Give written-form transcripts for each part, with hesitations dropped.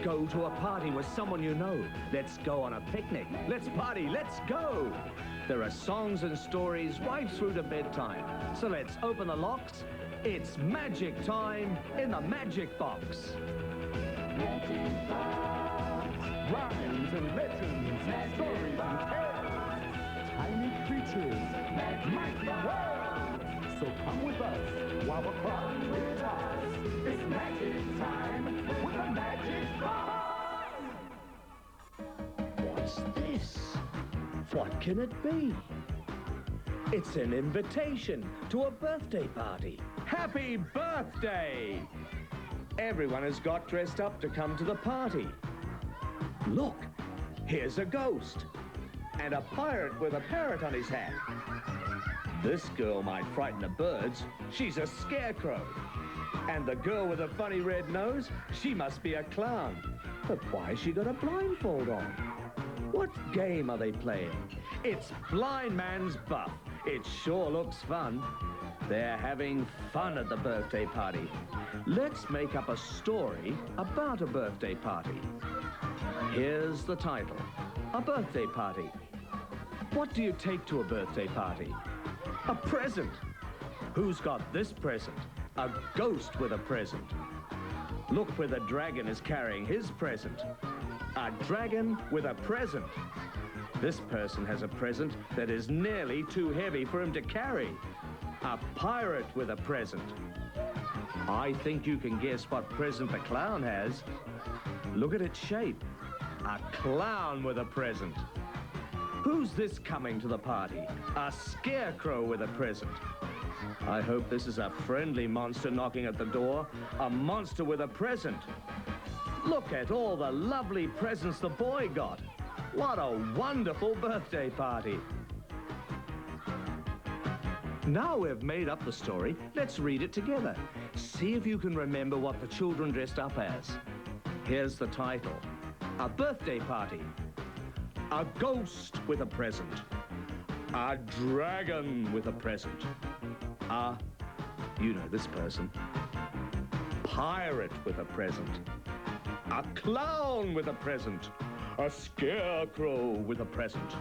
go to a party with someone you know. Let's go on a picnic. Let's party. Let's go. There are songs and stories right through to bedtime. So let's open the locks. It's magic time in the magic box. Magic box. Rhymes and legends and stories and tales. Tiny creatures, mighty world. So come with us while we're crawling with toss. It's magic time with the magic box. What's this? What can it be? It's an invitation to a birthday party. Happy birthday! Everyone has got dressed up to come to the party. Look, here's a ghost and a pirate with a parrot on his hat. This girl might frighten the birds. She's a scarecrow. And the girl with a funny red nose, she must be a clown. But why has she got a blindfold on? What game are they playing? It's Blind Man's Buff. It sure looks fun. They're having fun at the birthday party. Let's make up a story about a birthday party. Here's the title, A Birthday Party. What do you take to a birthday party? A present. Who's got this present? A ghost with a present. Look where the dragon is carrying his present. A dragon with a present. This person has a present that is nearly too heavy for him to carry. A pirate with a present. I think you can guess what present the clown has. Look at its shape. A clown with a present. Who's this coming to the party? A scarecrow with a present. I hope this is a friendly monster knocking at the door. A monster with a present. Look at all the lovely presents the boy got. What a wonderful birthday party. Now we've made up the story, let's read it together. See if you can remember what the children dressed up as. Here's the title. A birthday party. A ghost with a present. A dragon with a present. You know this person. Pirate with a present. A clown with a present. A scarecrow with a present.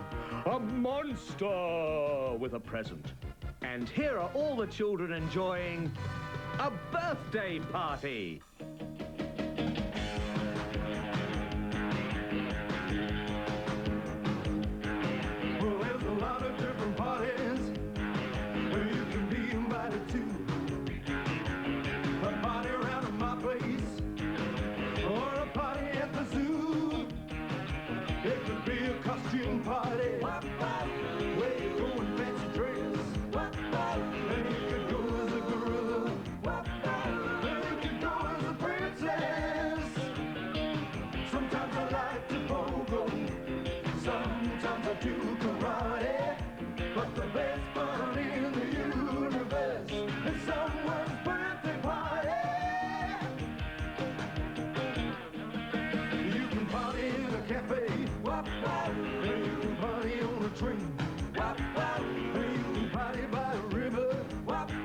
A monster with a present. And here are all the children enjoying a birthday party. Well, there's a lot of different parties where you can be invited to. A party around my place or a party at the zoo. It could be a costume party where you go in fancy dress. And you could go as a gorilla. And you could go as a princess. Sometimes I like to pogo. Sometimes I do karate. But the best fun in the universe is someone's birthday party. You can party in a cafe. And you can party on a train. And you can party by a river.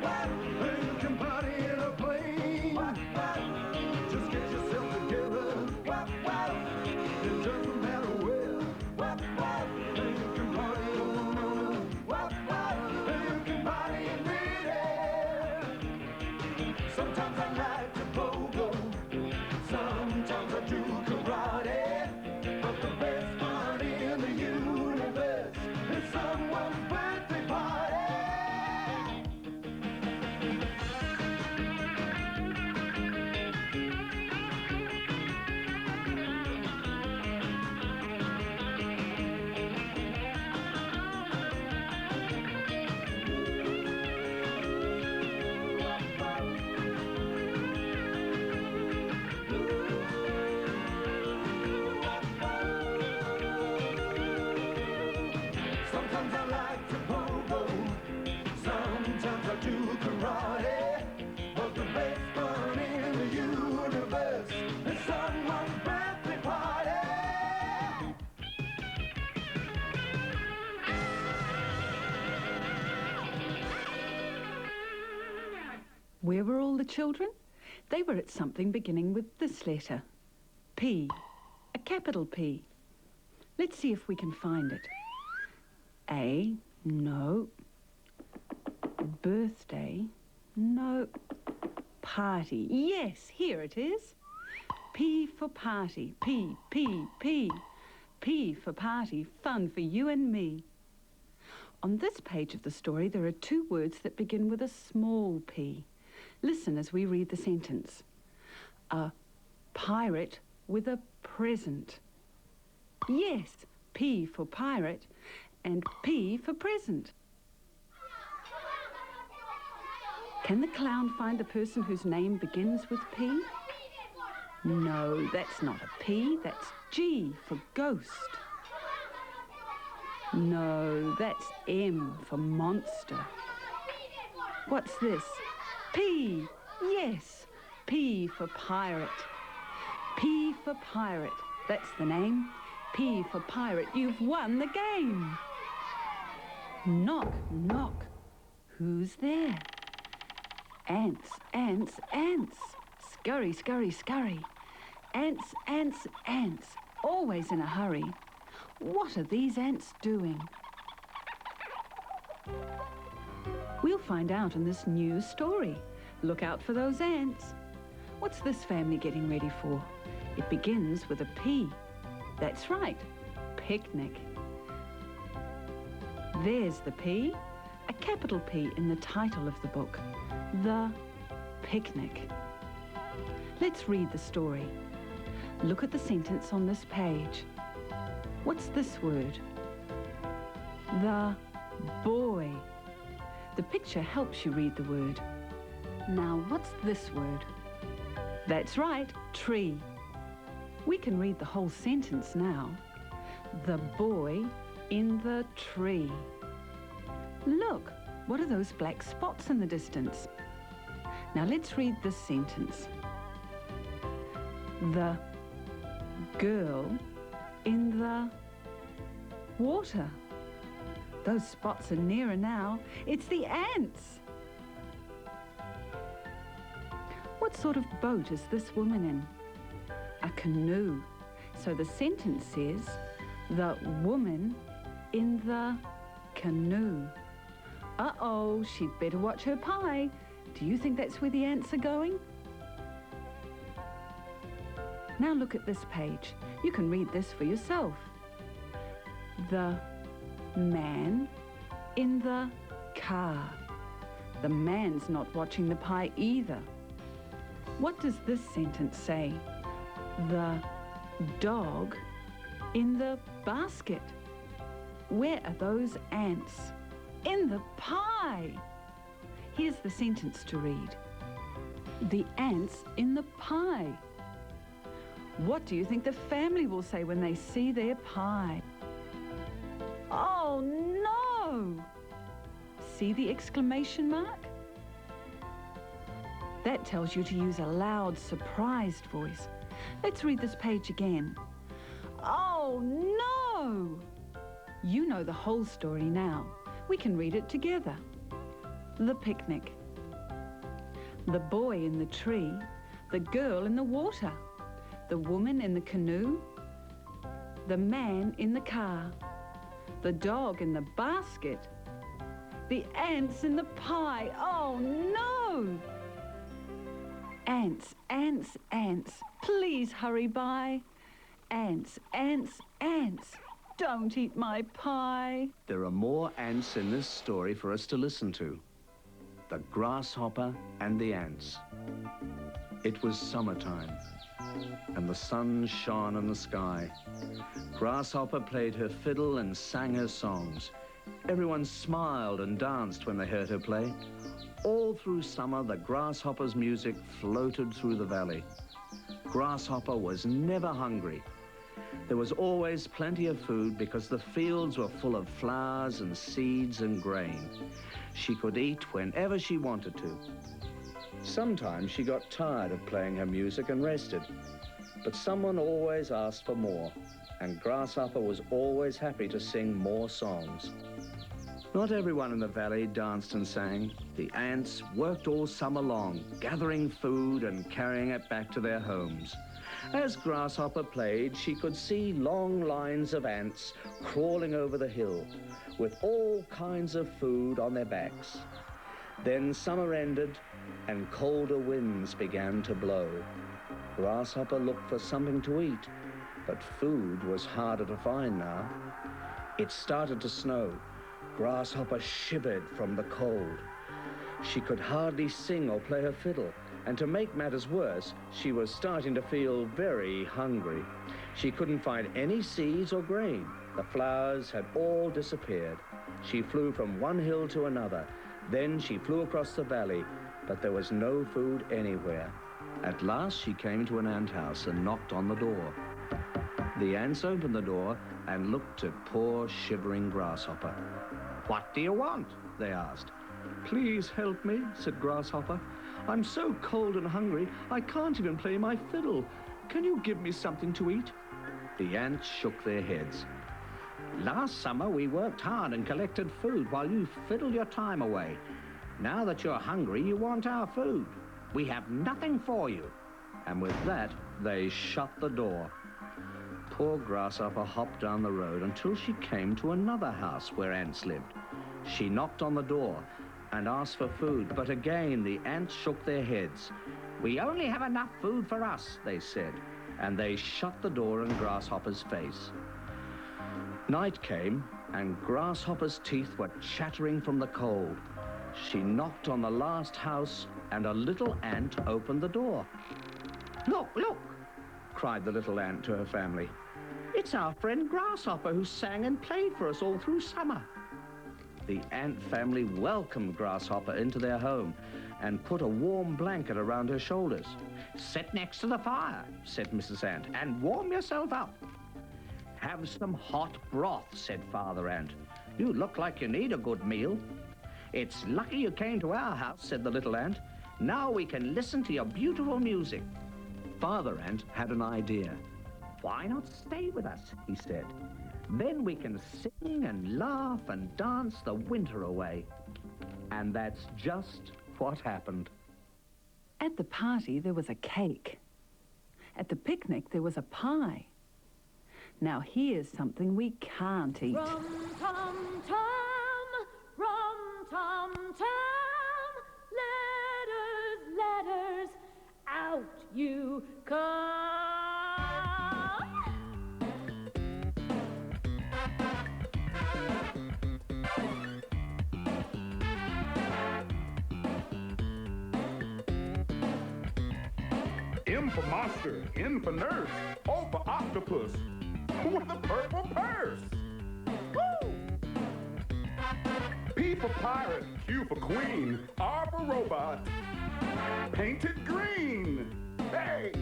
And you can party in a plane. Just get yourself together. It doesn't matter where. And you can party on the moon. And you can party in midair. Sometimes I like to pogo. Sometimes I do karate. But the best fun in the universe is someone's birthday party. Sometimes I like to pogo. Sometimes I do karate. But the best fun in the universe is someone's birthday party. Where were all the children? They were at something beginning with this letter. P, a capital P. Let's see if we can find it. A, no. Birthday, no. Party, yes, here it is. P for party, P, P, P. P for party, fun for you and me. On this page of the story, there are two words that begin with a small p. Listen as we read the sentence. A pirate with a present. Yes, P for pirate and P for present. Can the clown find the person whose name begins with P? No, that's not a P, that's G for ghost. No, that's M for monster. What's this? P, yes, P for pirate. P for pirate, that's the name. P for pirate, you've won the game. Knock, knock, who's there? Ants, ants, ants, scurry, scurry, scurry. Ants, ants, ants, always in a hurry. What are these ants doing? We'll find out in this new story. Look out for those ants. What's this family getting ready for? It begins with a P. That's right, picnic. There's the P, a capital P in the title of the book, The Picnic. Let's read the story. Look at the sentence on this page. What's this word? The boy. The picture helps you read the word. Now, what's this word? That's right, tree. We can read the whole sentence now. The boy in the tree. Look, what are those black spots in the distance? Now let's read this sentence. The girl in the water. Those spots are nearer now. It's the ants. What sort of boat is this woman in? A canoe. So the sentence says, the woman in the canoe. Uh-oh, she'd better watch her pie. Do you think that's where the ants are going? Now look at this page. You can read this for yourself. The man in the car. The man's not watching the pie either. What does this sentence say? The dog in the basket. Where are those ants? In the pie. Here's the sentence to read. The ants in the pie. What do you think the family will say when they see their pie? Oh no! See the exclamation mark? That tells you to use a loud, surprised voice. Let's read this page again. Oh no! You know the whole story now. We can read it together. The picnic. The boy in the tree. The girl in the water. The woman in the canoe. The man in the car. The dog in the basket. The ants in the pie. Oh no! Ants, ants, ants, please hurry by. Ants, ants, ants, don't eat my pie. There are more ants in this story for us to listen to. The grasshopper and the ants. It was summertime, and the sun shone in the sky. Grasshopper played her fiddle and sang her songs. Everyone smiled and danced when they heard her play. All through summer, the grasshopper's music floated through the valley. Grasshopper was never hungry. There was always plenty of food because the fields were full of flowers and seeds and grain. She could eat whenever she wanted to. Sometimes she got tired of playing her music and rested, but someone always asked for more, and Grasshopper was always happy to sing more songs. Not everyone in the valley danced and sang. The ants worked all summer long, gathering food and carrying it back to their homes. As Grasshopper played, she could see long lines of ants crawling over the hill with all kinds of food on their backs. Then summer ended and colder winds began to blow. Grasshopper looked for something to eat, but food was harder to find now. It started to snow. Grasshopper shivered from the cold. She could hardly sing or play her fiddle, and to make matters worse, she was starting to feel very hungry. She couldn't find any seeds or grain. The flowers had all disappeared. She flew from one hill to another. Then she flew across the valley, but there was no food anywhere. At last she came to an ant house and knocked on the door. The ants opened the door and looked at poor shivering Grasshopper. "What do you want?" they asked. "Please help me," said Grasshopper. "I'm so cold and hungry, I can't even play my fiddle. Can you give me something to eat?" The ants shook their heads. "Last summer we worked hard and collected food while you fiddled your time away. Now that you're hungry, you want our food. We have nothing for you." And with that, they shut the door. Poor Grasshopper hopped down the road until she came to another house where ants lived. She knocked on the door and asked for food, but again the ants shook their heads. "We only have enough food for us," they said, and they shut the door in Grasshopper's face. Night came, and Grasshopper's teeth were chattering from the cold. She knocked on the last house, and a little ant opened the door. "Look, look!" cried the little ant to her family. "It's our friend Grasshopper who sang and played for us all through summer." The ant family welcomed Grasshopper into their home and put a warm blanket around her shoulders. "Sit next to the fire," said Mrs. Ant, "and warm yourself up." "Have some hot broth," said Father Ant. "You look like you need a good meal." "It's lucky you came to our house," said the little ant. "Now we can listen to your beautiful music." Father Ant had an idea. "Why not stay with us?" he said. "Then we can sing and laugh and dance the winter away." And that's just what happened. At the party, there was a cake. At the picnic, there was a pie. Now here's something we can't eat. Rum-tum-tum, rum-tum-tum, letters, letters, out you come. M for monster, N for nurse, O for octopus, with a purple purse. Woo! P for pirate, Q for queen, R for robot, painted green. Hey!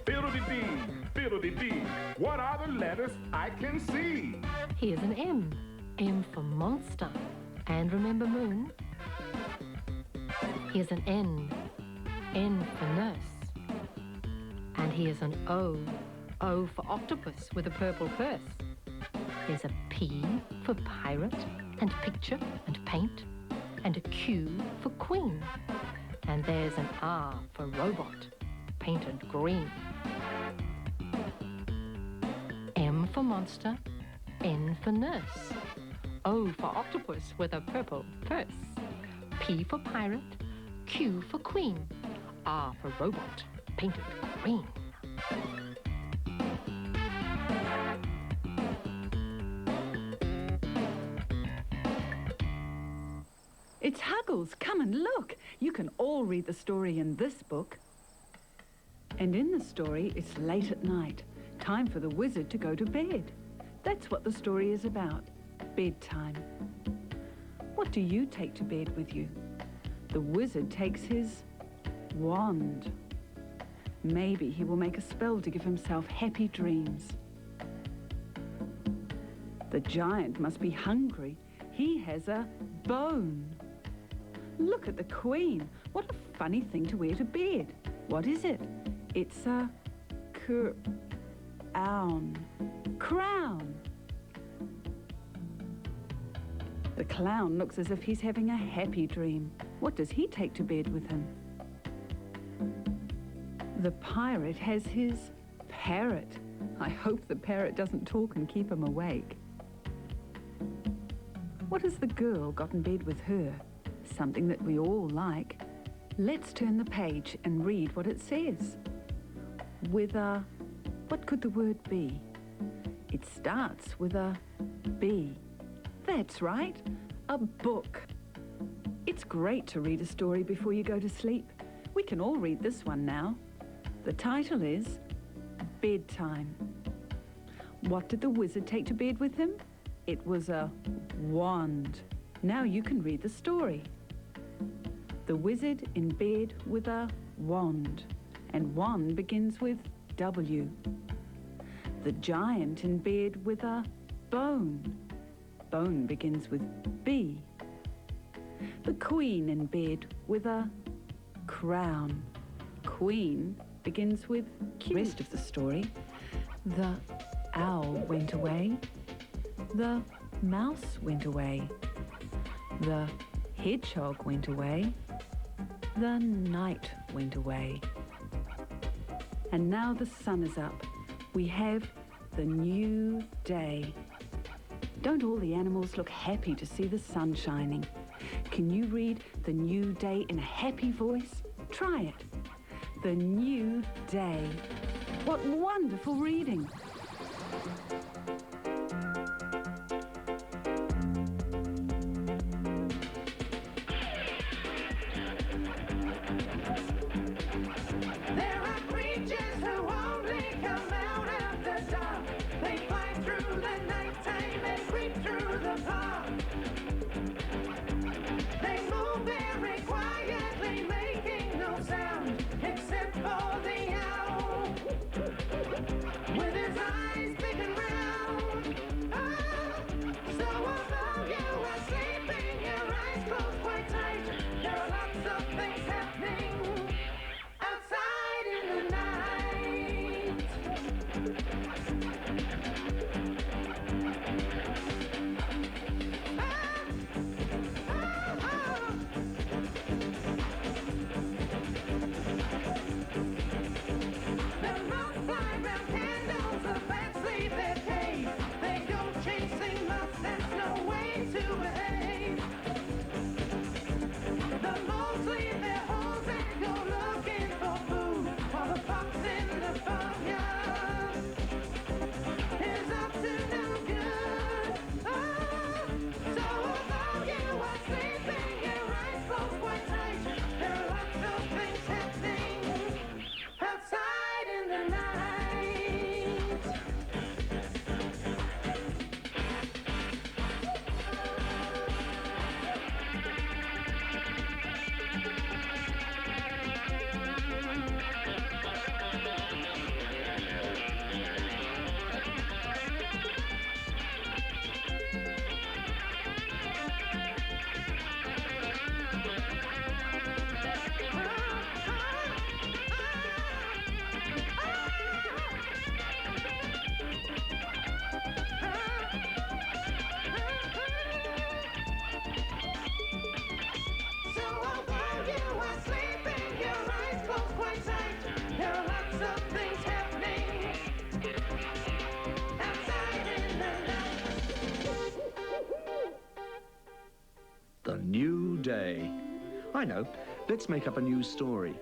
Fiddle-dee-dee, fiddle-dee-dee, what are the letters I can see? Here's an M. M for monster. And remember moon? Here's an N. N for nurse. And here's an O. O for octopus with a purple purse. There's a P for pirate and picture and paint. And a Q for queen. And there's an R for robot, painted green. M for monster. N for nurse. O for octopus with a purple purse. P for pirate. Q for queen. R for robot, painted green. It's Huggles. Come and look. You can all read the story in this book. And in the story, it's late at night. Time for the wizard to go to bed. That's what the story is about. Bedtime. What do you take to bed with you? The wizard takes his wand. Maybe he will make a spell to give himself happy dreams. The giant must be hungry. He has a bone. Look at the queen. What a funny thing to wear to bed. What is it? It's a crown. The clown looks as if he's having a happy dream. What does he take to bed with him? The pirate has his parrot. I hope the parrot doesn't talk and keep him awake. What has the girl got in bed with her? Something that we all like. Let's turn the page and read what it says. With a... what could the word be? It starts with a B. That's right, a book. It's great to read a story before you go to sleep. We can all read this one now. The title is Bedtime. What did the wizard take to bed with him? It was a wand. Now you can read the story. The wizard in bed with a wand. And wand begins with W. The giant in bed with a bone. Bone begins with B. The queen in bed with a crown. Queen begins with Q. Rest of the story. The owl went away. The mouse went away. The hedgehog went away. The night went away. And now the sun is up. We have the new day. Don't all the animals look happy to see the sun shining? Can you read the new day in a happy voice? Try it. The new day. What wonderful reading. There are creatures who only come out after dark. They fly through the nighttime and creep through the park. They move very quietly, making no sound, except for the owl, with his eyes big and round. Ah, so although you are sleeping, your eyes closed quite tight, there are lots of things happening outside in the night. The moths fly round candles, the bats leave their cave. They go chasing moths, that's no way to behave. The moles leave their holes and go looking for food, while the fox in the farmyard is up to no good. Ah, so although you are sleeping, your eyes closed quite tight, there are lots of things happening outside in the night. So although you are sleeping, your eyes closed quite tight, there are lots of things happening outside in the night. The new day. I know. Let's make up a new story.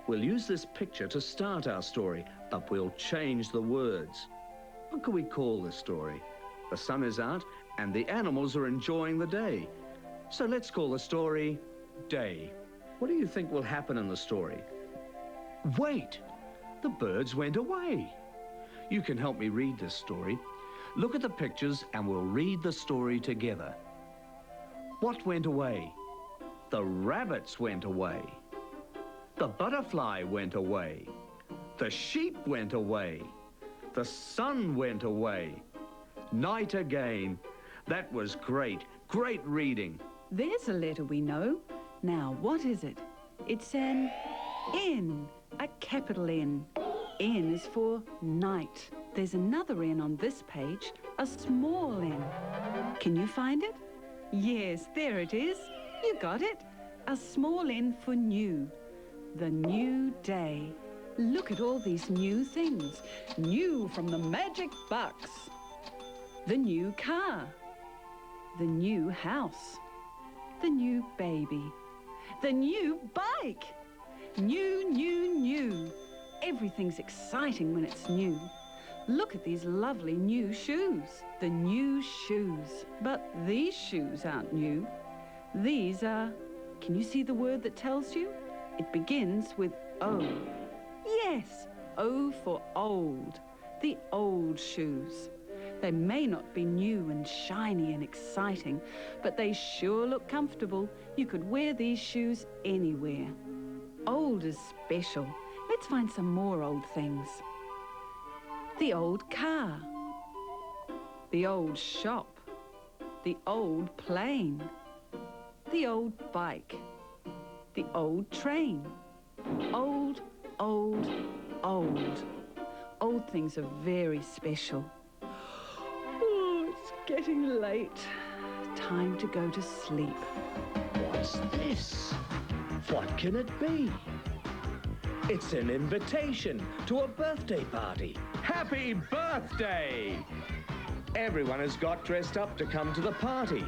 We'll use this picture to start our story, but we'll change the words. What can we call this story? The sun is out and the animals are enjoying the day. So let's call the story Day. What do you think will happen in the story? Wait! The birds went away. You can help me read this story. Look at the pictures and we'll read the story together. What went away? The rabbits went away. The butterfly went away. The sheep went away. The sun went away. Night again. That was great. Great reading. There's a letter we know. Now, what is it? It's an N, a capital N. N is for night. There's another N on this page, a small n. Can you find it? Yes, there it is. You got it. A small n for new. The new day. Look at all these new things. New from the magic box. The new car. The new house. The new baby. The new bike. New, new, new. Everything's exciting when it's new. Look at these lovely new shoes. The new shoes. But these shoes aren't new. These are... Can you see the word that tells you? It begins with O. Yes, O for old. The old shoes. They may not be new and shiny and exciting, but they sure look comfortable. You could wear these shoes anywhere. Old is special. Let's find some more old things. The old car. The old shop. The old plane. The old bike. The old train. Old, old, old. Old things are very special. Oh, it's getting late. Time to go to sleep. What's this? What can it be? It's an invitation to a birthday party. Happy birthday! Everyone has got dressed up to come to the party.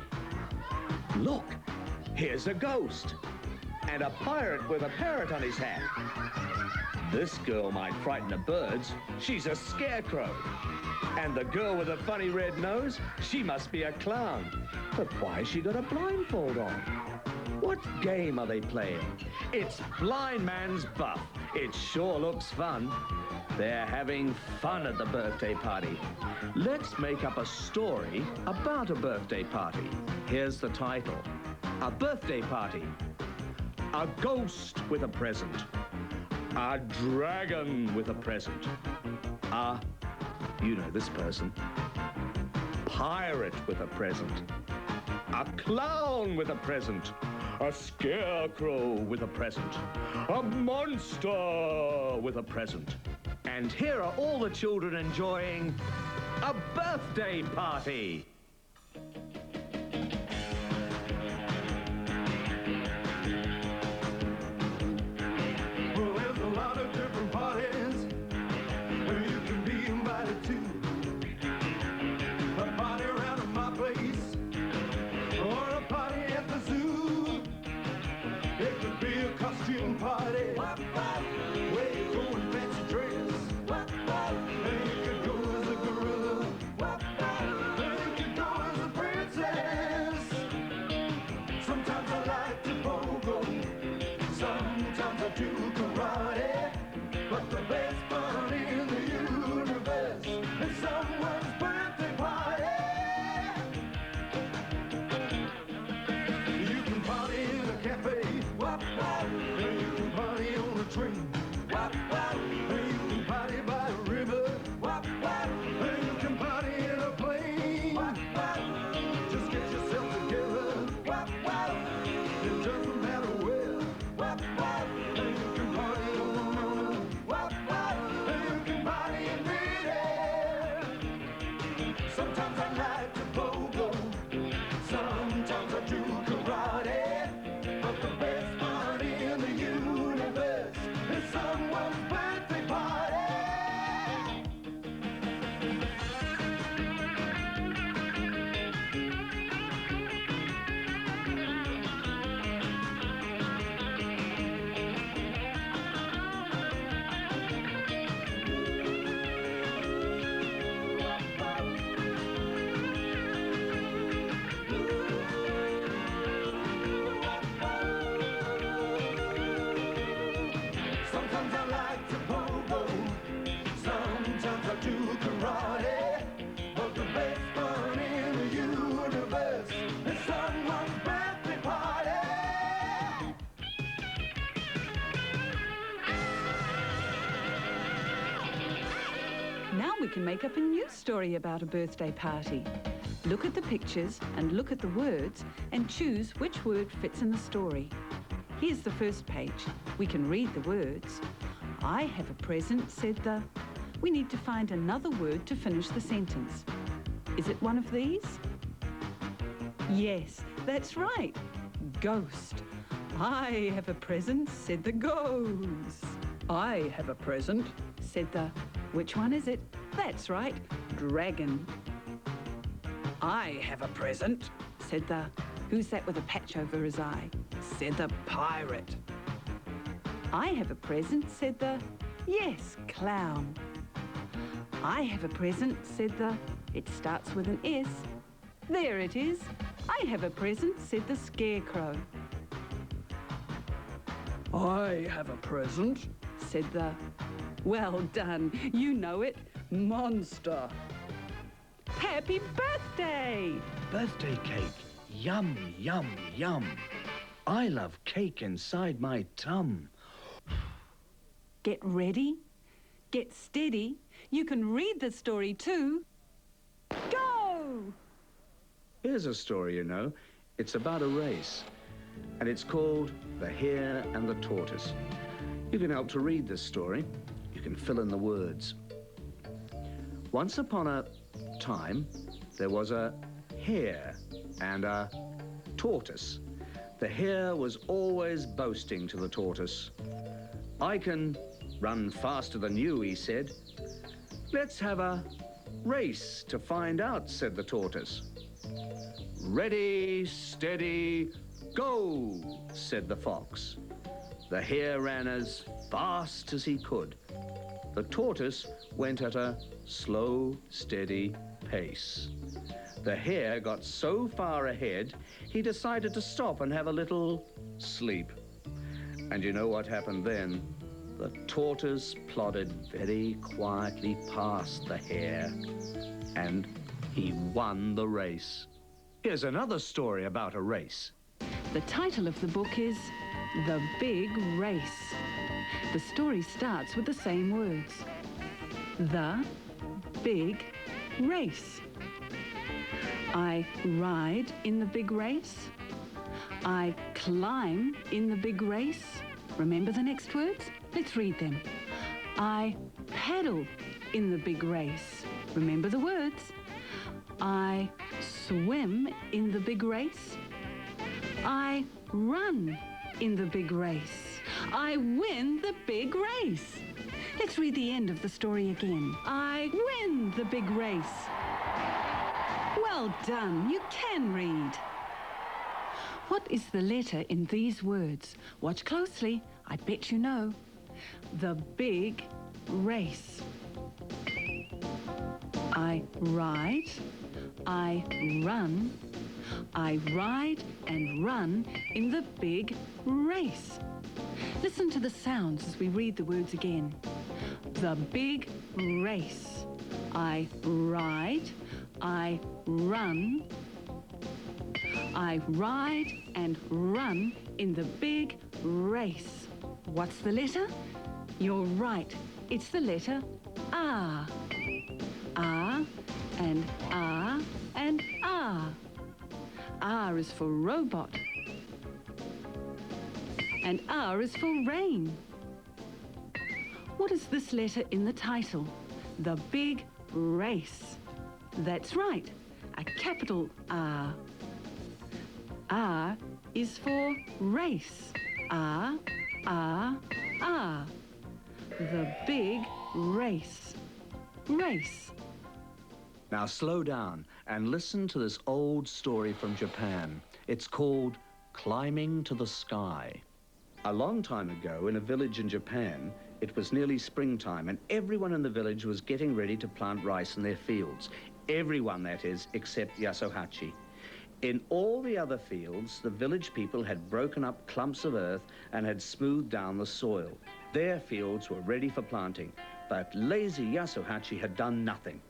Look, here's a ghost and a pirate with a parrot on his hat. This girl might frighten the birds. She's a scarecrow. And the girl with a funny red nose, she must be a clown. But why has she got a blindfold on? What game are they playing? It's Blind Man's Buff. It sure looks fun. They're having fun at the birthday party. Let's make up a story about a birthday party. Here's the title. A birthday party. A ghost with a present. A dragon with a present. You know this person. Pirate with a present. A clown with a present. A scarecrow with a present. A monster with a present. And here are all the children enjoying a birthday party. Well, there's a lot of different parties where you can be invited to. A party around at my place, or a party at the zoo. It could be a costume party, where you go in fancy dress. And you could go as a gorilla, and you could go as a princess. Sometimes I like to pogo, sometimes I do karate, but the best fun in the universe is someone's birthday party. You can party in a cafe, and you can party on a train, and you can party by a river, and you can party in a plane. Just get yourself together, it doesn't matter where. And you can party on the mountain, and you can party in midair. Sometimes I like to pogo, sometimes I do karate, but the best fun in the universe is someone's birthday party. Sometimes I like to pogo, sometimes I do karate, but the best fun in the universe is someone's birthday party. Now we can make up a new story about a birthday party. Look at the pictures and look at the words and choose which word fits in the story. Here's the first page. We can read the words. I have a present, said the... We need to find another word to finish the sentence. Is it one of these? Yes, that's right. Ghost. I have a present, said the ghost. I have a present, said the... Which one is it? That's right, dragon. I have a present, said the... Who's that with a patch over his eye? Said the pirate. I have a present, said the... Yes, clown. I have a present, said the... It starts with an S. There it is. I have a present, said the scarecrow. I have a present, said the... Well done, you know it, monster. Happy birthday! Birthday cake. Yum, yum, yum. I love cake inside my tum. Get ready, get steady. You can read the story too. Go! Here's a story, you know. It's about a race. And it's called The Hare and the Tortoise. You can help to read this story. You can fill in the words. Once upon a time, there was a hare and a tortoise. The hare was always boasting to the tortoise. I can run faster than you, he said. Let's have a race to find out, said the tortoise. Ready, steady, go, said the fox. The hare ran as fast as he could. The tortoise went at a slow, steady pace. The hare got so far ahead, he decided to stop and have a little sleep. And you know what happened then? The tortoise plodded very quietly past the hare, and he won the race. Here's another story about a race. The title of the book is The Big Race. The story starts with the same words. The Big Race. I ride in the big race. I climb in the big race. Remember the next words? Let's read them. I paddle in the big race. Remember the words? I swim in the big race. I run in the big race. I win the big race. Let's read the end of the story again. I win the big race. Well done, you can read. What is the letter in these words? Watch closely, I bet you know. The big race. I ride, I run, I ride and run in the big race. Listen to the sounds as we read the words again. The big race. I ride, I run, I ride and run in the big race. What's the letter? You're right, it's the letter R. R and R and R. R is for robot. And R is for rain. What is this letter in the title? The Big Race. That's right, a capital R. R is for race. R, R, R. The Big Race. Race. Now slow down and listen to this old story from Japan. It's called Climbing to the Sky. A long time ago, in a village in Japan, it was nearly springtime and everyone in the village was getting ready to plant rice in their fields. Everyone, that is, except Yasuhachi. In all the other fields, the village people had broken up clumps of earth and had smoothed down the soil. Their fields were ready for planting, but lazy Yasuhachi had done nothing.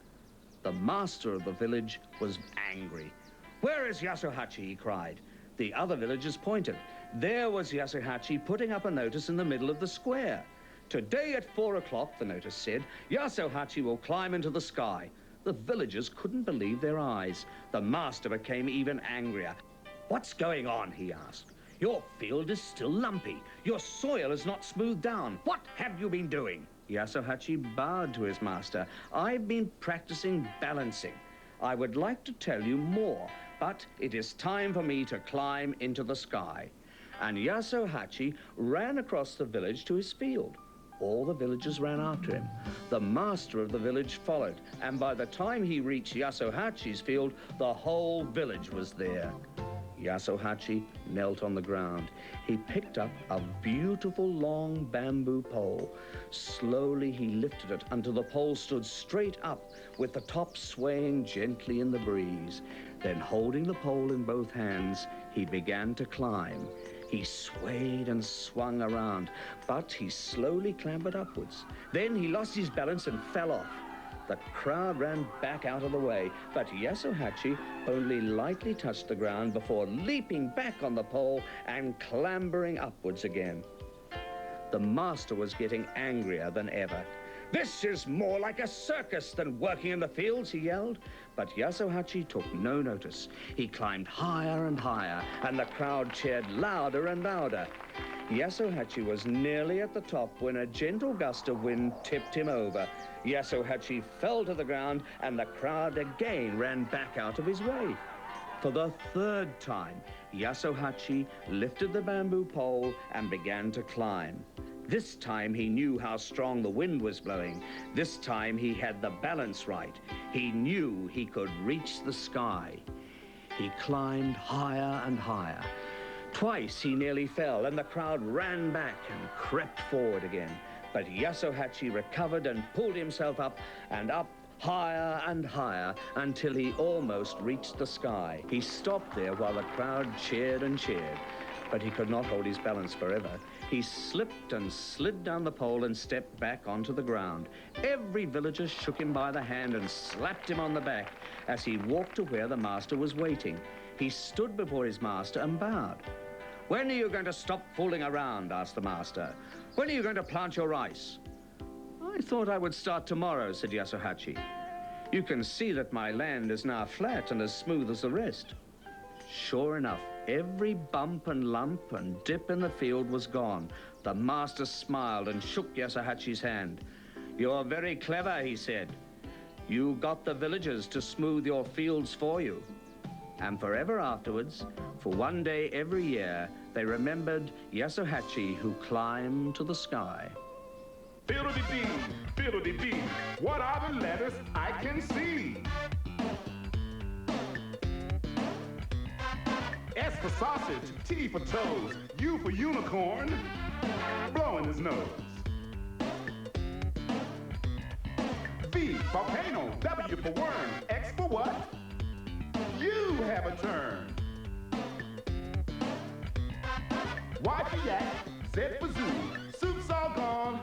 The master of the village was angry. "Where is Yasuhachi?" he cried. The other villagers pointed. There was Yasuhachi putting up a notice in the middle of the square. "Today at 4 o'clock, the notice said, Yasuhachi will climb into the sky." The villagers couldn't believe their eyes. The master became even angrier. "What's going on?" he asked. "Your field is still lumpy. Your soil is not smoothed down. What have you been doing?" Yasuhachi bowed to his master. "I've been practicing balancing. I would like to tell you more, but it is time for me to climb into the sky." And Yasuhachi ran across the village to his field. All the villagers ran after him. The master of the village followed, and by the time he reached Yasuhachi's field, the whole village was there. Yasuhachi knelt on the ground. He picked up a beautiful long bamboo pole. Slowly he lifted it until the pole stood straight up, with the top swaying gently in the breeze. Then, holding the pole in both hands, he began to climb. He swayed and swung around, but he slowly clambered upwards. Then he lost his balance and fell off. The crowd ran back out of the way, but Yasuhachi only lightly touched the ground before leaping back on the pole and clambering upwards again. The master was getting angrier than ever. "This is more like a circus than working in the fields," he yelled. But Yasuhachi took no notice. He climbed higher and higher, and the crowd cheered louder and louder. Yasuhachi was nearly at the top when a gentle gust of wind tipped him over. Yasuhachi fell to the ground, and the crowd again ran back out of his way. For the third time, Yasuhachi lifted the bamboo pole and began to climb. This time he knew how strong the wind was blowing. This time he had the balance right. He knew he could reach the sky. He climbed higher and higher. Twice he nearly fell, and the crowd ran back and crept forward again. But Yasuhachi recovered and pulled himself up and up, higher and higher, until he almost reached the sky. He stopped there while the crowd cheered and cheered, but he could not hold his balance forever. He slipped and slid down the pole and stepped back onto the ground. Every villager shook him by the hand and slapped him on the back as he walked to where the master was waiting. He stood before his master and bowed. "When are you going to stop fooling around?" asked the master. "When are you going to plant your rice?" "I thought I would start tomorrow," said Yasuhachi. "You can see that my land is now flat and as smooth as the rest." Sure enough, every bump and lump and dip in the field was gone. The master smiled and shook Yasuhachi's hand. "You're very clever," he said. "You got the villagers to smooth your fields for you." And forever afterwards, for one day every year, they remembered Yasuhachi who climbed to the sky. Fiddle-dee-dee, fiddle-dee-dee, what are the letters I can see? S for sausage, T for toes, U for unicorn, blowing his nose. V, volcano, W for worm, X for what? You have a turn. Y for yak, Z for zoo, soup's all gone,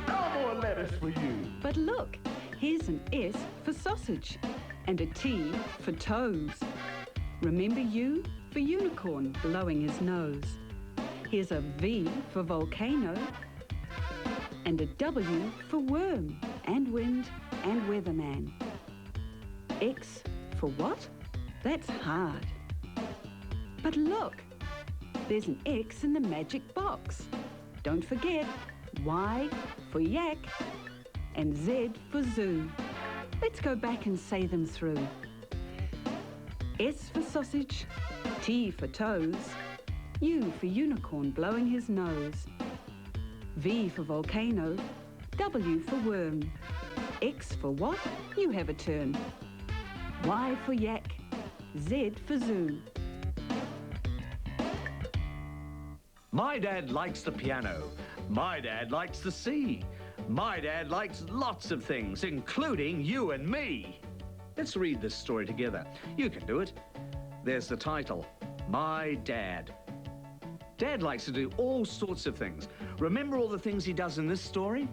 no more letters for you. But look, here's an S for sausage and a T for toes. Remember U for unicorn blowing his nose. Here's a V for volcano and a W for worm and wind and weatherman. X for what? That's hard. But look, there's an X in the magic box. Don't forget, Y for yak and Z for zoo. Let's go back and say them through. S for sausage, T for toes, U for unicorn blowing his nose, V for volcano, W for worm, X for what? You have a turn. Y for yak, Z for zoo. My dad likes the piano. My dad likes the sea. My dad likes lots of things, including you and me. Let's read this story together. You can do it. There's the title, My Dad. Dad likes to do all sorts of things. Remember all the things he does in this story?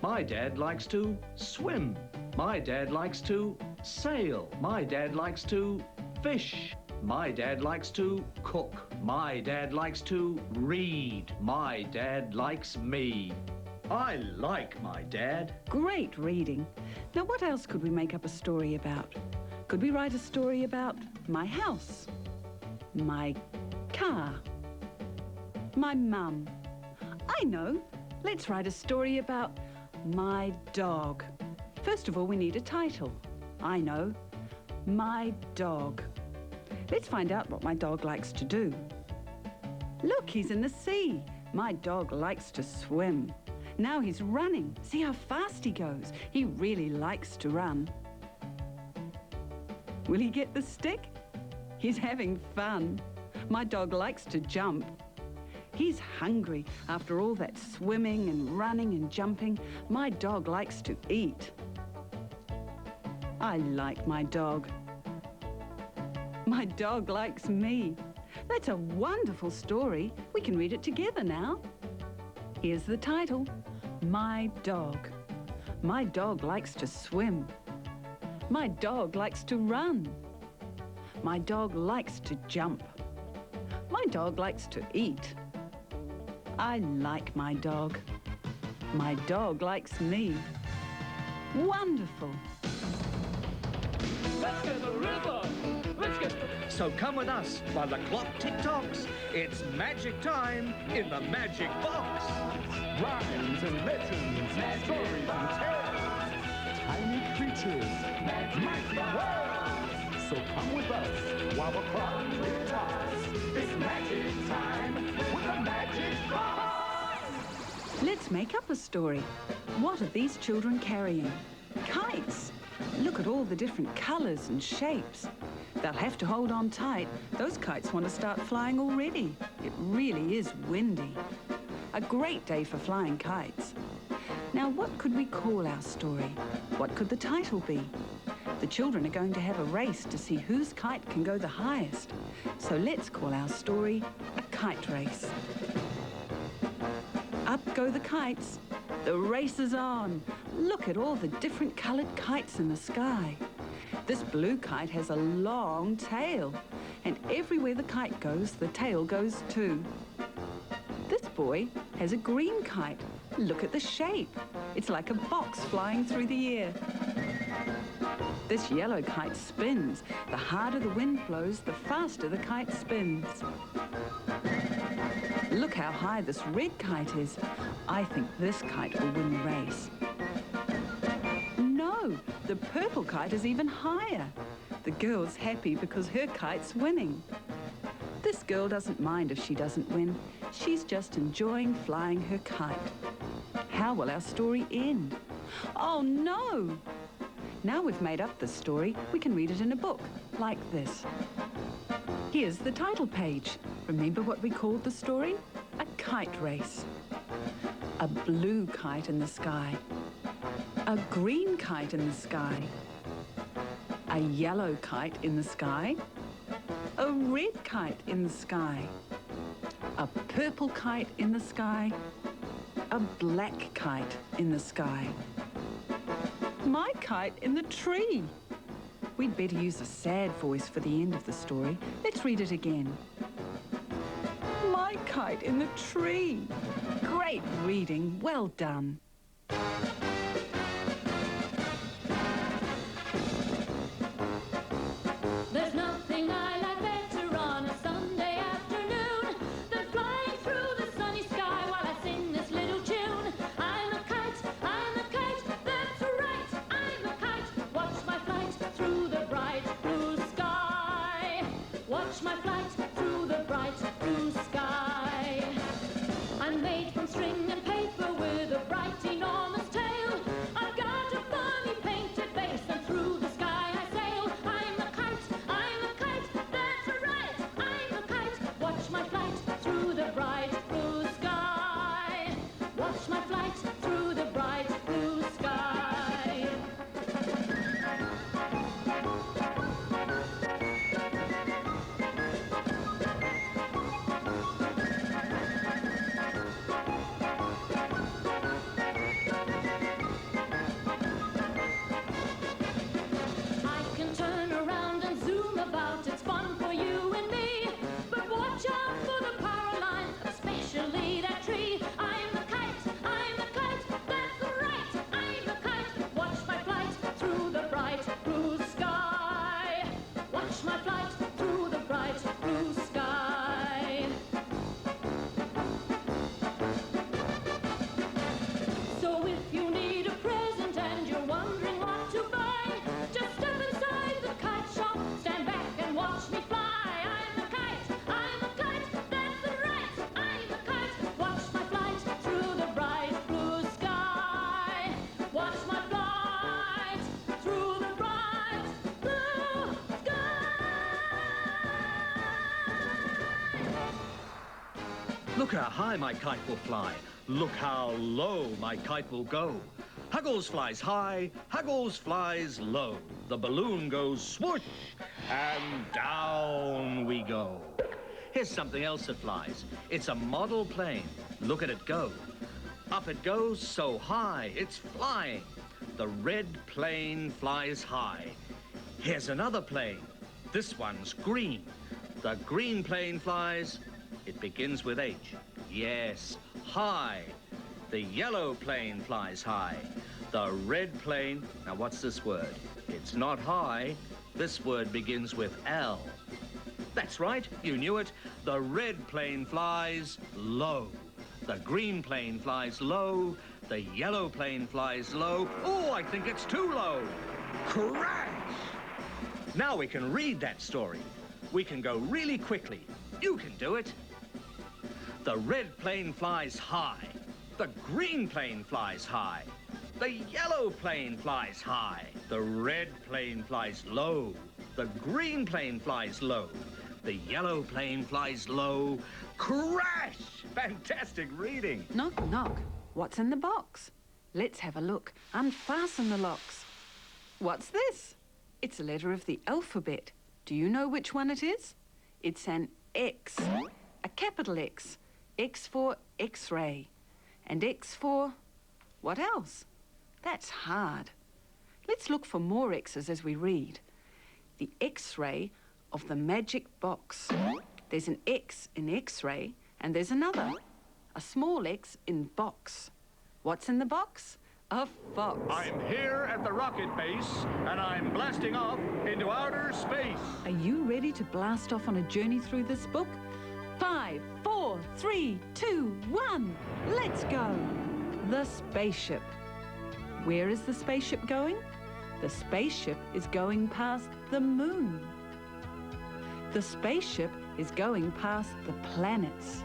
My dad likes to swim. My dad likes to sail. My dad likes to fish. My dad likes to cook. My dad likes to read. My dad likes me. I like my dad. Great reading. Now what else could we make up a story about? Could we write a story about my house, my car, my mum? I know. Let's write a story about my dog. First of all, we need a title. I know. My dog. Let's find out what my dog likes to do. Look, he's in the sea. My dog likes to swim. Now he's running. See how fast he goes. He really likes to run. Will he get the stick? He's having fun. My dog likes to jump. He's hungry after all that swimming and running and jumping. My dog likes to eat. I like my dog. My dog likes me. That's a wonderful story. We can read it together now. Here's the title, My Dog. My dog likes to swim. My dog likes to run. My dog likes to jump. My dog likes to eat. I like my dog. My dog likes me. Wonderful. Let's get the rhythm. Let's get the... So come with us while the clock tick-tocks. It's magic time in the magic box. Rhymes and legends, stories and tales, tiny creatures, mighty worlds. So come with us while the clock tick-tocks. It's magic time with the magic box. Let's make up a story. What are these children carrying? Kites. Look at all the different colours and shapes. They'll have to hold on tight. Those kites want to start flying already. It really is windy. A great day for flying kites. Now, what could we call our story? What could the title be? The children are going to have a race to see whose kite can go the highest. So let's call our story A Kite Race. Up go the kites. The race is on. Look at all the different coloured kites in the sky. This blue kite has a long tail, and everywhere the kite goes, the tail goes too. This boy has a green kite. Look at the shape. It's like a box flying through the air. This yellow kite spins. The harder the wind blows, the faster the kite spins. Look how high this red kite is. I think this kite will win the race. No, the purple kite is even higher. The girl's happy because her kite's winning. This girl doesn't mind if she doesn't win. She's just enjoying flying her kite. How will our story end? Oh no! Now we've made up the story, we can read it in a book, like this. Here's the title page. Remember what we called the story? A kite race. A blue kite in the sky. A green kite in the sky. A yellow kite in the sky. A red kite in the sky. A purple kite in the sky. A black kite in the sky. My kite in the tree. We'd better use a sad voice for the end of the story. Let's read it again. My kite in the tree. Great reading. Well done. There's nothing I like better on a Sunday afternoon than flying through the sunny sky while I sing this little tune. I'm a kite, that's right, I'm a kite. Watch my flight through the bright blue sky. Watch my flight through the bright blue sky. I'm made from string and paper with a bright enormous tail. I've got a funny painted base and through the sky I sail. I'm a kite, that's right, I'm a kite. Watch my flight through the bright blue sky. Watch my flight through the bright blue sky. Look how high my kite will fly. Look how low my kite will go. Huggles flies high, Huggles flies low. The balloon goes swoosh, and down we go. Here's something else that flies. It's a model plane. Look at it go. Up it goes so high, it's flying. The red plane flies high. Here's another plane. This one's green. The green plane flies. It begins with H. Yes, high. The yellow plane flies high. The red plane, now what's this word? It's not high. This word begins with L. That's right, you knew it. The red plane flies low. The green plane flies low. The yellow plane flies low. Oh, I think it's too low. Crash! Now we can read that story. We can go really quickly. You can do it. The red plane flies high. The green plane flies high. The yellow plane flies high. The red plane flies low. The green plane flies low. The yellow plane flies low. Crash! Fantastic reading. Knock, knock. What's in the box? Let's have a look. Unfasten the locks. What's this? It's a letter of the alphabet. Do you know which one it is? It's an X. A capital X. X for X-ray. And X for... what else? That's hard. Let's look for more X's as we read. The X-ray of the magic box. There's an X in X-ray, and there's another. A small X in box. What's in the box? A fox. I'm here at the rocket base, and I'm blasting off into outer space. Are you ready to blast off on a journey through this book? 5, 4, 3, 2, 1. Let's go. The spaceship. Where is the spaceship going? The spaceship is going past the moon. The spaceship is going past the planets.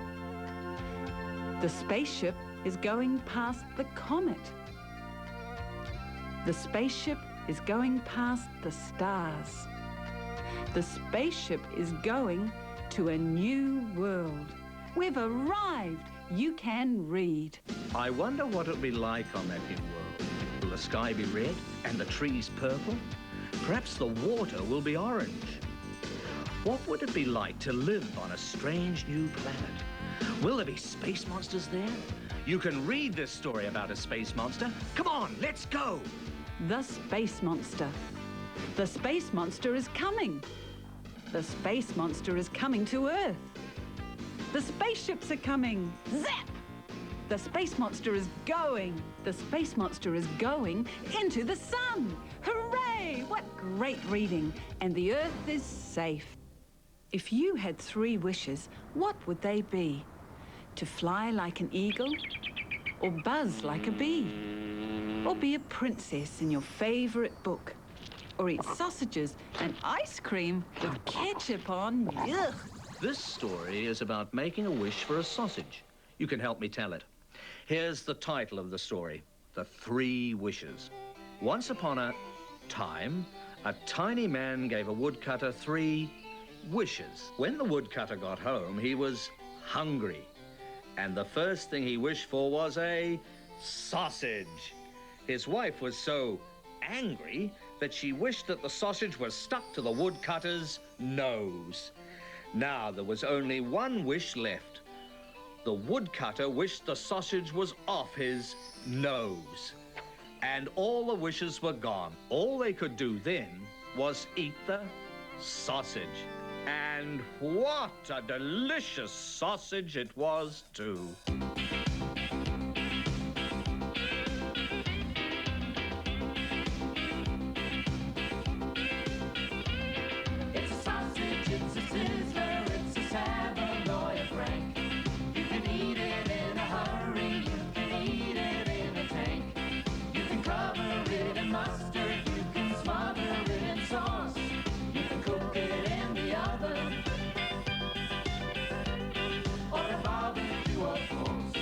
The spaceship is going past the comet. The spaceship is going past the stars. The spaceship is going to a new world. We've arrived. You can read. I wonder what it'll be like on that new world. Will the sky be red and the trees purple? Perhaps the water will be orange. What would it be like to live on a strange new planet? Will there be space monsters there? You can read this story about a space monster. Come on, let's go. The space monster. The space monster is coming. The space monster is coming to Earth. The spaceships are coming. Zap! The space monster is going. The space monster is going into the sun. Hooray! What great reading. And the Earth is safe. If you had 3 wishes, what would they be? To fly like an eagle? Or buzz like a bee? Or be a princess in your favorite book? Or eat sausages and ice cream with ketchup on? Ugh. This story is about making a wish for a sausage. You can help me tell it. Here's the title of the story, The 3 Wishes. Once upon a time, a tiny man gave a woodcutter 3 wishes. When the woodcutter got home, he was hungry. And the first thing he wished for was a sausage. His wife was so angry that she wished that the sausage was stuck to the woodcutter's nose. Now there was only one wish left. The woodcutter wished the sausage was off his nose. And all the wishes were gone. All they could do then was eat the sausage. And what a delicious sausage it was, too. It's a sausage, it's a sizzler, it's a Savoy Frank. You can eat it in a hurry, you can eat it in a tank. You can cover it in mustard, you can smother it in sauce. You can cook it in the oven, or a barbecue, of course.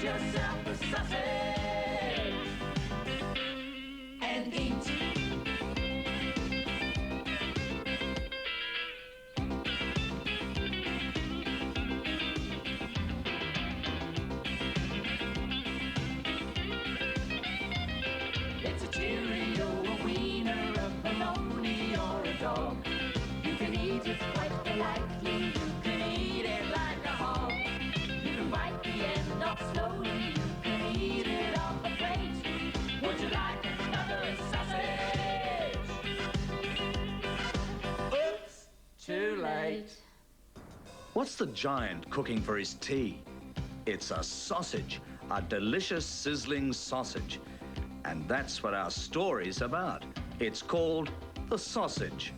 yourself a sausage and eat. It's a Cheerio, a wiener, a bologna, or a dog. You can eat it quite politely. You can eat it like a hog. You can bite the end off slowly. You can eat it off a plate. Would you like another sausage? Oops, too late. What's the giant cooking for his tea? It's a sausage, a delicious sizzling sausage. And that's what our story's about. It's called The Sausage.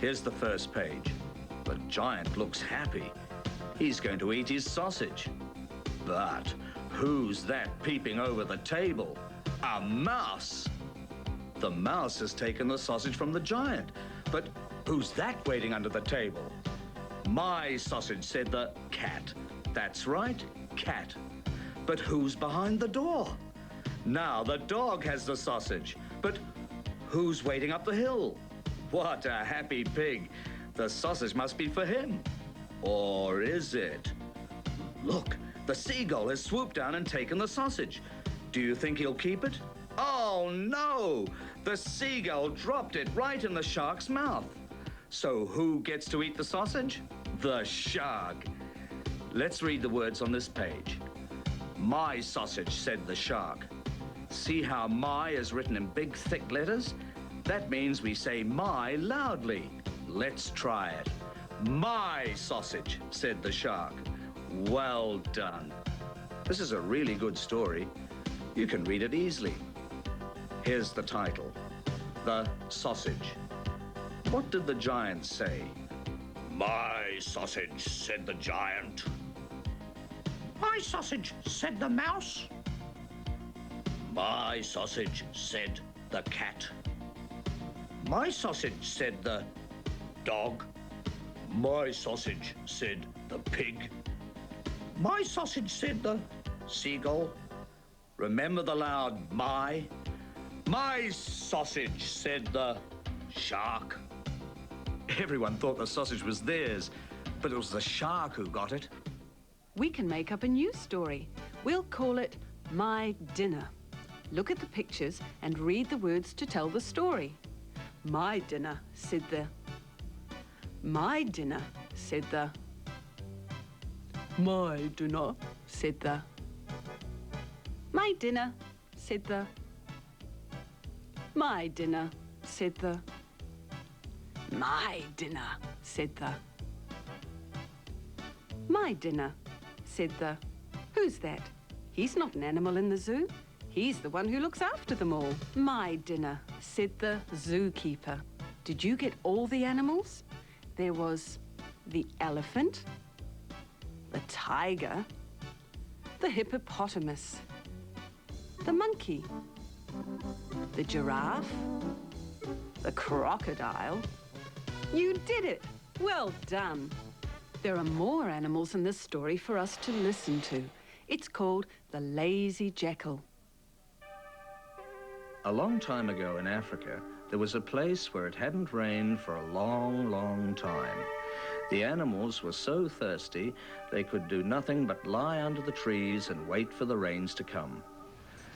Here's the first page. The giant looks happy. He's going to eat his sausage. But who's that peeping over the table? A mouse. The mouse has taken the sausage from the giant. But who's that waiting under the table? My sausage, said the cat. That's right, cat. But who's behind the door? Now the dog has the sausage. But who's waiting up the hill? What a happy pig. The sausage must be for him. Or is it? Look, the seagull has swooped down and taken the sausage. Do you think he'll keep it? Oh, no! The seagull dropped it right in the shark's mouth. So who gets to eat the sausage? The shark. Let's read the words on this page. My sausage, said the shark. See how my is written in big, thick letters? That means we say my loudly. Let's try it. My sausage, said the shark. Well done. This is a really good story. You can read it easily. Here's the title. The Sausage. What did the giant say? My sausage, said the giant. My sausage, said the mouse. My sausage, said the cat. My sausage, said the dog. My sausage, said the pig. My sausage, said the seagull. Remember the loud my? My sausage, said the shark. Everyone thought the sausage was theirs, but it was the shark who got it. We can make up a new story. We'll call it My Dinner. Look at the pictures and read the words to tell the story. My dinner, said the. My dinner, said the. My dinner, said the. My dinner, said the. My dinner, said the. My dinner, said the. My dinner, said the. Who's that? He's not an animal in the zoo. He's the one who looks after them all. My dinner, said the zookeeper. Did you get all the animals? There was the elephant, the tiger, the hippopotamus, the monkey, the giraffe, the crocodile. You did it! Well done. There are more animals in this story for us to listen to. It's called The Lazy Jackal. A long time ago in Africa, there was a place where it hadn't rained for a long, long time. The animals were so thirsty they could do nothing but lie under the trees and wait for the rains to come.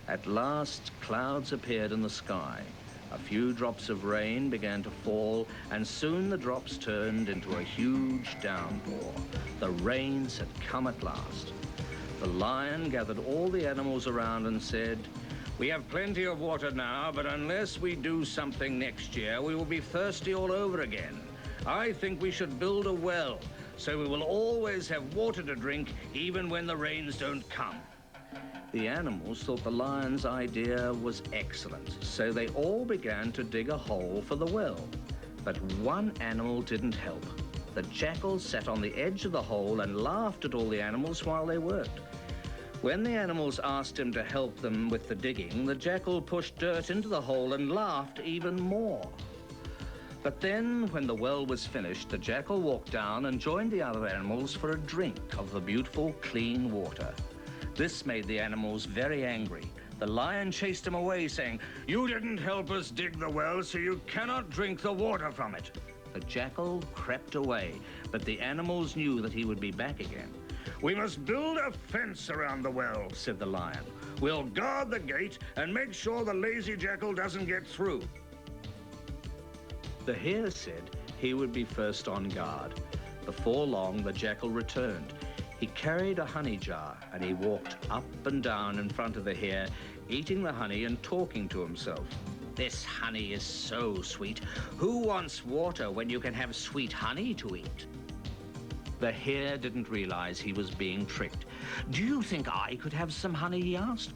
At last, clouds appeared in the sky. A few drops of rain began to fall, and soon the drops turned into a huge downpour. The rains had come at last. The lion gathered all the animals around and said, "We have plenty of water now, but unless we do something next year, we will be thirsty all over again. I think we should build a well, so we will always have water to drink, even when the rains don't come." The animals thought the lion's idea was excellent, so they all began to dig a hole for the well. But one animal didn't help. The jackal sat on the edge of the hole and laughed at all the animals while they worked. When the animals asked him to help them with the digging, the jackal pushed dirt into the hole and laughed even more. But then, when the well was finished, the jackal walked down and joined the other animals for a drink of the beautiful, clean water. This made the animals very angry. The lion chased him away, saying, "You didn't help us dig the well, so you cannot drink the water from it." The jackal crept away, but the animals knew that he would be back again. "We must build a fence around the well," said the lion. "We'll guard the gate and make sure the lazy jackal doesn't get through." The hare said he would be first on guard. Before long, the jackal returned. He carried a honey jar and he walked up and down in front of the hare, eating the honey and talking to himself. "This honey is so sweet. Who wants water when you can have sweet honey to eat?" The hare didn't realize he was being tricked. "Do you think I could have some honey?" he asked.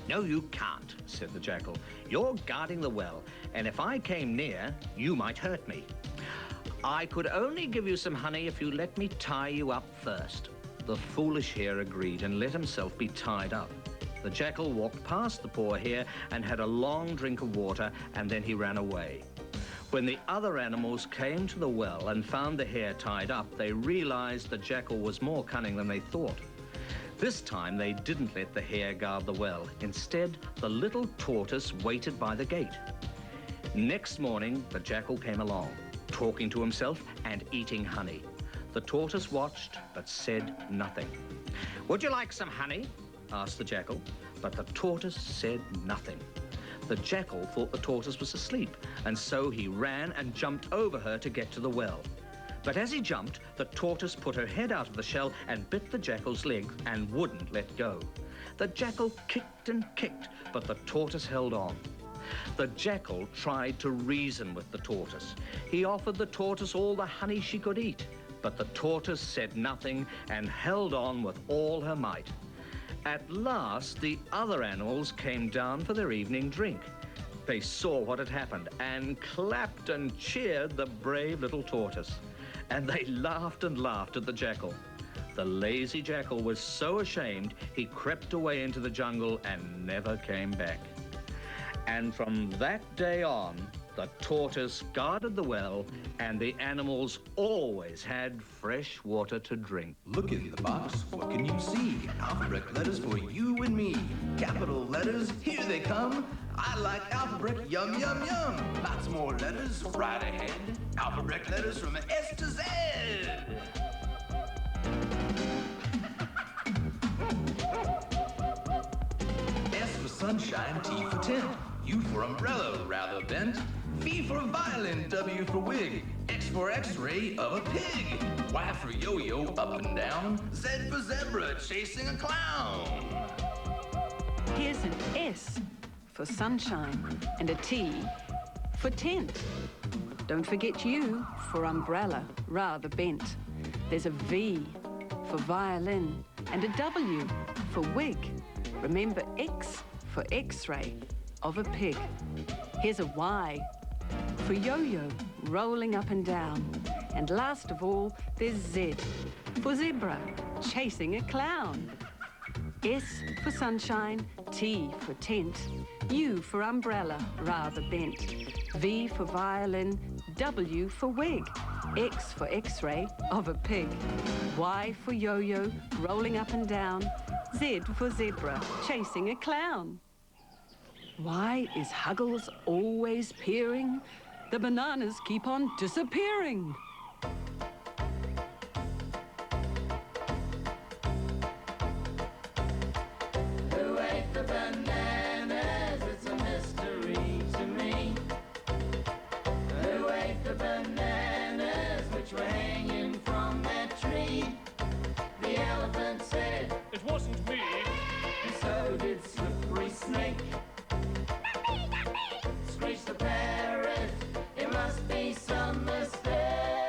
"No, you can't," said the jackal. "You're guarding the well, and if I came near, you might hurt me. I could only give you some honey if you let me tie you up first." The foolish hare agreed and let himself be tied up. The jackal walked past the poor hare and had a long drink of water, and then he ran away. When the other animals came to the well and found the hare tied up, they realized the jackal was more cunning than they thought. This time they didn't let the hare guard the well. Instead, the little tortoise waited by the gate. Next morning, the jackal came along, talking to himself and eating honey. The tortoise watched but said nothing. "Would you like some honey?" asked the jackal, but the tortoise said nothing. The jackal thought the tortoise was asleep, and so he ran and jumped over her to get to the well. But as he jumped, the tortoise put her head out of the shell and bit the jackal's leg and wouldn't let go. The jackal kicked and kicked, but the tortoise held on. The jackal tried to reason with the tortoise. He offered the tortoise all the honey she could eat, but the tortoise said nothing and held on with all her might. At last, the other animals came down for their evening drink. They saw what had happened and clapped and cheered the brave little tortoise. And they laughed and laughed at the jackal. The lazy jackal was so ashamed, he crept away into the jungle and never came back. And from that day on, the tortoise guarded the well, and the animals always had fresh water to drink. Look in the box, what can you see? Alphabet letters for you and me. Capital letters, here they come. I like alphabet, yum, yum, yum. Lots more letters right ahead. Alphabet letters from S to Z. S for sunshine, T for tent. U for umbrella, rather bent. V for violin, W for wig. X for x-ray of a pig. Y for yo-yo, up and down. Z for zebra, chasing a clown. Here's an S for sunshine and a T for tent. Don't forget U for umbrella, rather bent. There's a V for violin and a W for wig. Remember X for x-ray of a pig. Here's a Y for yo-yo, rolling up and down. And last of all, there's Z for zebra, chasing a clown. S for sunshine, T for tent, U for umbrella, rather bent, V for violin, W for wig, X for x-ray of a pig, Y for yo-yo, rolling up and down, Z for zebra, chasing a clown. Why is Huggles always peering? The bananas keep on disappearing. Who ate the bananas? It's a mystery to me. Who ate the bananas which were hanging from that tree? The elephant said, "It wasn't me." and so did Slippery Snake. Screeched the parrot, it must be some mistake.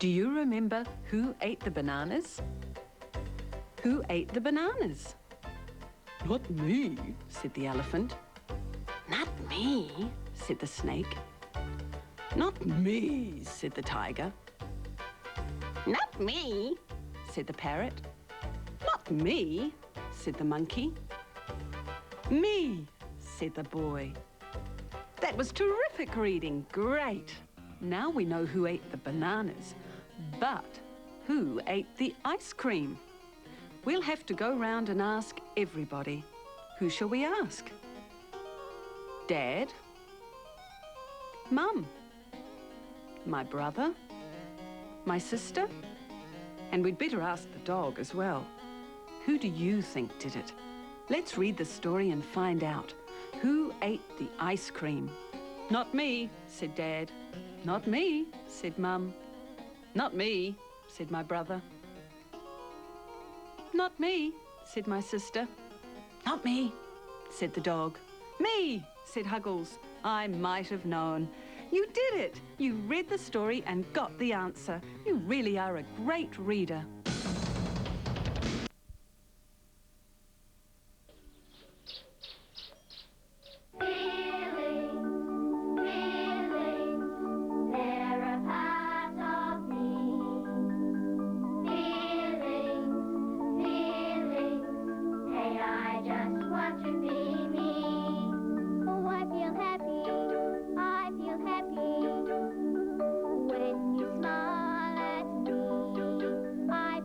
Do you remember who ate the bananas? Who ate the bananas? Not me, said the elephant. Not me, said the snake. Not me, said the tiger. Not me, said the parrot. Not me, said the monkey. Me, said the boy. That was terrific reading, great. Now we know who ate the bananas, but who ate the ice cream? We'll have to go round and ask everybody. Who shall we ask? Dad? Mum? My brother? My sister? And we'd better ask the dog as well. Who do you think did it? Let's read the story and find out. Who ate the ice cream? Not me, said Dad. Not me, said Mum. Not me, said my brother. Not me, said my sister. Not me, said the dog. Me, said Huggles. I might have known. You did it! You read the story and got the answer. You really are a great reader. I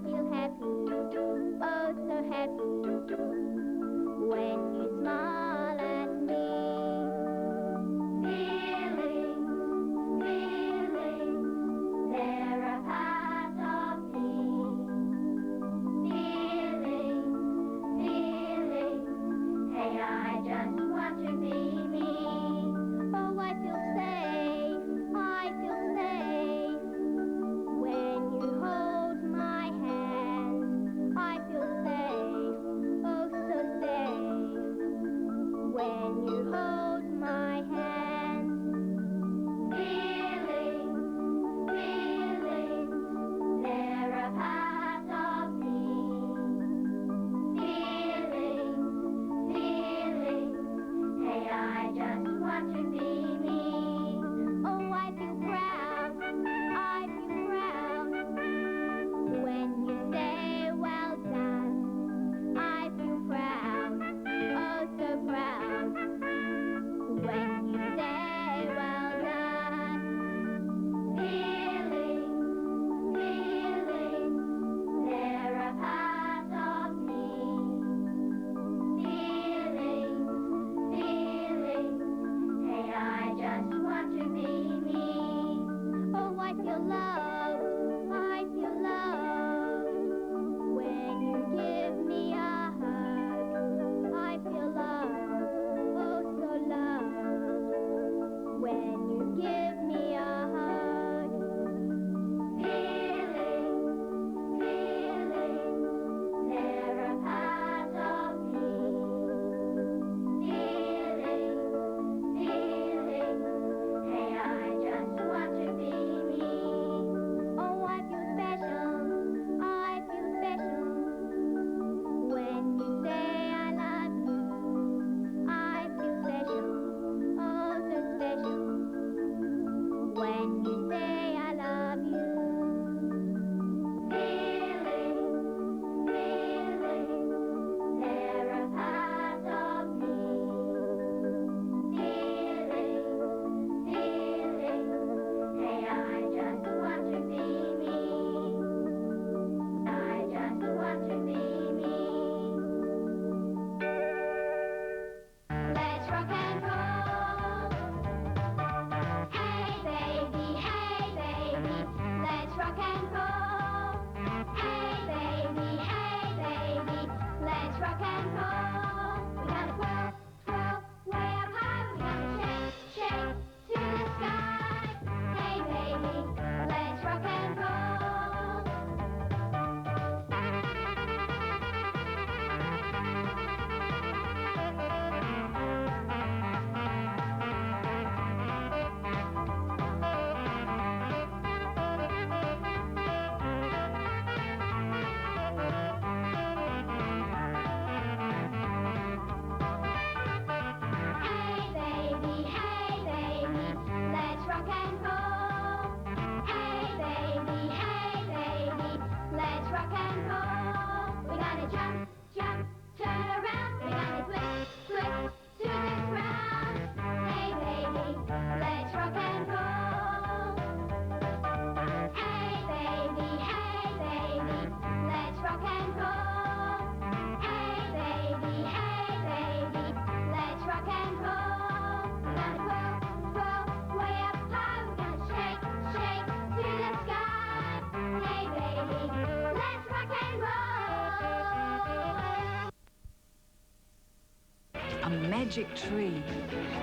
a magic tree.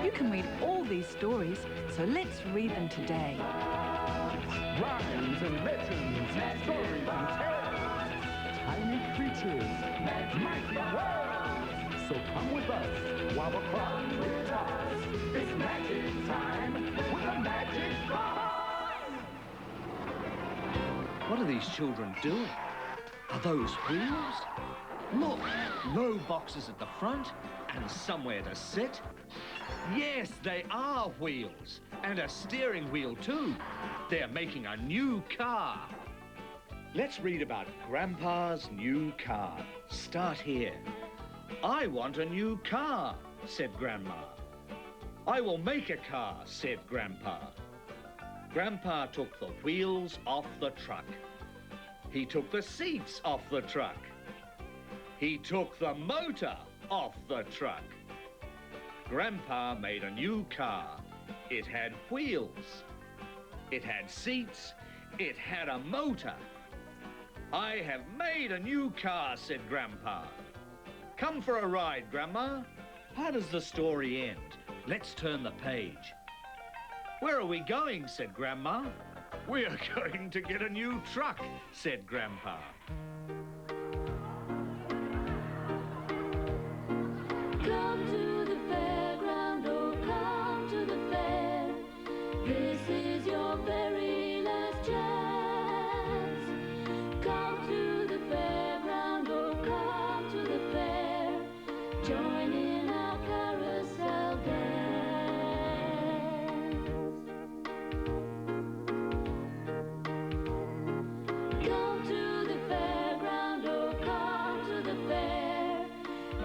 You can read all these stories, so let's read them today. Rhymes and legends, stories and tales, tiny creatures, mighty worlds. So come with us while the fun is ours. It's magic time with a magic bar. What are these children doing? Are those wheels? Look, no boxes at the front and somewhere to sit. Yes, they are wheels, and a steering wheel too. They're making a new car. Let's read about Grandpa's new car. Start here. I want a new car, said Grandma. I will make a car, said Grandpa. Grandpa took the wheels off the truck. He took the seats off the truck. He took the motor off the truck. Grandpa made a new car. It had wheels. It had seats. It had a motor. I have made a new car, said Grandpa. Come for a ride, Grandma. How does the story end? Let's turn the page. Where are we going, said Grandma. We are going to get a new truck, said Grandpa. Come to the fairground, oh come to the fair. This is your very last chance. Come to the fairground, oh come to the fair. Join in our carousel dance. Come to the fairground, oh come to the fair.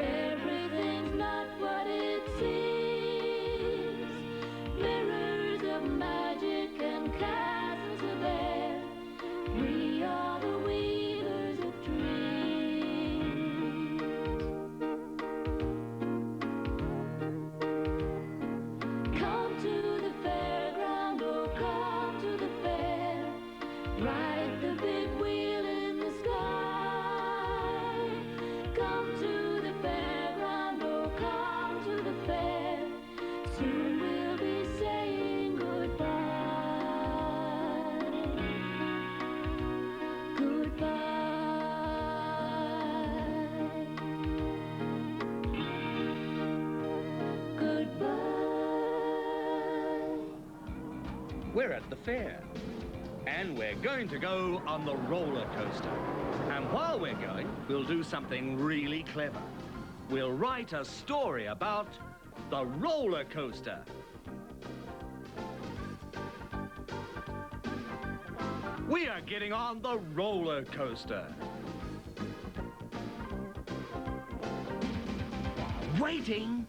Everything's not what it seems. Mirrors of magic and castles of air. We are the weavers of dreams. Come to the fairground, oh come to the fair. Ride the big wheel in the sky. Come to the fairground, oh come to the fair. Soon we'll be saying goodbye. Goodbye. Goodbye. We're at the fair, and we're going to go on the roller coaster. And while we're going, we'll do something really clever. We'll write a story about the roller coaster. We are getting on the roller coaster. Waiting.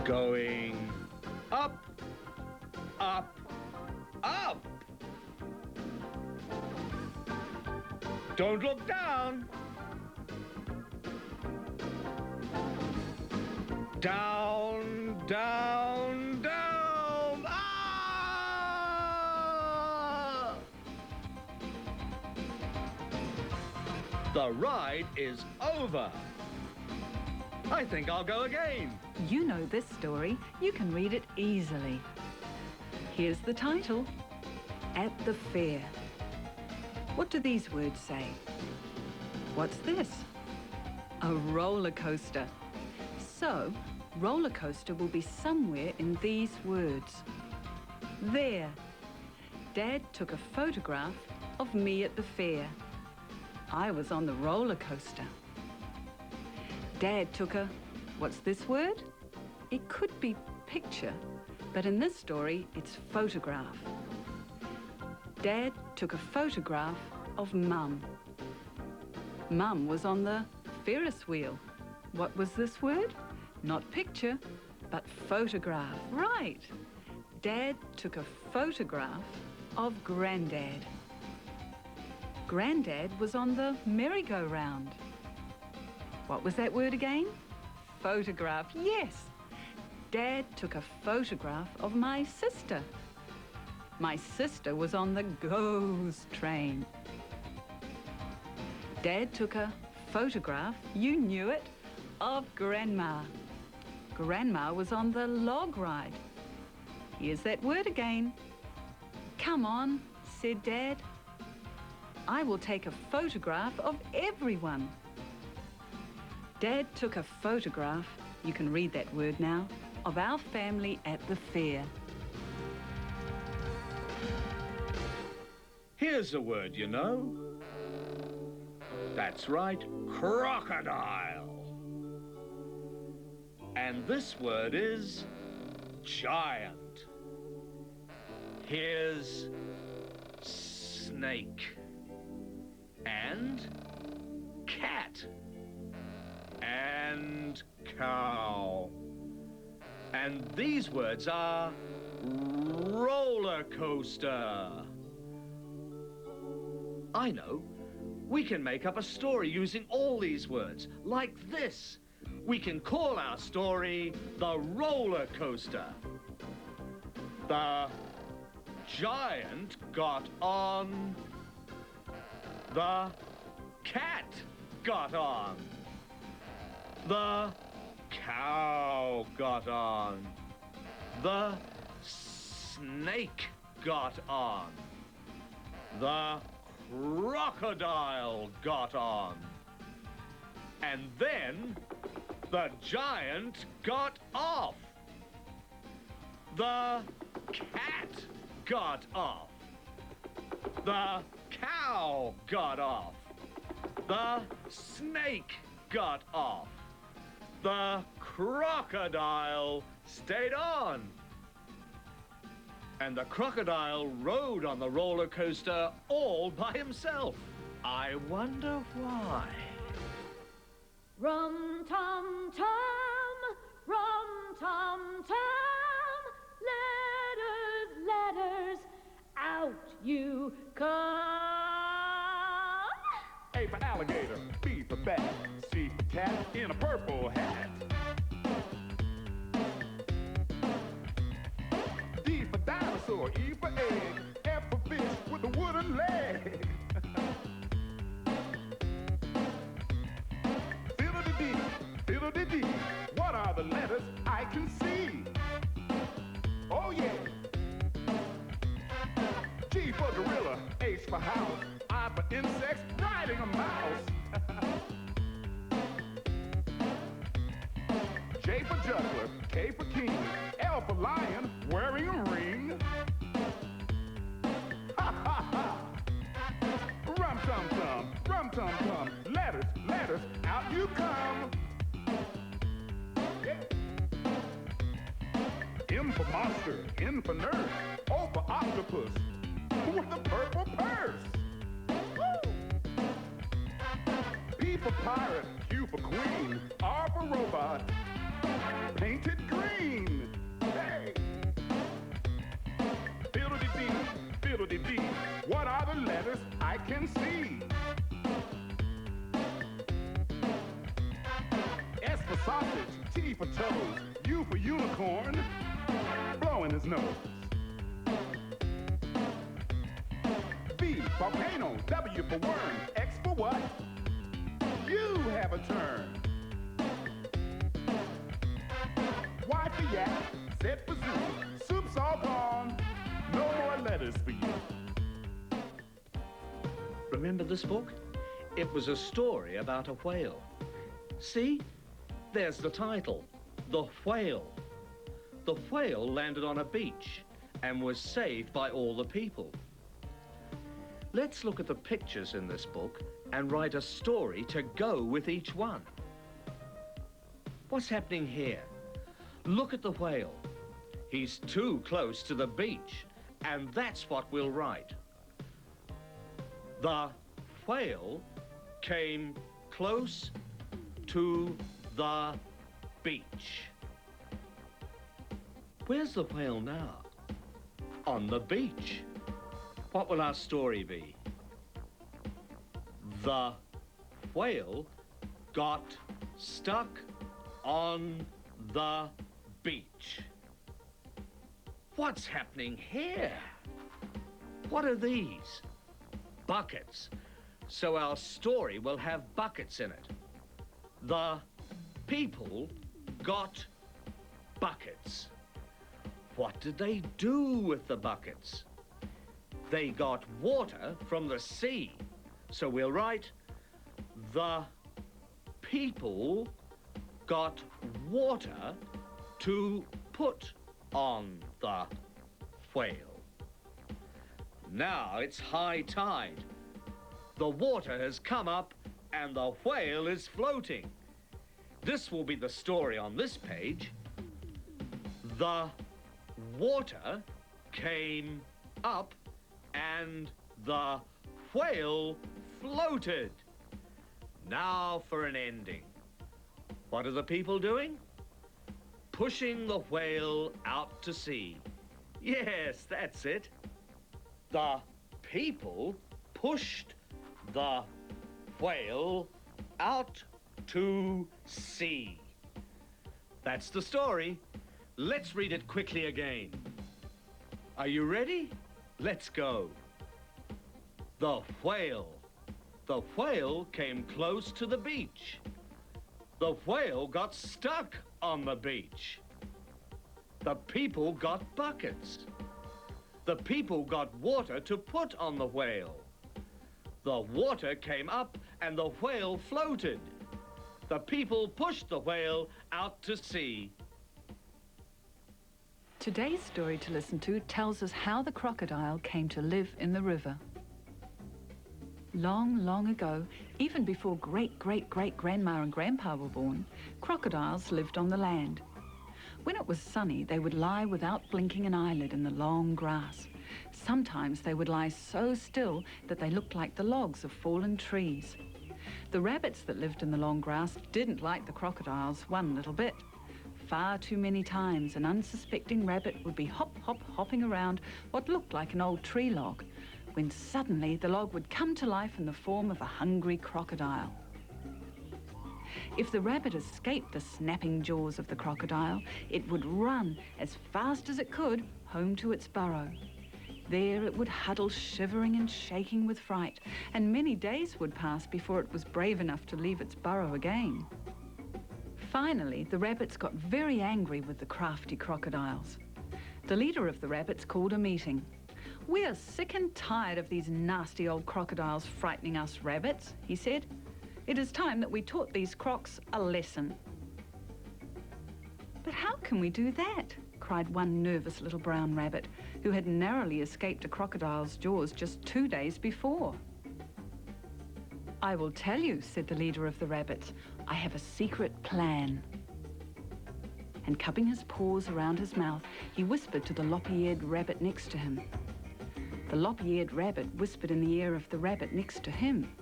Going up, up, up. Don't look down. Down, down, down. Ah! The ride is over. I think I'll go again. You know this story. You can read it easily. Here's the title. At the Fair. What do these words say? What's this? A roller coaster. So, roller coaster will be somewhere in these words. There. Dad took a photograph of me at the fair. I was on the roller coaster. Dad took a... What's this word? It could be picture, but in this story, it's photograph. Dad took a photograph of Mum. Mum was on the Ferris wheel. What was this word? Not picture, but photograph. Right. Dad took a photograph of Grandad. Grandad was on the merry-go-round. What was that word again? Photograph. Yes. Dad took a photograph of my sister. My sister was on the ghost train. Dad took a photograph, you knew it, of Grandma. Grandma was on the log ride. Here's that word again. Come on, said Dad. I will take a photograph of everyone. Dad took a photograph, you can read that word now, of our family at the fair. Here's a word you know. That's right, crocodile. And this word is giant. Here's snake and cat and cow. And these words are roller coaster. I know. We can make up a story using all these words, like this. We can call our story The Roller Coaster. The giant got on. The cat got on. The cow got on. The snake got on. The crocodile got on. And then the giant got off. The cat got off. The cow got off. The snake got off. The crocodile stayed on. And the crocodile rode on the roller coaster all by himself. I wonder why. Rum tum tum, rum tum tum, letters, letters, out you come. A for alligator, B for bat, C for cat in a purple hat. D for dinosaur, E for egg, F for fish with a wooden leg. Fiddle-de-dee, fiddle-de-dee, what are the letters I can see? Oh yeah. G for gorilla, H for house, I for insects, riding a mouse. J for juggler, K for king, L for lion, wearing a ring. Ha ha ha! Rum tum tum, letters, letters, out you come. Yeah. M for monster, N for nurse, O for octopus, with a purple purse. Woo! P for pirate, Q for queen, R for robot, painted green. Hey! Fiddle-de-dee, fiddle-de-dee, what are the letters I can see? S for sausage, T for toes, U for unicorn, blowing his nose. V, volcano, W for worm, X for what? You have a turn. Y for yak, Z for zoo, soup's all gone, no more letters for you. Remember this book? It was a story about a whale. See? There's the title, The Whale. The whale landed on a beach and was saved by all the people. Let's look at the pictures in this book and write a story to go with each one. What's happening here? Look at the whale. He's too close to the beach, and that's what we'll write. The whale came close to the beach. Where's the whale now? On the beach. What will our story be? The whale got stuck on the beach. What's happening here? What are these? Buckets. so our story will have buckets in it. The people got buckets. What did they do with the buckets? They got water from the sea. So we'll write, the people got water to put on the whale. Now it's high tide. The water has come up and the whale is floating. This will be the story on this page. The water came up and the whale floated. Now for an ending. What are the people doing? Pushing the whale out to sea. Yes, that's it. The people pushed the whale out to sea. That's the story. Let's read it quickly again. Are you ready? Let's go. The whale. The whale came close to the beach. The whale got stuck on the beach. The people got buckets. The people got water to put on the whale. The water came up and the whale floated. The people pushed the whale out to sea. Today's story to listen to tells us how the crocodile came to live in the river. Long, long ago, even before great-great-great-grandma and grandpa were born, crocodiles lived on the land. When it was sunny, they would lie without blinking an eyelid in the long grass. Sometimes they would lie so still that they looked like the logs of fallen trees. The rabbits that lived in the long grass didn't like the crocodiles one little bit. Far too many times an unsuspecting rabbit would be hopping around what looked like an old tree log, when suddenly the log would come to life in the form of a hungry crocodile. If the rabbit escaped the snapping jaws of the crocodile, it would run as fast as it could home to its burrow. There it would huddle, shivering and shaking with fright, and many days would pass before it was brave enough to leave its burrow again. Finally, the rabbits got very angry with the crafty crocodiles. The leader of the rabbits called a meeting. "We are sick and tired of these nasty old crocodiles frightening us rabbits," he said. "It is time that we taught these crocs a lesson." "But how can we do that?" cried one nervous little brown rabbit who had narrowly escaped a crocodile's jaws just 2 days before. "I will tell you," said the leader of the rabbits. "I have a secret plan." And cupping his paws around his mouth, he whispered to the lop-eared rabbit next to him. The lop-eared rabbit whispered in the ear of the rabbit next to him.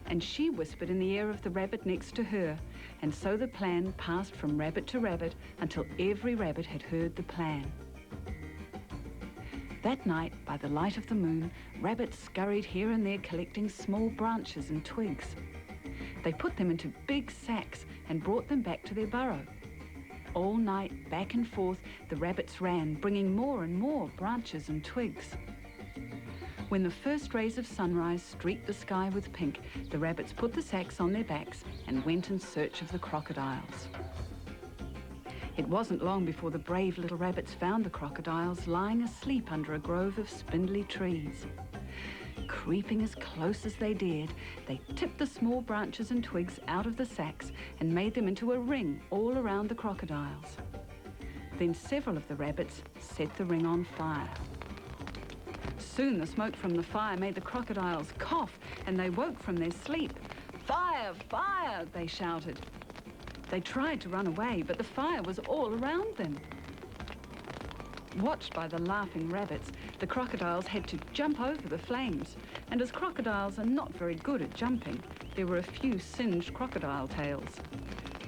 And she whispered in the ear of the rabbit next to her, and so the plan passed from rabbit to rabbit until every rabbit had heard the plan. That night, by the light of the moon, rabbits scurried here and there collecting small branches and twigs. They put them into big sacks and brought them back to their burrow. All night, back and forth, the rabbits ran, bringing more and more branches and twigs. When the first rays of sunrise streaked the sky with pink, the rabbits put the sacks on their backs and went in search of the crocodiles. It wasn't long before the brave little rabbits found the crocodiles lying asleep under a grove of spindly trees. Creeping as close as they dared, they tipped the small branches and twigs out of the sacks and made them into a ring all around the crocodiles. Then several of the rabbits set the ring on fire. Soon the smoke from the fire made the crocodiles cough, and they woke from their sleep. "Fire! Fire!" they shouted. They tried to run away, but the fire was all around them. Watched by the laughing rabbits, the crocodiles had to jump over the flames, and as crocodiles are not very good at jumping, there were a few singed crocodile tails.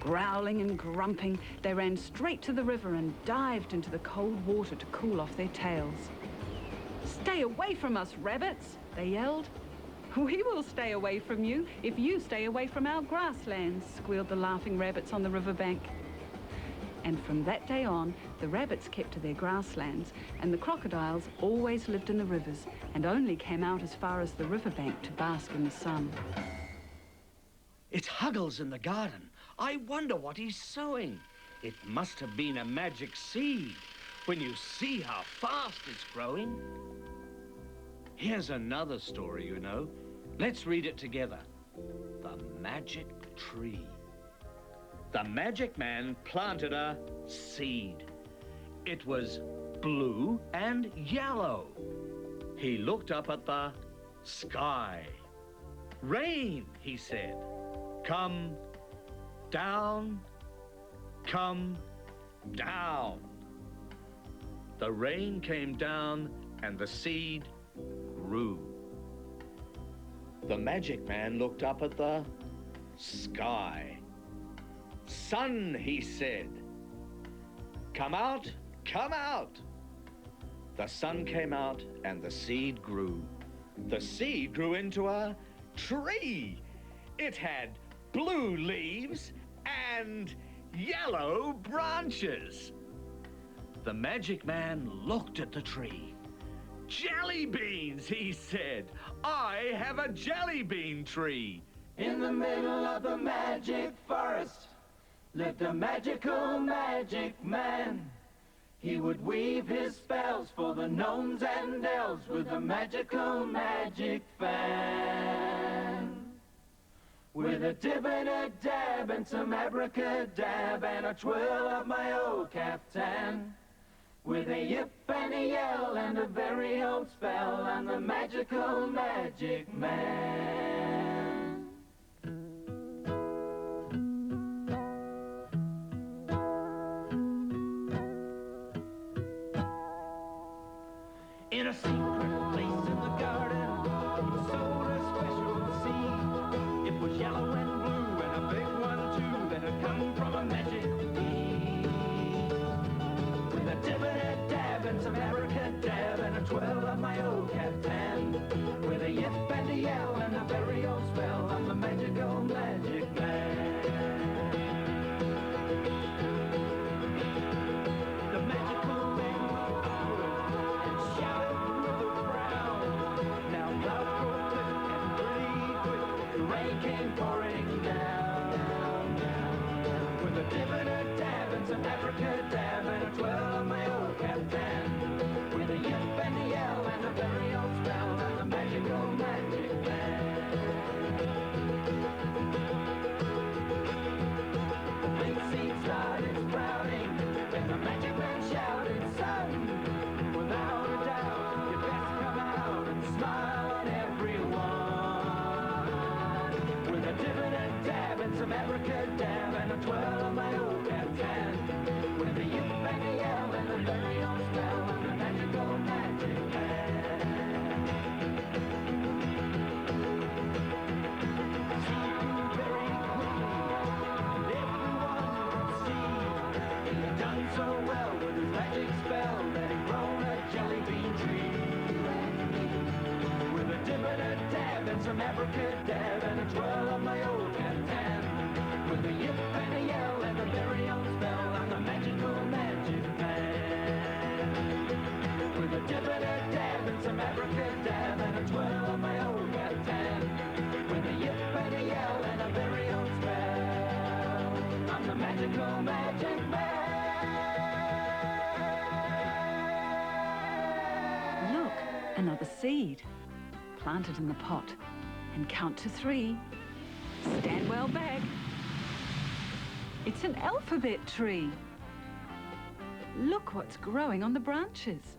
Growling and grumping, they ran straight to the river and dived into the cold water to cool off their tails. "Stay away from us, rabbits," they yelled. "We will stay away from you if you stay away from our grasslands," squealed the laughing rabbits on the riverbank. And from that day on, the rabbits kept to their grasslands, and the crocodiles always lived in the rivers and only came out as far as the riverbank to bask in the sun. It's Huggles in the garden. I wonder what he's sowing. It must have been a magic seed when you see how fast it's growing. Here's another story, you know. Let's read it together. The Magic Tree. The magic man planted a seed. It was blue and yellow. He looked up at the sky. Rain, he said. Come down, come down. The rain came down and the seed grew. The magic man looked up at the sky. Sun, he said. Come out, come out. The sun came out and the seed grew. The seed grew into a tree. It had blue leaves and yellow branches. The magic man looked at the tree. Jelly beans, he said. I have a jelly bean tree. In the middle of the magic forest lived a magical magic man. He would weave his spells for the gnomes and elves with a magical magic fan. With a dib and a dab and some abracadab and a twirl of my old caftan. With a yip and a yell and a very old spell, I'm the magical magic man. In a secret place in the garden, he sowed a special seed. It was yellow and blue and a big one too that had come from a magic bee. With a dib and a dab and some abracadab and a twirl of my old caftan. With a yip and a yell and a very old spell, I'm the magical magic man. The magical man howled and shouted with a frown. Now loud proclaimed and pretty quick, the rain came pouring down. With a dib and a dab and some abracadab and a twirl of my old caftan. With a yip and a yell and a very old spell, I'm the magical magic man. The big seed started sprouting, and the magic man shouted, son, without a doubt, you best come out and smile on everyone. With a dib and a dab and some abracadab and a twirl of my old caftan. With a yip and a yell and a very old spell, I'm the magical magic man. So well with his magic spell that he'd grown a jelly bean tree. With a dib and a dab and some abracadab and a twirl of my old caftan. With a yip and a yell and a very old spell, I'm the magical magic man. With a dib and a dab and some abracadab and a twirl of my old caftan. With a yip and a yell and a very old spell, I'm the magical magic man. Look, another seed. Plant it in the pot and count to 3. Stand well back. It's an alphabet tree. Look what's growing on the branches.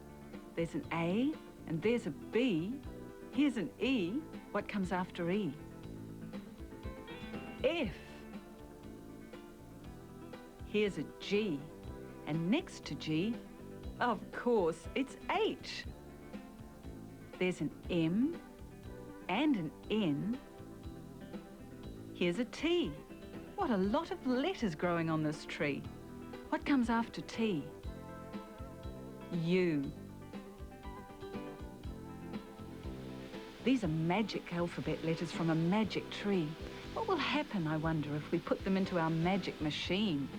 There's an A and there's a B. Here's an E. What comes after E? F. Here's a G. And next to G, of course, it's H. There's an M and an N. Here's a T. What a lot of letters growing on this tree. What comes after T? U. These are magic alphabet letters from a magic tree. What will happen, I wonder, if we put them into our magic machine?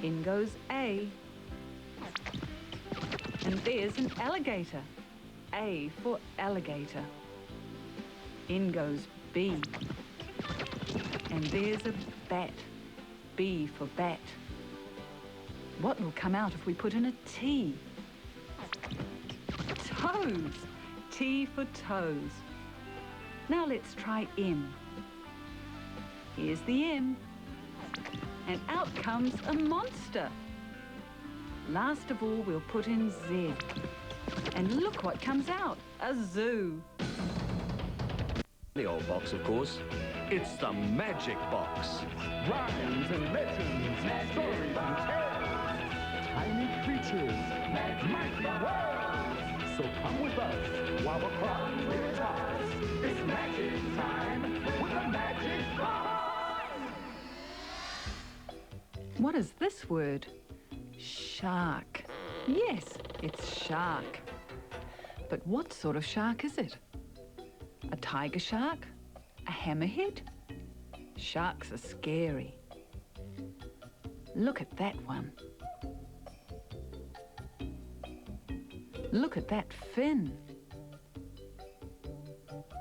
In goes A. And there's an alligator. A for alligator. In goes B. And there's a bat. B for bat. What will come out if we put in a T? Toes. T for toes. Now let's try M. Here's the M. And out comes a monster. Last of all, we'll put in Z. And look what comes out, a zoo. The old box, of course. It's the magic box. Rhymes and legends, stories and tales, tiny creatures, mighty worlds. So come with us while the clock returns. It's magic time with the magic box. What is this word? Shark. Yes, it's shark. But what sort of shark is it? A tiger shark? A hammerhead? Sharks are scary. Look at that one. Look at that fin.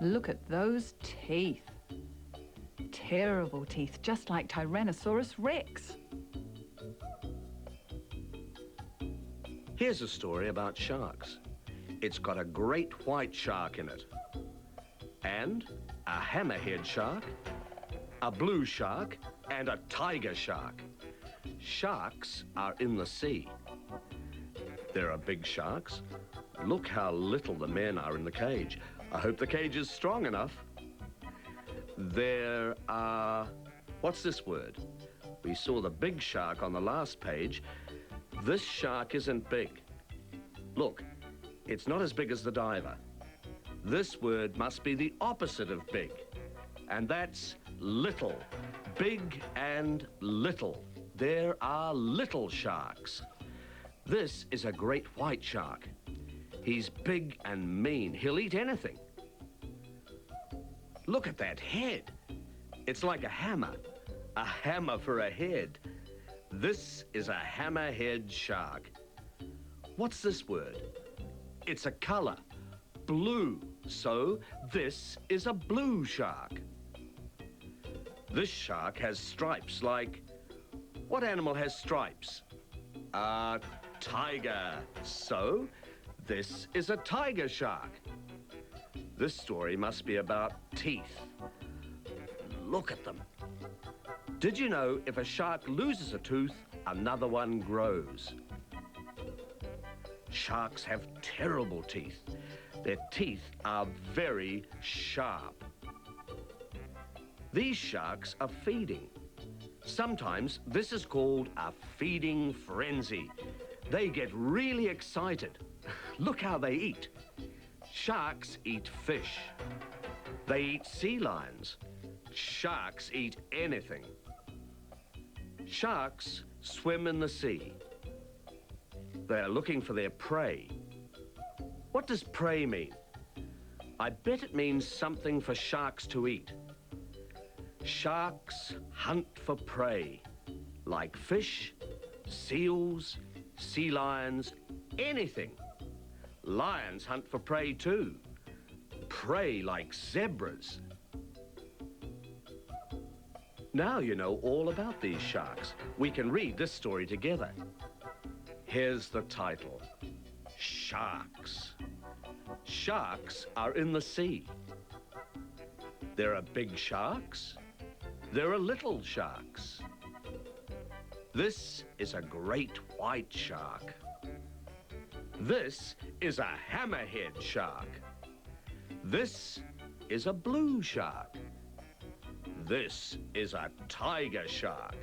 Look at those teeth. Terrible teeth, just like Tyrannosaurus Rex. Here's a story about sharks. It's got a great white shark in it. And a hammerhead shark, a blue shark, and a tiger shark. Sharks are in the sea. There are big sharks. Look how little the men are in the cage. I hope the cage is strong enough. There are... What's this word? We saw the big shark on the last page. This shark isn't big. Look, it's not as big as the diver. This word must be the opposite of big, and that's little. Big and little. There are little sharks. This is a great white shark. He's big and mean. He'll eat anything. Look at that head. It's like a hammer for a head. This is a hammerhead shark. What's this word? It's a color, blue. So this is a blue shark. This shark has stripes like... What animal has stripes? A tiger. So this is a tiger shark. This story must be about teeth. Look at them. Did you know if a shark loses a tooth, another one grows? Sharks have terrible teeth. Their teeth are very sharp. These sharks are feeding. Sometimes this is called a feeding frenzy. They get really excited. Look how they eat. Sharks eat fish. They eat sea lions. Sharks eat anything. Sharks swim in the sea. They are looking for their prey. What does prey mean? I bet it means something for sharks to eat. Sharks hunt for prey, like fish, seals, sea lions, anything. Lions hunt for prey too. Prey like zebras. Now you know all about these sharks. We can read this story together. Here's the title. Sharks. Sharks are in the sea. There are big sharks. There are little sharks. This is a great white shark. This is a hammerhead shark. This is a blue shark. This is a tiger shark.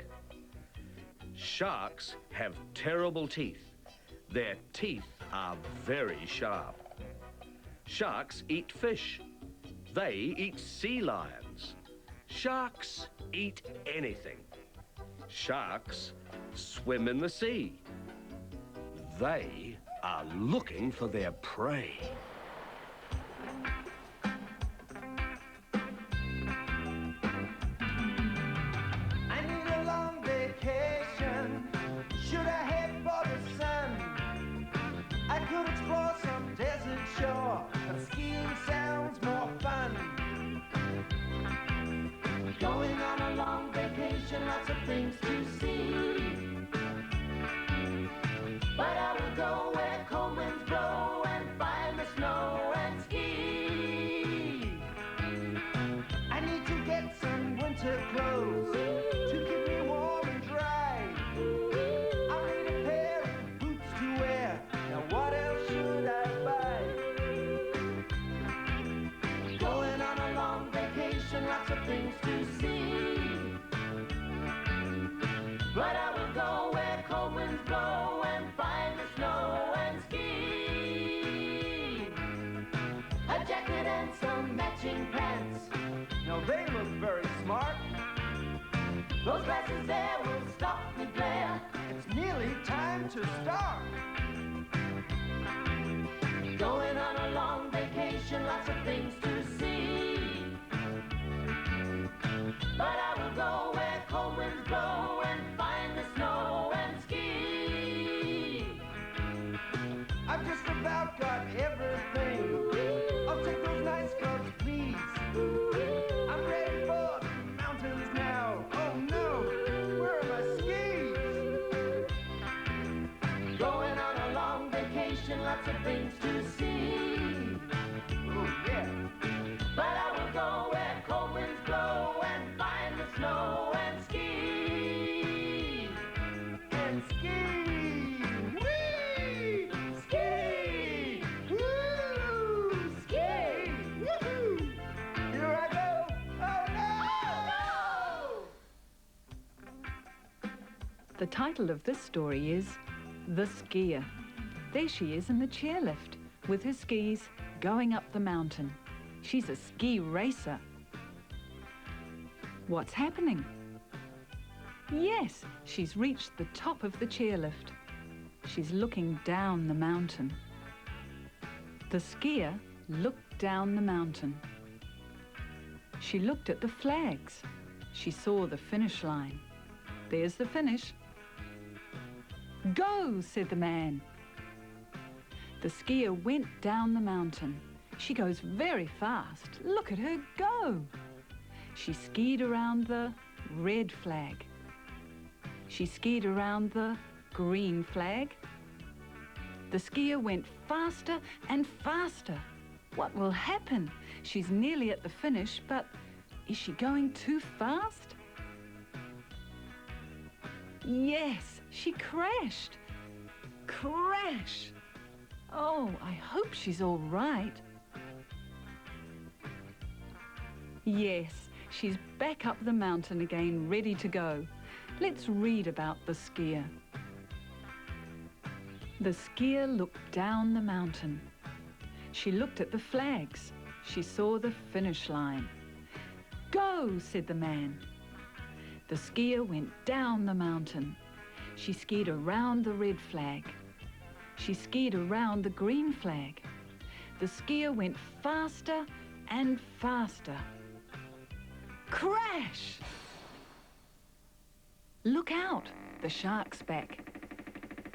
Sharks have terrible teeth. Their teeth are very sharp. Sharks eat fish. They eat sea lions. Sharks eat anything. Sharks swim in the sea. They are looking for their prey. I need a long vacation, things to see. But I will go where cold winds blow and find the snow and ski. I need to get some winter clothes to keep me warm and dry. I'll need a pair of boots to wear. Now what else should I buy? Going on a long vacation, lots of things to see. But I will go where cold winds blow and find the snow and ski. A jacket and some matching pants. Now they look very smart. Those glasses there will stop the glare. It's nearly time to start. Going on a long vacation, lots of things to see. But I will go where cold winds blow and find the snow and ski. I've just about got everything. I'll take those nice clothes, please. I'm ready for the mountains now. Oh no, where are my skis? Going on a long vacation, lots of things to see. Oh yeah. But I will go where cold winds blow and find the snow and ski. And ski. Whee! Ski! Woo! Ski! Woohoo! Here I go! Oh no! The title of this story is The Skier. There she is in the chairlift with her skis going up the mountain. She's a ski racer. What's happening? Yes, she's reached the top of the chairlift. She's looking down the mountain. The skier looked down the mountain. She looked at the flags. She saw the finish line. There's the finish. Go, said the man. The skier went down the mountain. She goes very fast. Look at her go. She skied around the red flag. She skied around the green flag. The skier went faster and faster. What will happen? She's nearly at the finish, but is she going too fast? Yes, she crashed. Crash! Oh, I hope she's all right. Yes, she's back up the mountain again, ready to go. Let's read about the skier. The skier looked down the mountain. She looked at the flags. She saw the finish line. Go, said the man. The skier went down the mountain. She skied around the red flag. She skied around the green flag. The skier went faster and faster. Crash! Look out, the shark's back.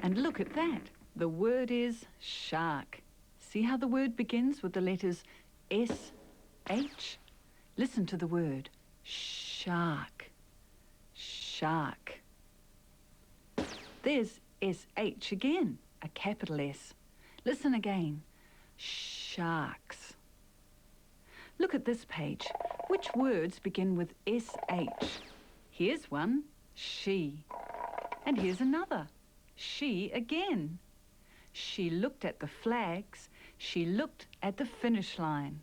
And look at that, the word is shark. See how the word begins with the letters S-H? Listen to the word, shark. Shark. There's S-H again, a capital S. Listen again, sharks. Look at this page. Which words begin with S-H? Here's one, she. And here's another, she again. She looked at the flags. She looked at the finish line.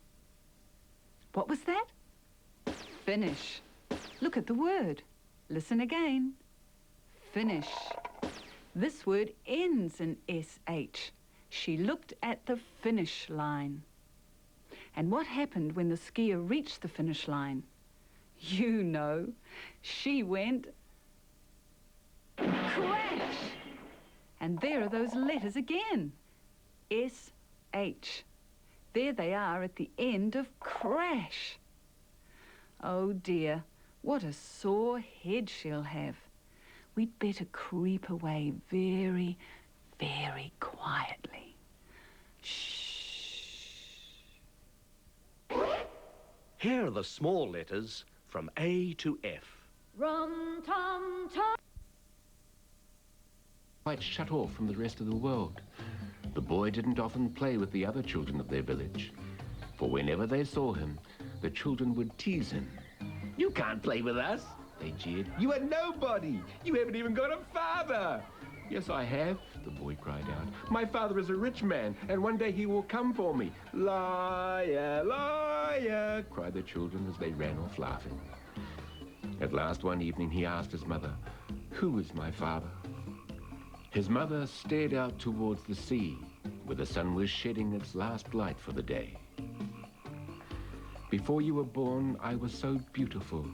What was that? Finish. Look at the word. Listen again. Finish. This word ends in S-H. She looked at the finish line. And what happened when the skier reached the finish line? You know, she went crash. And there are those letters again. S-H. There they are at the end of crash. Oh dear, what a sore head she'll have. We'd better creep away very, very quietly. Shh. Here are the small letters from A to F. Rum-tum-tum. Quite shut off from the rest of the world. The boy didn't often play with the other children of their village, for whenever they saw him, the children would tease him. "You can't play with us," they jeered. "You are nobody. You haven't even got a father." "Yes, I have," the boy cried out. "My father is a rich man, and one day he will come for me." "Liar, liar," cried the children as they ran off laughing. At last one evening he asked his mother, "Who is my father?" His mother stared out towards the sea, where the sun was shedding its last light for the day. "Before you were born, I was so beautiful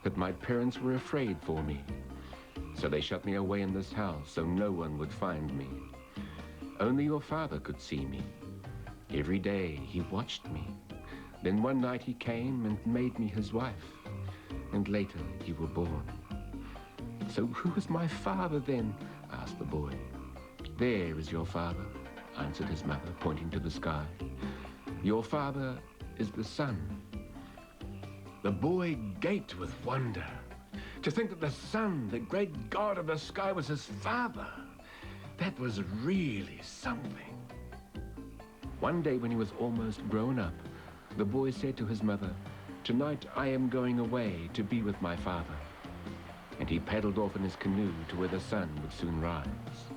that my parents were afraid for me. So they shut me away in this house so no one would find me. Only your father could see me. Every day he watched me. Then one night he came and made me his wife. And later you were born." "So who is my father then?" asked the boy. "There is your father," answered his mother, pointing to the sky. "Your father is the sun." The boy gaped with wonder. To think that the sun, the great god of the sky, was his father. That was really something. One day when he was almost grown up, the boy said to his mother, "Tonight I am going away to be with my father." And he paddled off in his canoe to where the sun would soon rise.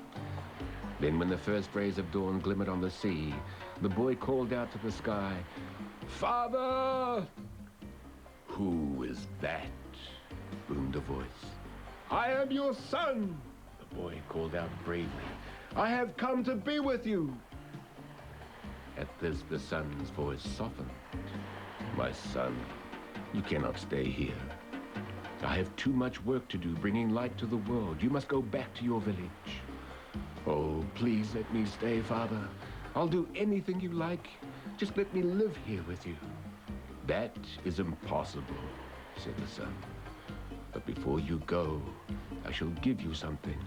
Then when the first rays of dawn glimmered on the sea, the boy called out to the sky, "Father!" "Who is that?" boomed a voice. "I am your son," the boy called out bravely. "I have come to be with you." At this, the sun's voice softened. "My son, you cannot stay here. I have too much work to do bringing light to the world. You must go back to your village." "Oh, please let me stay, Father. I'll do anything you like. Just let me live here with you." "That is impossible," said the sun. "But before you go, I shall give you something.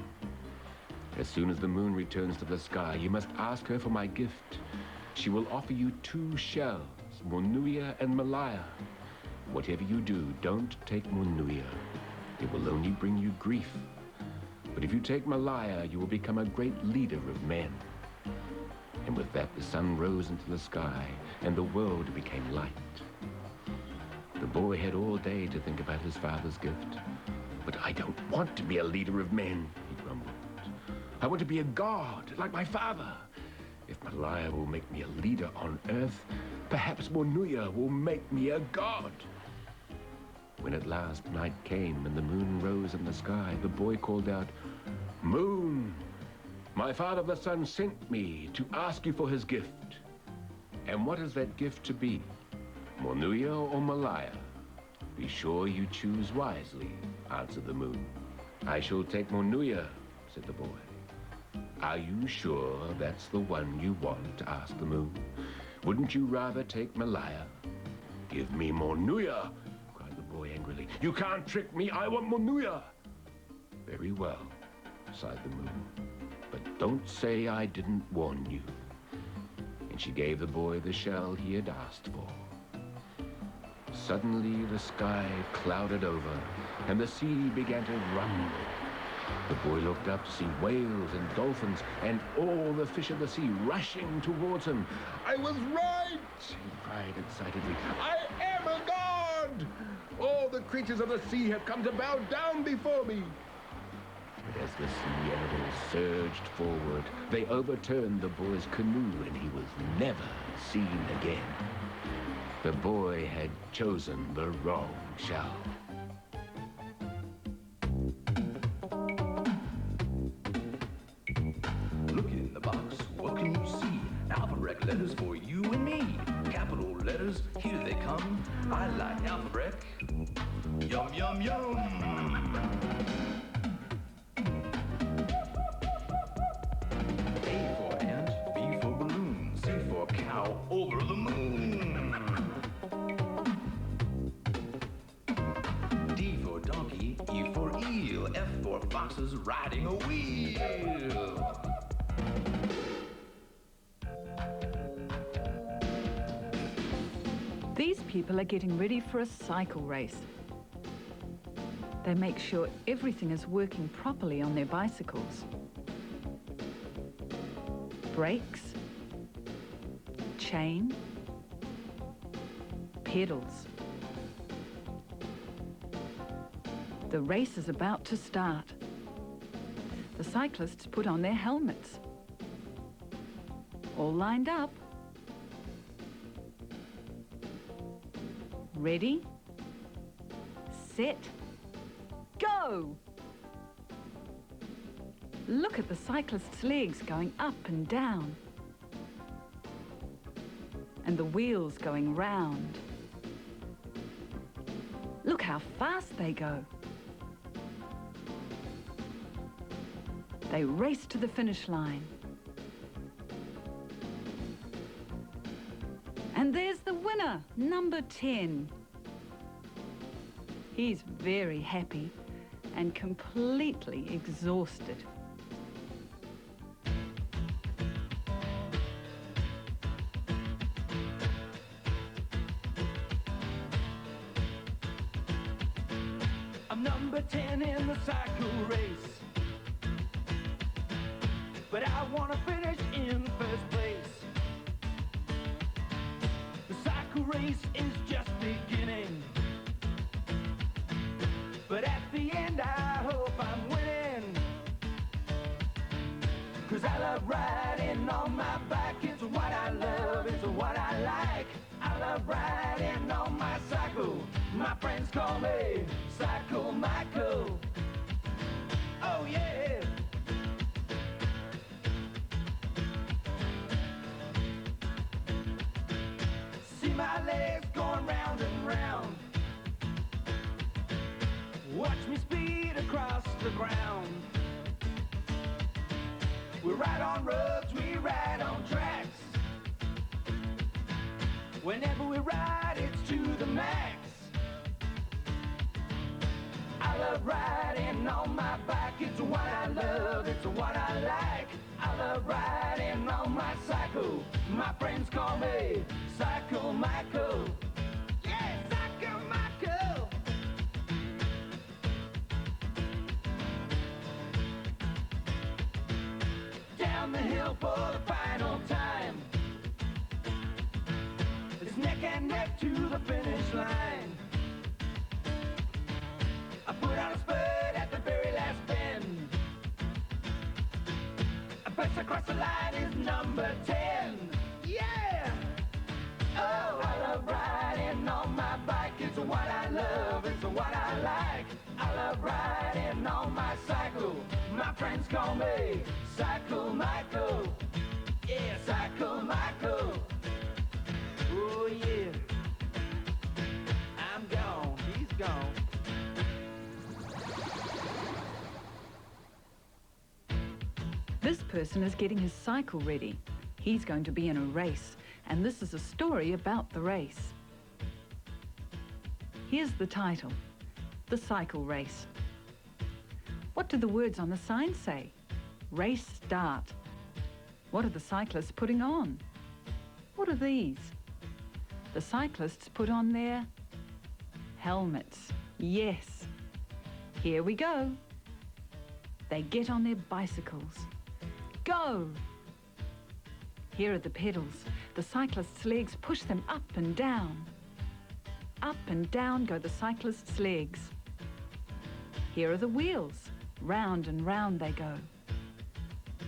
As soon as the moon returns to the sky, you must ask her for my gift. She will offer you 2 shells, Monuya and Malaya. Whatever you do, don't take Monuya. It will only bring you grief. But if you take Malaya, you will become a great leader of men." And with that, the sun rose into the sky, and the world became light. The boy had all day to think about his father's gift. "But I don't want to be a leader of men," he grumbled. "I want to be a god, like my father. If Malaya will make me a leader on earth, perhaps Monuya will make me a god." When at last night came and the moon rose in the sky, the boy called out, "Moon, my father the sun sent me to ask you for his gift." "And what is that gift to be? Monuya or Malaya? Be sure you choose wisely," answered the moon. "I shall take Monuya," said the boy. "Are you sure that's the one you want?" asked the moon. "Wouldn't you rather take Malaya?" "Give me Monuya," cried the boy angrily. "You can't trick me. I want Monuya." "Very well," sighed the moon. "But don't say I didn't warn you." And she gave the boy the shell he had asked for. Suddenly the sky clouded over and the sea began to rumble. The boy looked up to see whales and dolphins and all the fish of the sea rushing towards him. "I was right!" he cried excitedly. "I am a god! All the creatures of the sea have come to bow down before me." But as the sea animals surged forward, they overturned the boy's canoe and he was never seen again. The boy had chosen the wrong shell. Look in the box, what can you see? Alphabet letters for you and me. Capital letters, here they come. I like alphabet. Yum, yum, yum. A for ant, B for balloon, C for cow over the moon. D for donkey, E for eel, F for foxes riding a wheel. These people are getting ready for a cycle race. They make sure everything is working properly on their bicycles. Brakes, chain, pedals. The race is about to start. The cyclists put on their helmets. All lined up. Ready, set, go! Look at the cyclists' legs going up and down, and the wheels going round. Look how fast they go. They race to the finish line. And there's the winner, number 10. He's very happy and completely exhausted. I'm number 10 in the cycle race, but I want to finish in first place. The cycle race is just beginning, but at the end I hope I'm winning. 'Cause I love riding on my bike, it's what I love, it's what I like. I love riding on my cycle, my friends call me Cycle Michael. Oh yeah. See my legs going round and round, watch me speed across the ground. We ride on roads, we ride on tracks. Whenever we ride, it's to the max. I love riding on my bike, it's what I love, it's what I like. I love riding on my cycle, my friends call me Cycle Michael. Yeah, Cycle Michael. Down the hill for the final time, it's neck and neck to the finish line. I put on a spurt at the very last bend. First across the line is number 10. Yeah! Oh, I love riding on my bike, it's what I love, it's what I like. I love riding on my cycle, my friends call me Cycle Michael. Yeah, Cycle Michael. Oh yeah. I'm gone, he's gone. This person is getting his cycle ready. He's going to be in a race, and this is a story about the race. Here's the title, The Cycle Race. What do the words on the sign say? Race start. What are the cyclists putting on? What are these? The cyclists put on their helmets. Yes. Here we go. They get on their bicycles. Go! Here are the pedals. The cyclists' legs push them up and down. Up and down go the cyclists' legs. Here are the wheels. Round and round they go.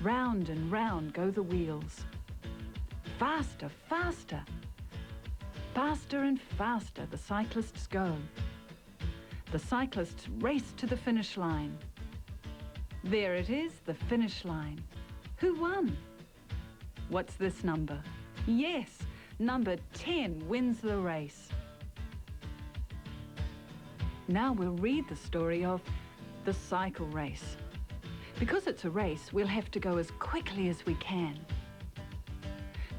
Round and round go the wheels. Faster, faster. Faster and faster the cyclists go. The cyclists race to the finish line. There it is, the finish line. Who won? What's this number? Yes, number 10 wins the race. Now we'll read the story of the cycle race. Because it's a race, we'll have to go as quickly as we can.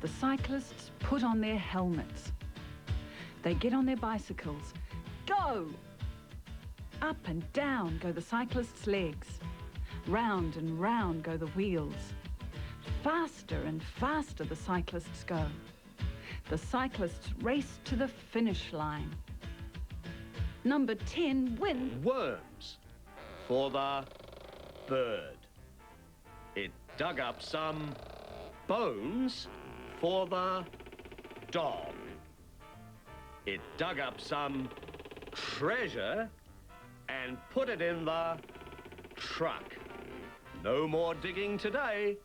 The cyclists put on their helmets. They get on their bicycles. Go! Up and down go the cyclists' legs. Round and round go the wheels. Faster and faster the cyclists go. The cyclists race to the finish line. Number 10 wins. Worms for the bird. It dug up some bones for the dog. It dug up some treasure and put it in the truck. No more digging today.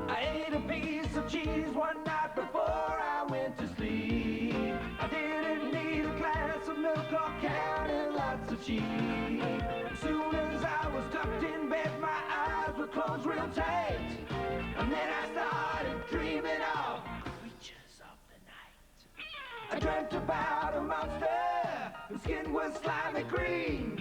I ate a piece of cheese one night before I went to sleep. I didn't need a glass of milk or counting lots of sheep. As soon as I was tucked in bed, my eyes were closed real tight. And then I started dreaming of creatures of the night. I dreamt about a monster whose skin was slimy green.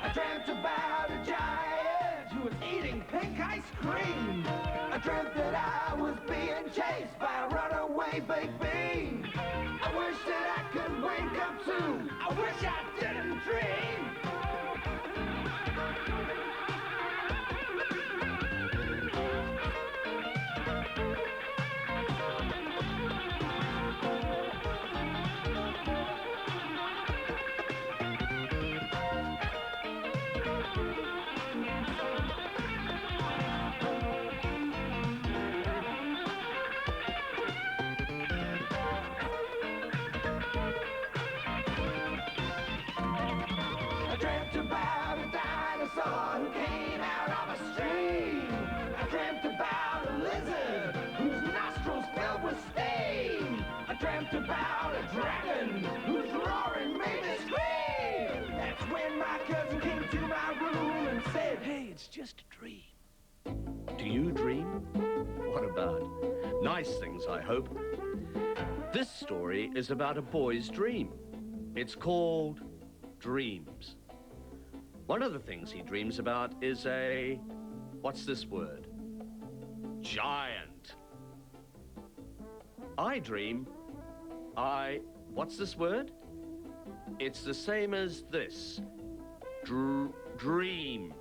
I dreamt about a giant who was eating pink ice cream. I dreamt that I was being chased by a runaway baked bean. I wish that I could wake up soon. I wish I didn't dream. I dreamt about a dinosaur who came out of a stream. I dreamt about a lizard whose nostrils filled with steam. I dreamt about a dragon whose roaring made me scream. That's when my cousin came to my room and said, "Hey, it's just a dream." Do you dream? What about? Nice things, I hope. This story is about a boy's dream. It's called Dreams. One of the things he dreams about is a... what's this word? Giant. I dream... what's this word? It's the same as this. Dream.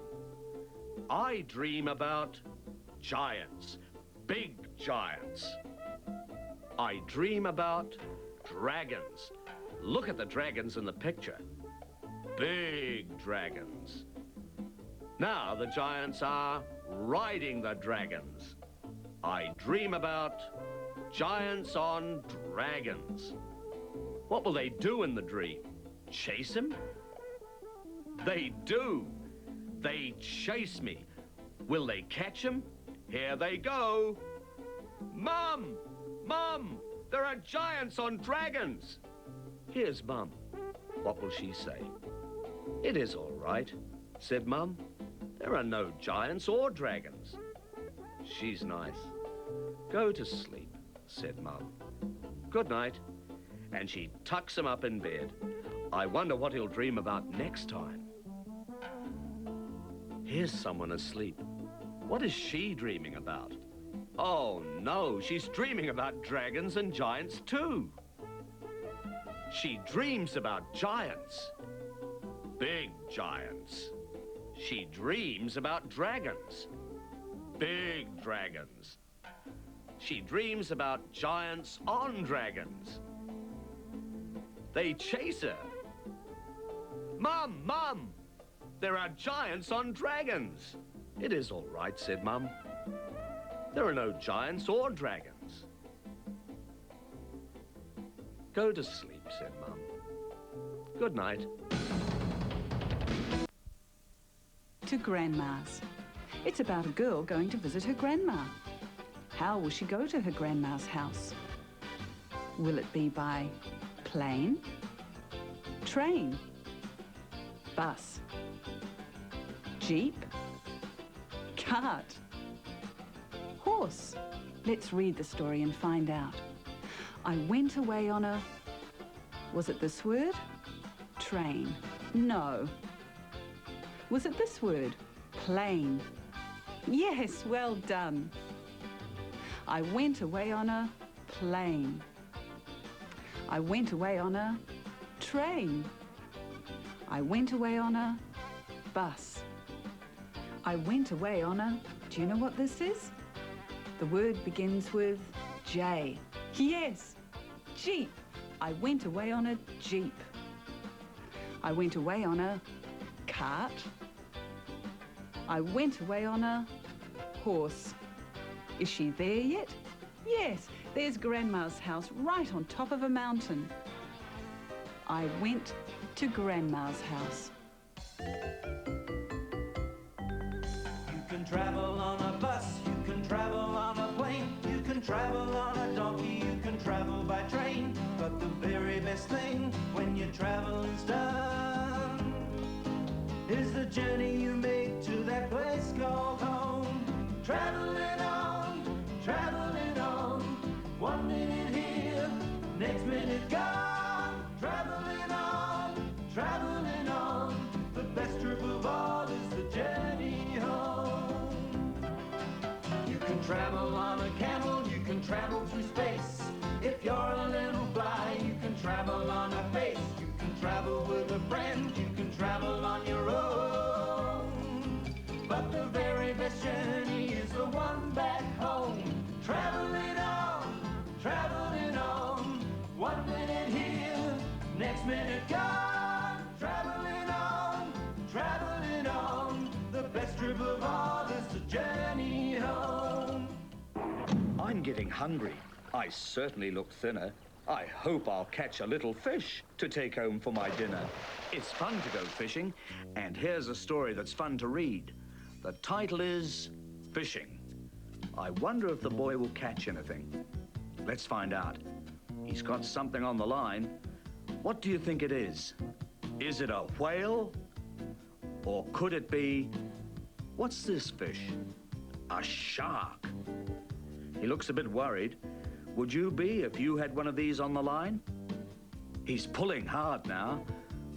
I dream about giants. Big giants. I dream about dragons. Look at the dragons in the picture. Big dragons. Now the giants are riding the dragons. I dream about giants on dragons. What will they do in the dream? Chase him? They do. They chase me. Will they catch him? Here they go. Mum! Mum! There are giants on dragons. Here's Mum. What will she say? It is all right, said Mum. There are no giants or dragons. She's nice. Go to sleep, said Mum. Good night. And she tucks him up in bed. I wonder what he'll dream about next time. Here's someone asleep. What is she dreaming about? Oh, no, she's dreaming about dragons and giants, too. She dreams about giants. Big giants. She dreams about dragons. Big dragons. She dreams about giants on dragons. They chase her. Mum, Mum! There are giants on dragons. It is all right, said Mum. There are no giants or dragons. Go to sleep, said Mum. Good night. To Grandma's. It's about a girl going to visit her grandma. How will she go to her grandma's house? Will it be by plane, train, bus, jeep, cart, horse? Let's read the story and find out. I went away on a... Was it this word? Train. No. Was it this word? Plane. Yes, well done. I went away on a plane. I went away on a train. I went away on a bus. I went away on a... Do you know what this is? The word begins with J. Yes, Jeep. I went away on a Jeep. I went away on a cart. I went away on a horse. Is she there yet? Yes, there's Grandma's house right on top of a mountain. I went to Grandma's house. You can travel on a bus, you can travel on a plane, you can travel on a donkey, you can travel by train. But the very best thing when your traveling's done is the journey you make to that place called home. Traveling on, traveling on, 1 minute here, next minute gone. Traveling on, traveling on, the best trip of all is the journey home. You can travel on a camel, you can travel through space. If you're a little fly, you can travel on a face. You can travel with a friend, you can travel on your own. But the very best journey is the one back home. Traveling on, traveling on, 1 minute here, next minute gone. Traveling on, traveling on, the best trip of all is the journey home. I'm getting hungry. I certainly look thinner. I hope I'll catch a little fish to take home for my dinner. It's fun to go fishing, and here's a story that's fun to read. The title is Fishing. I wonder if the boy will catch anything. Let's find out. He's got something on the line. What do you think it is? Is it a whale? Or could it be... What's this fish? A shark. He looks a bit worried. Would you be if you had one of these on the line? He's pulling hard now.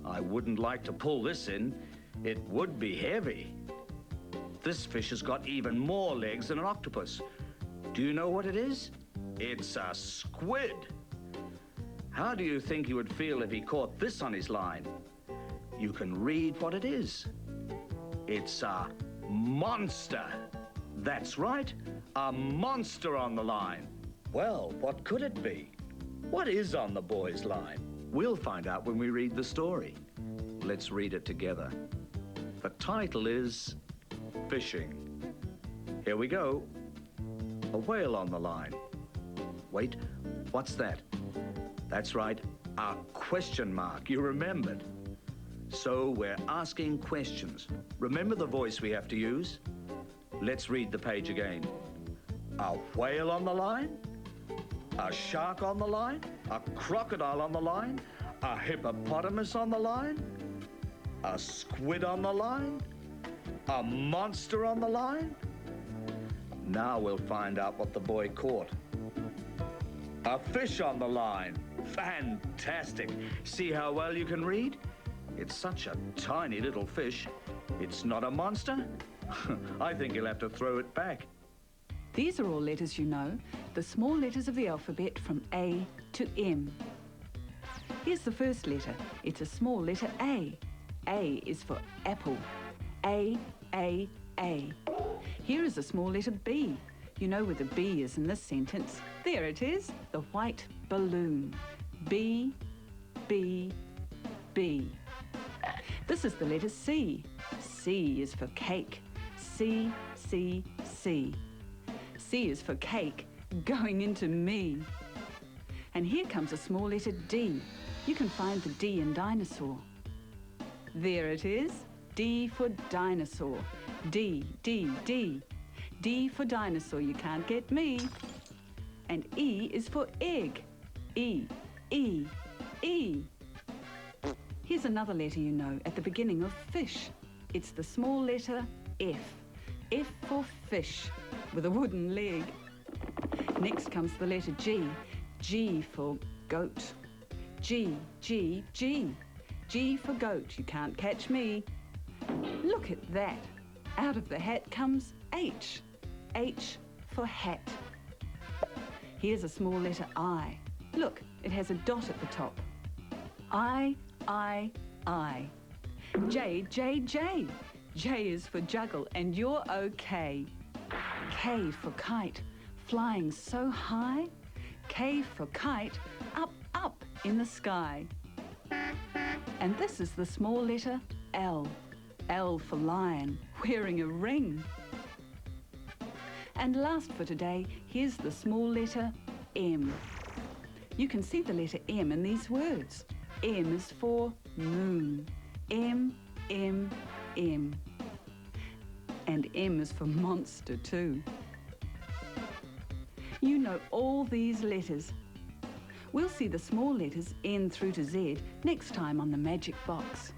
I wouldn't like to pull this in. It would be heavy. This fish has got even more legs than an octopus. Do you know what it is? It's a squid. How do you think he would feel if he caught this on his line? You can read what it is. It's a monster. That's right, a monster on the line. Well, what could it be? What is on the boy's line? We'll find out when we read the story. Let's read it together. The title is Fishing. Here we go. A whale on the line. Wait, what's that? That's right, a question mark. You remembered. So we're asking questions. Remember the voice we have to use? Let's read the page again. A whale on the line? A shark on the line? A crocodile on the line? A hippopotamus on the line? A squid on the line? A monster on the line? Now we'll find out what the boy caught. A fish on the line. Fantastic. See how well you can read? It's such a tiny little fish. It's not a monster? I think you'll have to throw it back. These are all letters you know, the small letters of the alphabet from A to M. Here's the first letter. It's a small letter A. A is for apple. A, A, A. Here is a small letter B. You know where the B is in this sentence. There it is, the white balloon. B, B, B. This is the letter C. C is for cake. C, C, C. C is for cake, going into me. And here comes a small letter D. You can find the D in dinosaur. There it is, D for dinosaur. D, D, D. D for dinosaur, you can't get me. And E is for egg. E, E, E. Here's another letter you know at the beginning of fish. It's the small letter F. F for fish, with a wooden leg. Next comes the letter G. G for goat. G, G, G. G for goat, you can't catch me. Look at that. Out of the hat comes H. H for hat. Here's a small letter I. Look, it has a dot at the top. I. J, J, J. J is for juggle, and you're okay. K for kite, flying so high. K for kite, up, up in the sky. And this is the small letter L. L for lion, wearing a ring. And last for today, here's the small letter M. You can see the letter M in these words. M is for moon. M, M, M. And M is for monster too. You know all these letters. We'll see the small letters N through to Z next time on the Magic Box.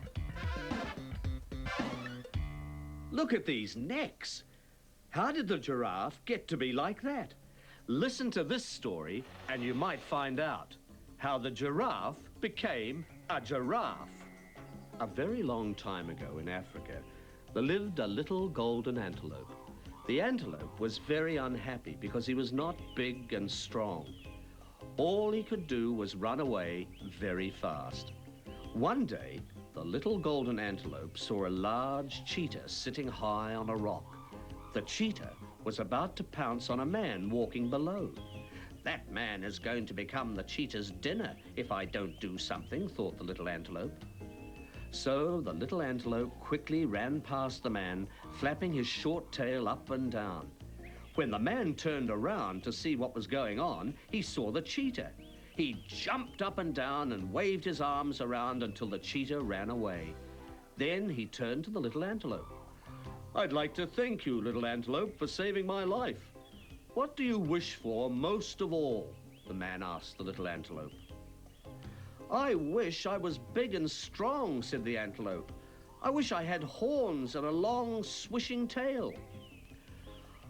Look at these necks. How did the giraffe get to be like that? Listen to this story and you might find out how the giraffe became a giraffe. A very long time ago in Africa, there lived a little golden antelope. The antelope was very unhappy because he was not big and strong. All he could do was run away very fast. One day, the little golden antelope saw a large cheetah sitting high on a rock. The cheetah was about to pounce on a man walking below. That man is going to become the cheetah's dinner if I don't do something, thought the little antelope. So the little antelope quickly ran past the man, flapping his short tail up and down. When the man turned around to see what was going on, he saw the cheetah. He jumped up and down and waved his arms around until the cheetah ran away. Then he turned to the little antelope. "I'd like to thank you, little antelope, for saving my life. What do you wish for most of all?" the man asked the little antelope. "I wish I was big and strong," said the antelope. "I wish I had horns and a long swishing tail."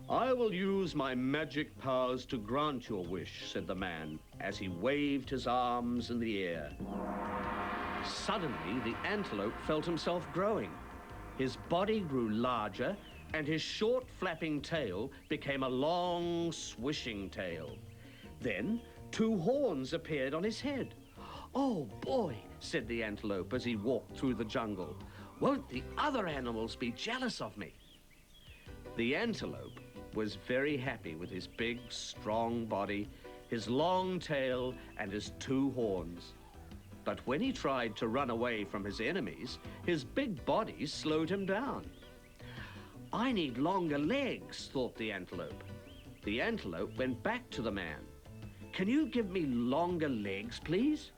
"I will use my magic powers to grant your wish," said the man, as he waved his arms in the air. Suddenly, the antelope felt himself growing. His body grew larger, and his short flapping tail became a long swishing tail. Then, 2 horns appeared on his head. "Oh, boy," said the antelope as he walked through the jungle. "Won't the other animals be jealous of me?" The antelope was very happy with his big, strong body, his long tail, and his 2 horns. But when he tried to run away from his enemies, his big body slowed him down. "I need longer legs," thought the antelope. The antelope went back to the man. "Can you give me longer legs, please?"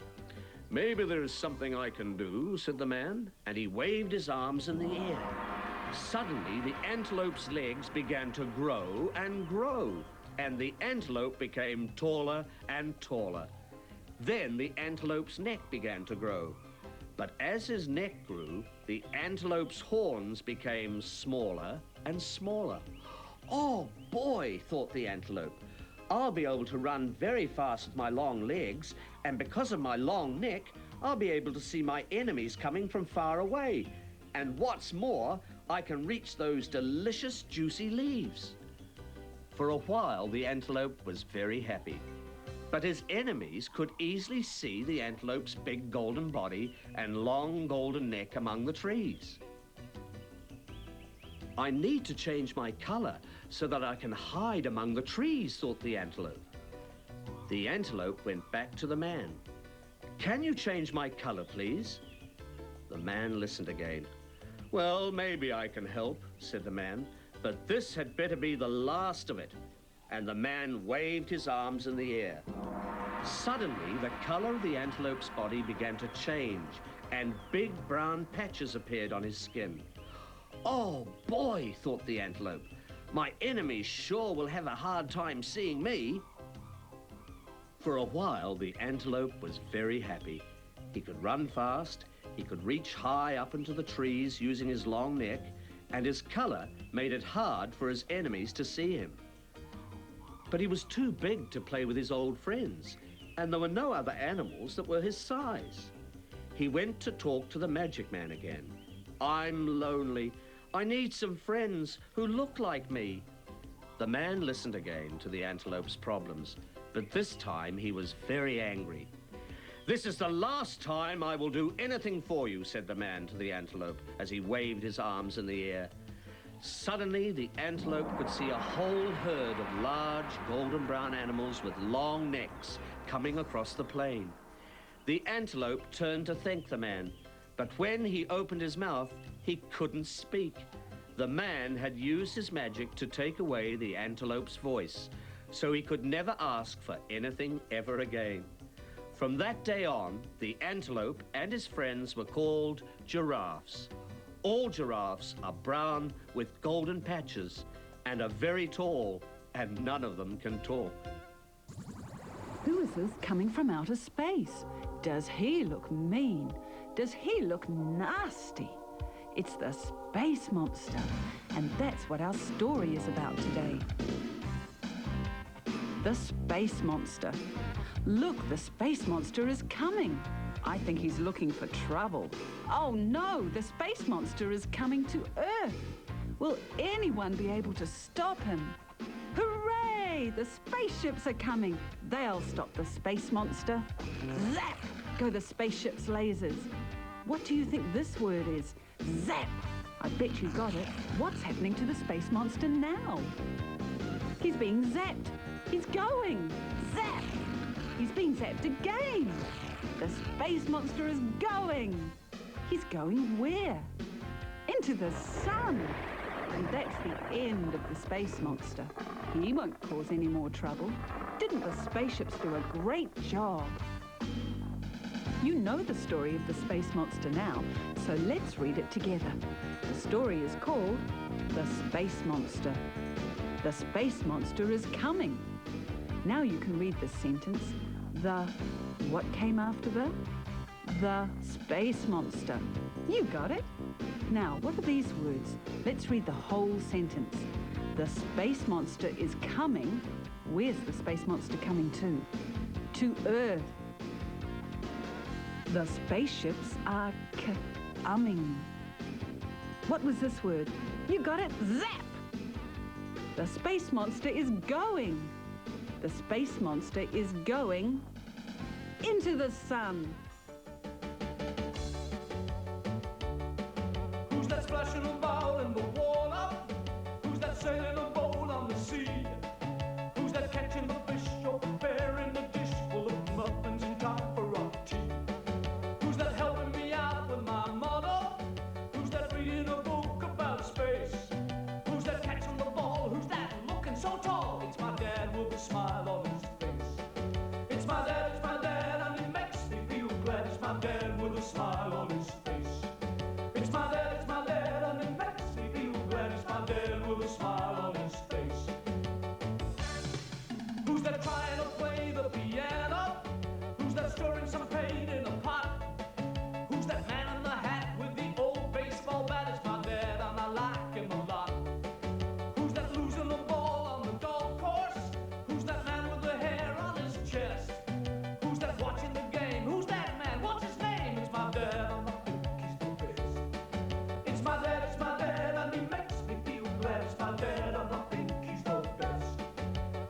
"Maybe there is something I can do," said the man, and he waved his arms in the air. Suddenly, the antelope's legs began to grow and grow, and the antelope became taller and taller. Then the antelope's neck began to grow. But as his neck grew, the antelope's horns became smaller and smaller. "Oh, boy," thought the antelope. "I'll be able to run very fast with my long legs, and because of my long neck, I'll be able to see my enemies coming from far away. And what's more, I can reach those delicious, juicy leaves." For a while, the antelope was very happy. But his enemies could easily see the antelope's big golden body and long golden neck among the trees. "I need to change my color so that I can hide among the trees," thought the antelope. The antelope went back to the man. "Can you change my color, please?" The man listened again. "Well, maybe I can help," said the man, "but this had better be the last of it." And the man waved his arms in the air. Suddenly, the color of the antelope's body began to change, and big brown patches appeared on his skin. "Oh, boy," thought the antelope, "my enemies sure will have a hard time seeing me." For a while, the antelope was very happy. He could run fast, he could reach high up into the trees using his long neck, and his color made it hard for his enemies to see him. But he was too big to play with his old friends, and there were no other animals that were his size. He went to talk to the magic man again. "I'm lonely. I need some friends who look like me." The man listened again to the antelope's problems, but this time he was very angry. "This is the last time I will do anything for you," said the man to the antelope as he waved his arms in the air. Suddenly, the antelope could see a whole herd of large golden brown animals with long necks, coming across the plain. The antelope turned to thank the man, but when he opened his mouth, he couldn't speak. The man had used his magic to take away the antelope's voice, so he could never ask for anything ever again. From that day on, the antelope and his friends were called giraffes. All giraffes are brown with golden patches and are very tall, and none of them can talk. Who is this coming from outer space? Does he look mean? Does he look nasty? It's the space monster, and that's what our story is about today. The space monster. Look, the space monster is coming. I think he's looking for trouble. Oh no, the space monster is coming to Earth. Will anyone be able to stop him? Hooray! The spaceships are coming. They'll stop the space monster. Zap! Go the spaceship's lasers. What do you think this word is? Zap! I bet you got it. What's happening to the space monster now? He's being zapped. He's going. Zap! He's being zapped again. The space monster is going. He's going where? Into the sun. And that's the end of the space monster. He won't cause any more trouble. Didn't the spaceships do a great job? You know the story of the space monster now, so let's read it together. The story is called The Space Monster. The space monster is coming. Now you can read this sentence. What came after the space monster. You got it. Now, what are these words? Let's read the whole sentence. The space monster is coming. Where's the space monster coming to? To Earth. The spaceships are coming. What was this word? You got it. Zap! The space monster is going. The space monster is going into the sun. Who's that splashing a ball in the water? Who's that sailing a boat on the sea? Who's that catching the fish or preparing the dish full of muffins and copper of tea? Who's that helping me out with my mother? Who's that reading a book about space? Who's that catching the ball? Who's that looking so tall? It's my dad with a smile on his face. It's my dad, and he makes me feel glad. It's my dad with a smile on his face. It's my dad, and he makes me feel glad. It's my dad with a smile on his face. Who's that trying to play the piano? Who's that stirring some paint in a pot? Who's that man in the hat with the old baseball bat? It's my dad, and I like him a lot. Who's that losing the ball on the golf course? Who's that man with the hair on his chest? Who's that watching the game? Who's that man? What's his name? It's my dad, and I think he's the best. It's my dad, and he makes me feel glad. It's my dad, and I think he's the best.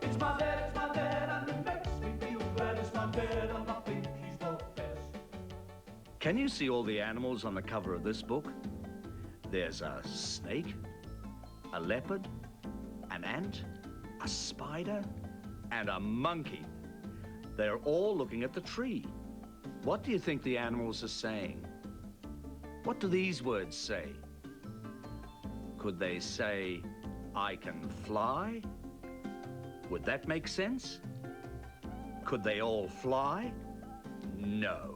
It's my dad, and he makes me feel glad. It's my dad, and I think he's the best. Can you see all the animals on the cover of this book? There's a snake, a leopard, an ant, a spider, and a monkey. They're all looking at the tree. What do you think the animals are saying? What do these words say? Could they say, I can fly? Would that make sense? Could they all fly? No.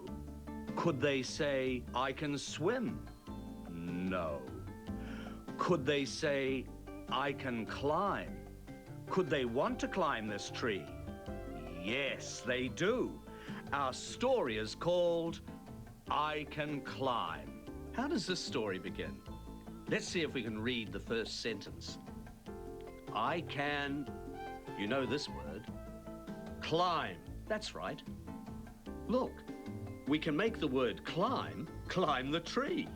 Could they say, I can swim? No. Could they say, I can climb? Could they want to climb this tree? Yes, they do. Our story is called I Can Climb. How does this story begin? Let's see if we can read the first sentence. I can, you know this word, climb. That's right. Look, we can make the word climb the tree.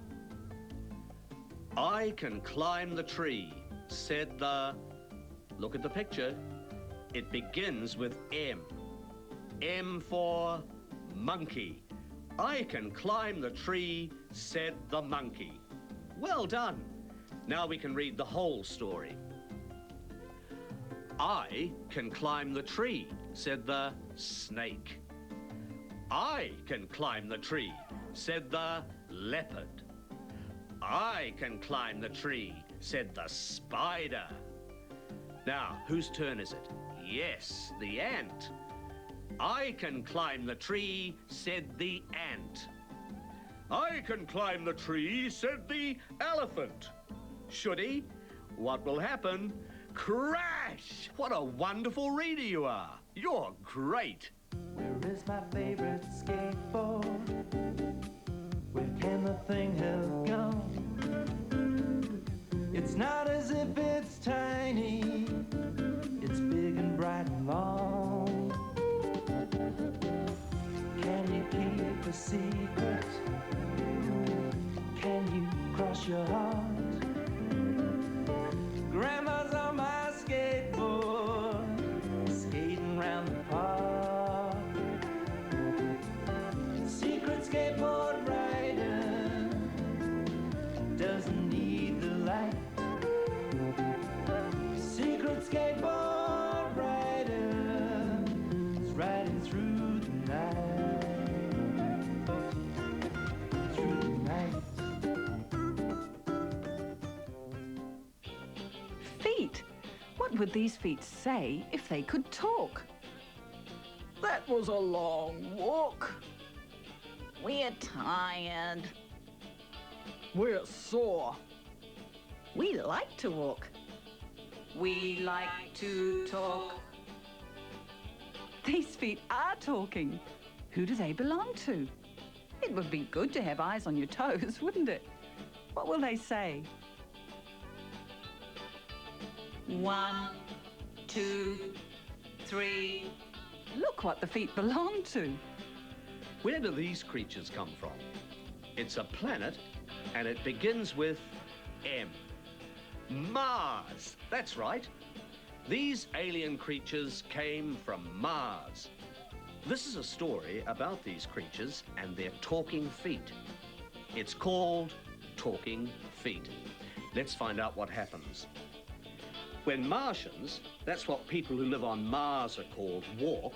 I can climb the tree, said the... Look at the picture. It begins with M. M for monkey. I can climb the tree, said the monkey. Well done. Now we can read the whole story. I can climb the tree, said the snake. I can climb the tree, said the leopard. I can climb the tree, said the spider. Now, whose turn is it? Yes, the ant. I can climb the tree, said the ant. I can climb the tree, said the elephant. Should he? What will happen? Crash! What a wonderful reader you are. You're great. Where is my favorite skateboard? Where can the thing have gone? It's not as if it's tiny. It's big and bright and long. Can you keep a secret? Can you cross your heart? Grandma's on my skateboard, skating round the park. Secret skateboard rider doesn't need the light. Secret skateboard rider is riding through the night. Through the night. Feet. What would these feet say if they could talk? That was a long walk. We're tired. We're sore. We like to walk. We like to talk. These feet are talking. Who do they belong to? It would be good to have eyes on your toes, wouldn't it? What will they say? 1, 2, 3. Look what the feet belong to. Where do these creatures come from? It's a planet, and it begins with M. Mars. That's right. These alien creatures came from Mars. This is a story about these creatures and their talking feet. It's called Talking Feet. Let's find out what happens. When Martians, that's what people who live on Mars are called, walk,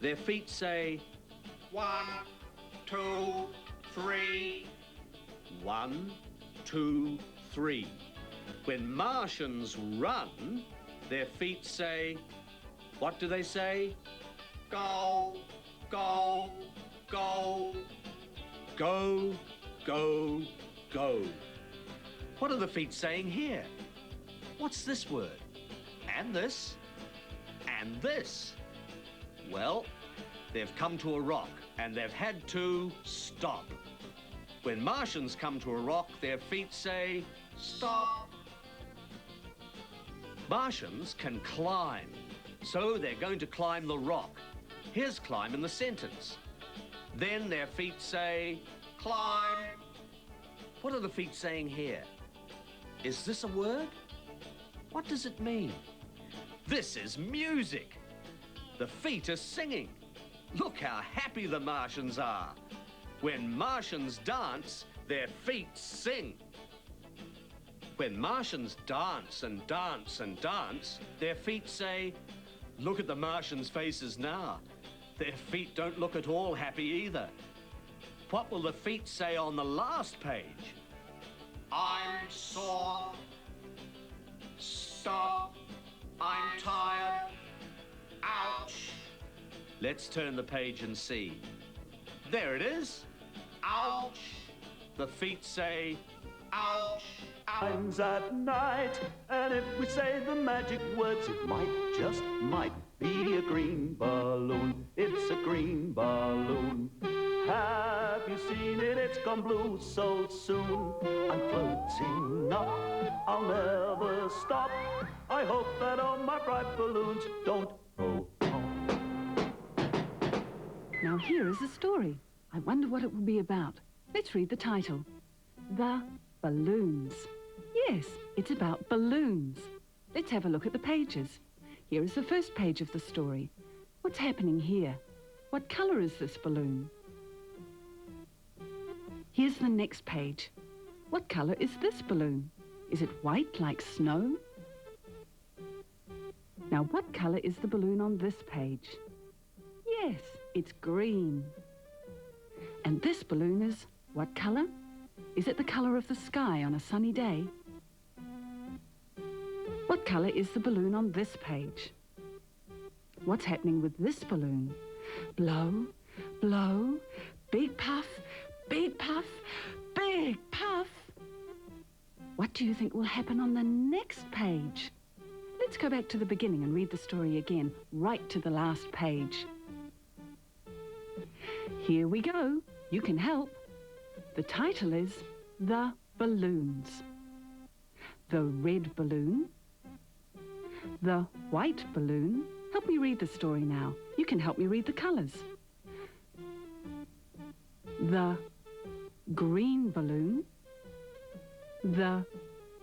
their feet say, 1, 2, 3. 1, 2, 3. When Martians run, their feet say, what do they say? Go, go, go. Go, go, go. What are the feet saying here? What's this word? And this? And this? Well, they've come to a rock and they've had to stop. When Martians come to a rock, their feet say, stop. Martians can climb, so they're going to climb the rock. Here's climb in the sentence. Then their feet say, climb. What are the feet saying here? Is this a word? What does it mean? This is music. The feet are singing. Look how happy the Martians are. When Martians dance, their feet sing. When Martians dance and dance and dance, their feet say, look at the Martians' faces now. Their feet don't look at all happy either. What will the feet say on the last page? I'm sore. Stop. I'm tired. Ouch. Let's turn the page and see. There it is. Ouch. The feet say, ouch. Times at night, and if we say the magic words, it might, just might, be a green balloon. It's a green balloon. Have you seen it? It's gone blue so soon. I'm floating up, I'll never stop. I hope that all my bright balloons don't go on. Now here is a story. I wonder what it will be about. Let's read the title. The Balloons. Yes, it's about balloons. Let's have a look at the pages. Here is the first page of the story. What's happening here? What colour is this balloon? Here's the next page. What colour is this balloon? Is it white like snow? Now, what colour is the balloon on this page? Yes, it's green. And this balloon is what colour? Is it the colour of the sky on a sunny day? What colour is the balloon on this page? What's happening with this balloon? Blow, blow, big puff, big puff, big puff. What do you think will happen on the next page? Let's go back to the beginning and read the story again, right to the last page. Here we go. You can help. The title is The Balloons. The red balloon. The white balloon. Help me read the story now. You can help me read the colours. The green balloon. The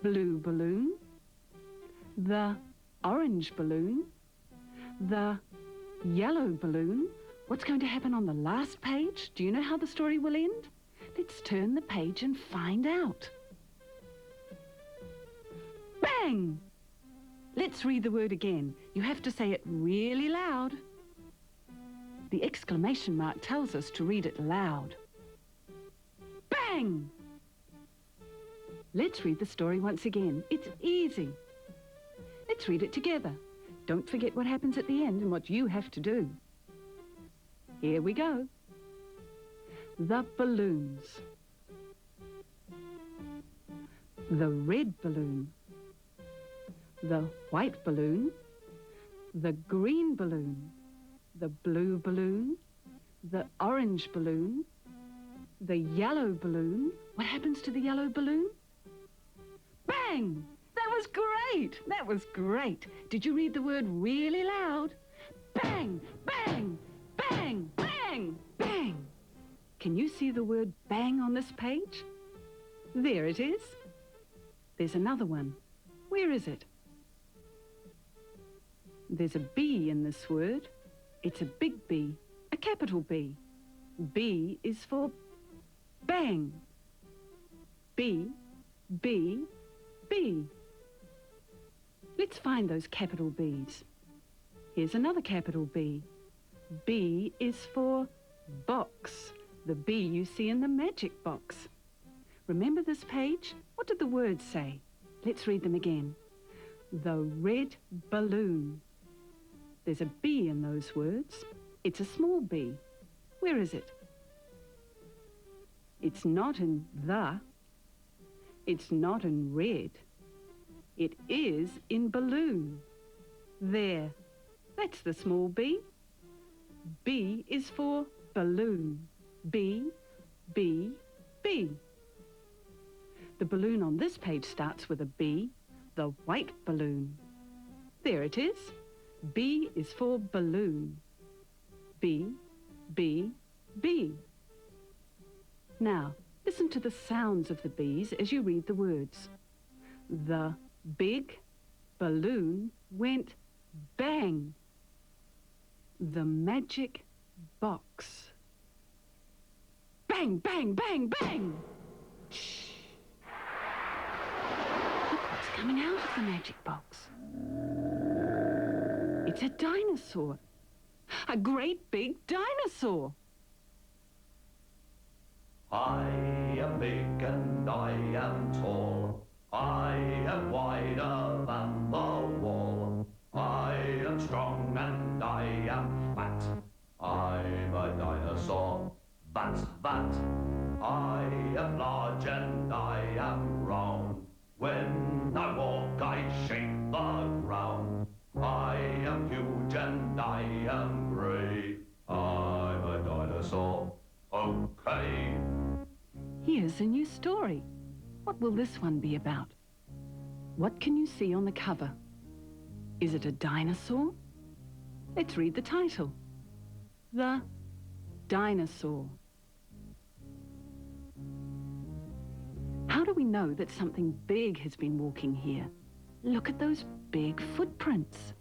blue balloon. The orange balloon. The yellow balloon. What's going to happen on the last page? Do you know how the story will end? Let's turn the page and find out. Bang! Let's read the word again. You have to say it really loud. The exclamation mark tells us to read it loud. Bang! Let's read the story once again. It's easy. Let's read it together. Don't forget what happens at the end and what you have to do. Here we go. The balloons. The red balloon. The white balloon. The green balloon. The blue balloon. The orange balloon. The yellow balloon. What happens to the yellow balloon? Bang! That was great! That was great. Did you read the word really loud? Bang! Bang! Bang! Bang! Bang! Can you see the word bang on this page? There it is. There's another one. Where is it? There's a B in this word. It's a big B, a capital B. B is for bang. B, B, B. Let's find those capital B's. Here's another capital B. B is for box, the B you see in the magic box. Remember this page? What did the words say? Let's read them again. The red balloon. There's a B in those words. It's a small b. Where is it? It's not in the. It's not in red. It is in balloon. There. That's the small b. B is for balloon. B, B, B. The balloon on this page starts with a B, the white balloon. There it is. B is for balloon. B, B, B. Now, listen to the sounds of the B's as you read the words. The big balloon went bang. The magic box. Bang, bang, bang, bang! Shh. Look what's coming out of the magic box. It's a dinosaur. A great big dinosaur. I am big and I am tall. I am wider than the wall. I am strong and I am fat. I'm a dinosaur. That's that. I am large and I am round. When I walk, I shake the ground. I am huge and I am grey. I'm a dinosaur. Okay. Here's a new story. What will this one be about? What can you see on the cover? Is it a dinosaur? Let's read the title. The Dinosaur. How do we know that something big has been walking here? Look at those big footprints.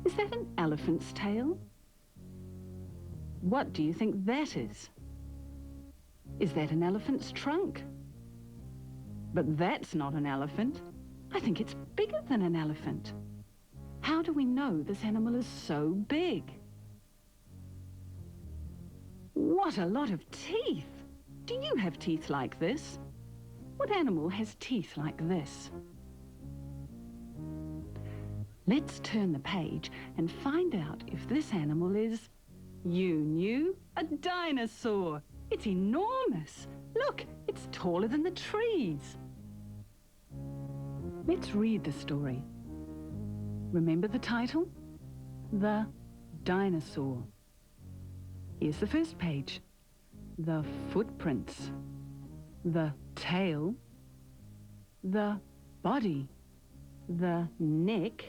Is that an elephant's tail? What do you think that is? Is that an elephant's trunk? But that's not an elephant. I think it's bigger than an elephant. How do we know this animal is so big? What a lot of teeth! Do you have teeth like this? What animal has teeth like this? Let's turn the page and find out if this animal is, you knew, a dinosaur. It's enormous. Look, it's taller than the trees. Let's read the story. Remember the title? The Dinosaur. Here's the first page. The footprints. The tail. The body. The neck.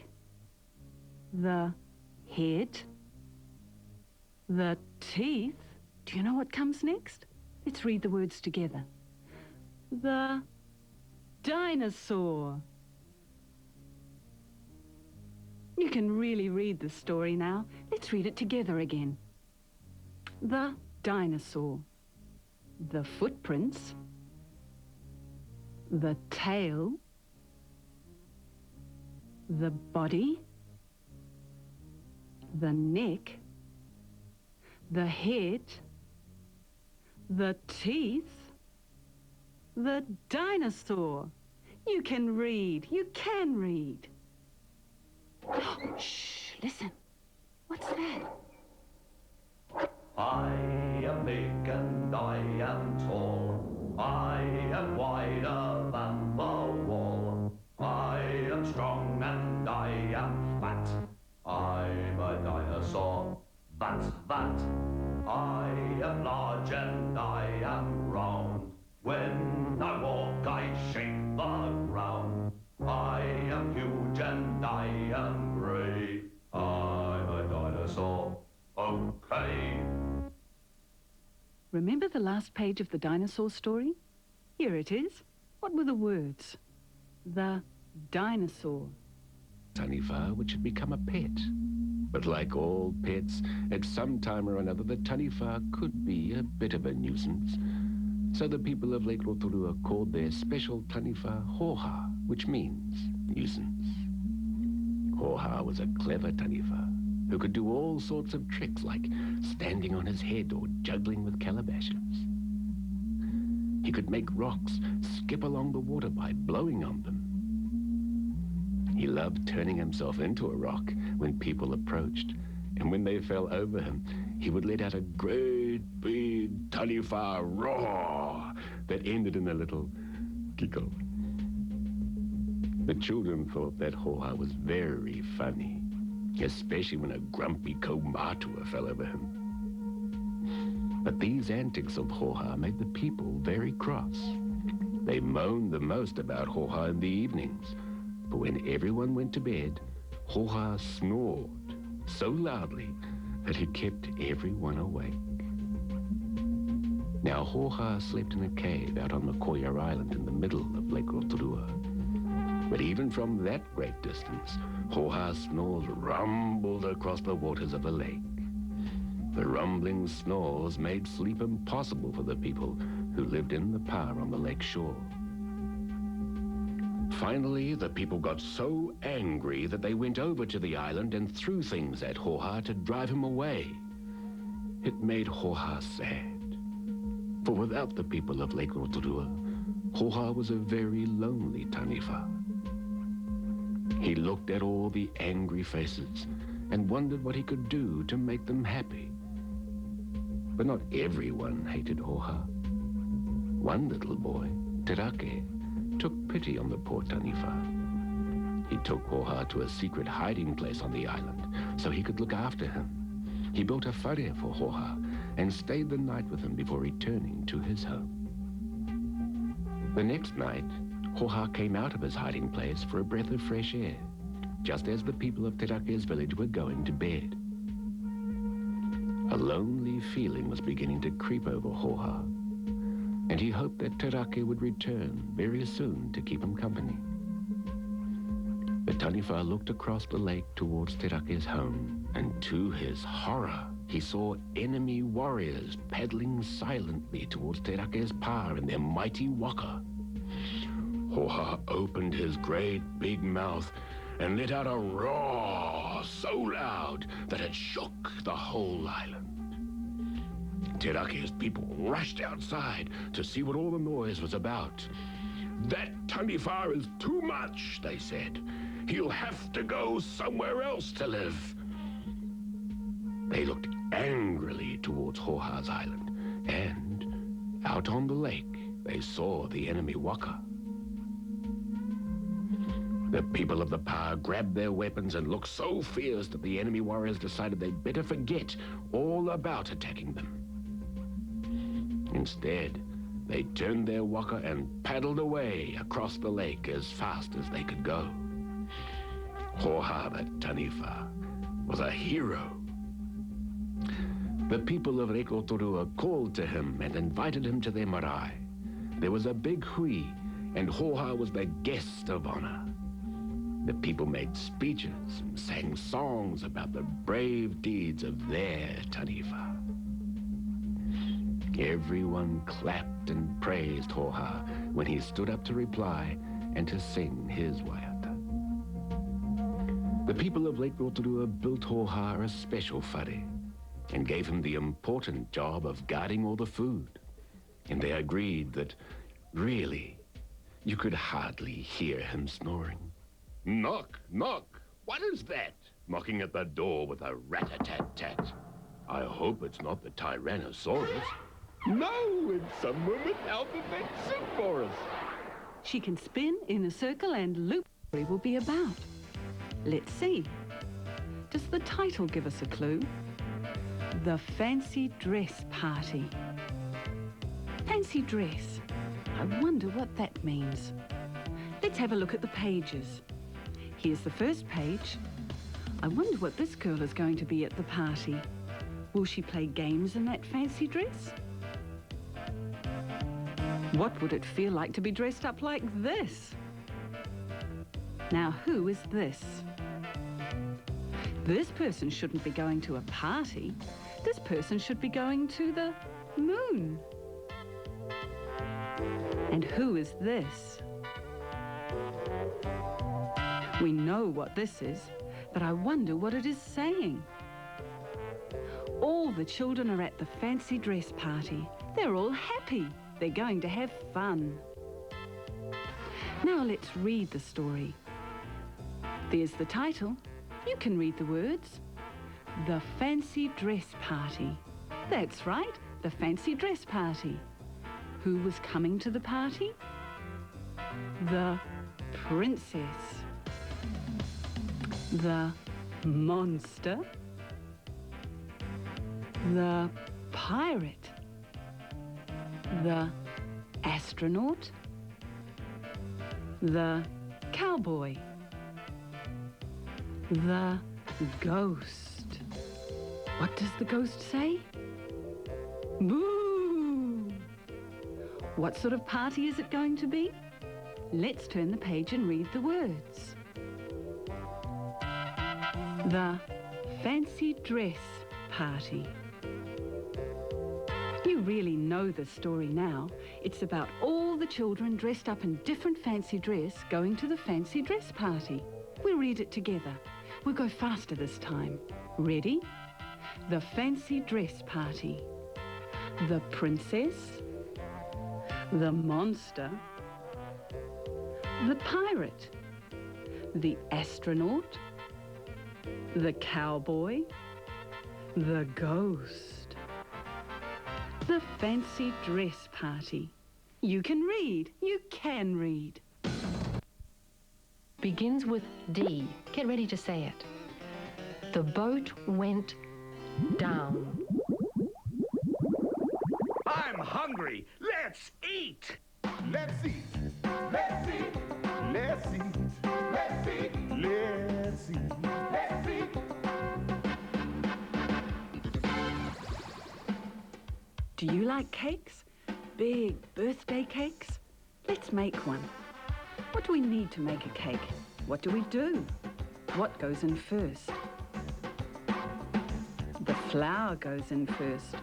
The head. The teeth. Do you know what comes next? Let's read the words together. The dinosaur. You can really read the story now. Let's read it together again. The dinosaur. The footprints. The tail. The body. The neck. The head. The teeth. The dinosaur. You can read. You can read. Shh, listen. What's that? I am big and I am tall. I am wider than the wall. I am strong and I am fat. I'm a dinosaur. That. I am large and I am round. When I walk, I shake the ground. I am huge and I am grey. I'm a dinosaur. Okay. Remember the last page of the dinosaur story? Here it is. What were the words? The dinosaur. Taniwha, which had become a pet. But like all pets, at some time or another, the Taniwha could be a bit of a nuisance. So the people of Lake Rotorua called their special Taniwha Hoha, which means nuisance. Hoha was a clever Taniwha who could do all sorts of tricks like standing on his head or juggling with calabashes. He could make rocks skip along the water by blowing on them. He loved turning himself into a rock when people approached, and when they fell over him, he would let out a great big Taniwha roar that ended in a little giggle. The children thought that Hoha was very funny, especially when a grumpy kaumatua fell over him. But these antics of Hoha made the people very cross. They moaned the most about Hoha in the evenings, but when everyone went to bed, Hoha snored so loudly that he kept everyone awake. Now, Hoha slept in a cave out on Makoya Island in the middle of Lake Rotorua. But even from that great distance, Hoha's snores rumbled across the waters of the lake. The rumbling snores made sleep impossible for the people who lived in the pa on the lake shore. Finally, the people got so angry that they went over to the island and threw things at Hoha to drive him away. It made Hoha sad. For without the people of Lake Rotorua, Hoha was a very lonely Taniwha. He looked at all the angry faces and wondered what he could do to make them happy. But not everyone hated Hoha. One little boy, Terake, took pity on the poor Taniwha. He took Hoha to a secret hiding place on the island so he could look after him. He built a whare for Hoha and stayed the night with him before returning to his home. The next night, Hoha came out of his hiding place for a breath of fresh air, just as the people of Terake's village were going to bed. A lonely feeling was beginning to creep over Hoha, and he hoped that Terake would return very soon to keep him company. The Taniwha looked across the lake towards Terake's home, and to his horror, he saw enemy warriors paddling silently towards Terake's pa in their mighty waka. Hoha opened his great big mouth and let out a roar so loud that it shook the whole island. Tirake's people rushed outside to see what all the noise was about. "That Taniwha is too much," they said. "He'll have to go somewhere else to live." They looked angrily towards Hoha's island, and out on the lake they saw the enemy waka. The people of the pa grabbed their weapons and looked so fierce that the enemy warriors decided they'd better forget all about attacking them. Instead, they turned their waka and paddled away across the lake as fast as they could go. Hoha the Taniwha was a hero. The people of Rekotorua called to him and invited him to their marae. There was a big hui, and Hoha was the guest of honor. The people made speeches and sang songs about the brave deeds of their Taniwha. Everyone clapped and praised Hoha when he stood up to reply and to sing his waiata. The people of Lake Rotorua built Hoha a special whare and gave him the important job of guarding all the food. And they agreed that, really, you could hardly hear him snoring. "Knock, knock. What is that? Knocking at the door with a rat-a-tat-tat. I hope it's not the Tyrannosaurus." "No, it's someone with alphabet soup for us." She can spin in a circle and loop. What will be about? Let's see. Does the title give us a clue? The Fancy Dress Party. Fancy dress. I wonder what that means. Let's have a look at the pages. Here's the first page. I wonder what this girl is going to be at the party. Will she play games in that fancy dress? What would it feel like to be dressed up like this? Now, who is this? This person shouldn't be going to a party. This person should be going to the moon. And who is this? We know what this is, but I wonder what it is saying. All the children are at the fancy dress party. They're all happy. They're going to have fun. Now let's read the story. There's the title. You can read the words. The Fancy Dress Party. That's right, the fancy dress party. Who was coming to the party? The princess. The monster. The pirate. The astronaut. The cowboy. The ghost. What does the ghost say? Boo! What sort of party is it going to be? Let's turn the page and read the words. The Fancy Dress Party. You really know the story now. It's about all the children dressed up in different fancy dress going to the fancy dress party. We'll read it together. We'll go faster this time. Ready? The Fancy Dress Party. The princess. The monster. The pirate. The astronaut. The cowboy. The ghost. The Fancy Dress Party. You can read. You can read. Begins with D. Get ready to say it. The boat went down. I'm hungry. Let's eat. Let's eat. Let's eat. Let's eat. Let's eat. Let's eat. Let's eat. Do you like cakes? Big birthday cakes? Let's make one. What do we need to make a cake? What do we do? What goes in first? The flour goes in first.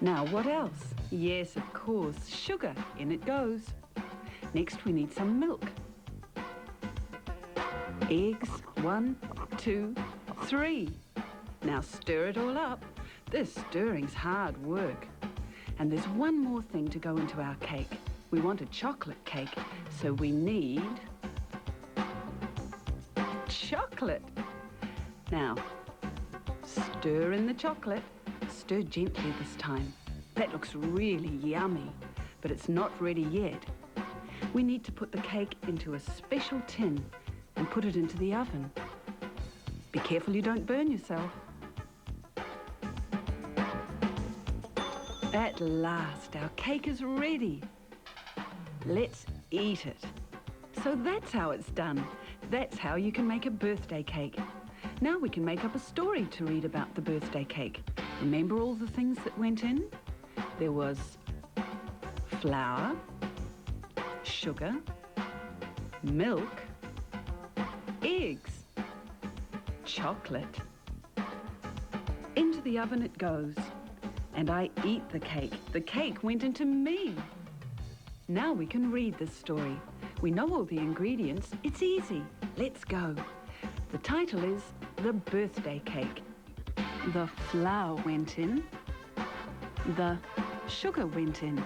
Now what else? Yes, of course, sugar. In it goes. Next we need some milk. Eggs, 1, 2, 3. Now stir it all up. This stirring's hard work. And there's one more thing to go into our cake. We want a chocolate cake, so we need chocolate. Now, stir in the chocolate. Stir gently this time. That looks really yummy, but it's not ready yet. We need to put the cake into a special tin and put it into the oven. Be careful you don't burn yourself. At last, our cake is ready. Let's eat it. So that's how it's done. That's how you can make a birthday cake. Now we can make up a story to read about the birthday cake. Remember all the things that went in? There was flour, sugar, milk, eggs, chocolate. Into the oven it goes. And I eat the cake. The cake went into me. Now we can read this story. We know all the ingredients. It's easy. Let's go. The title is The Birthday Cake. The flour went in. The sugar went in.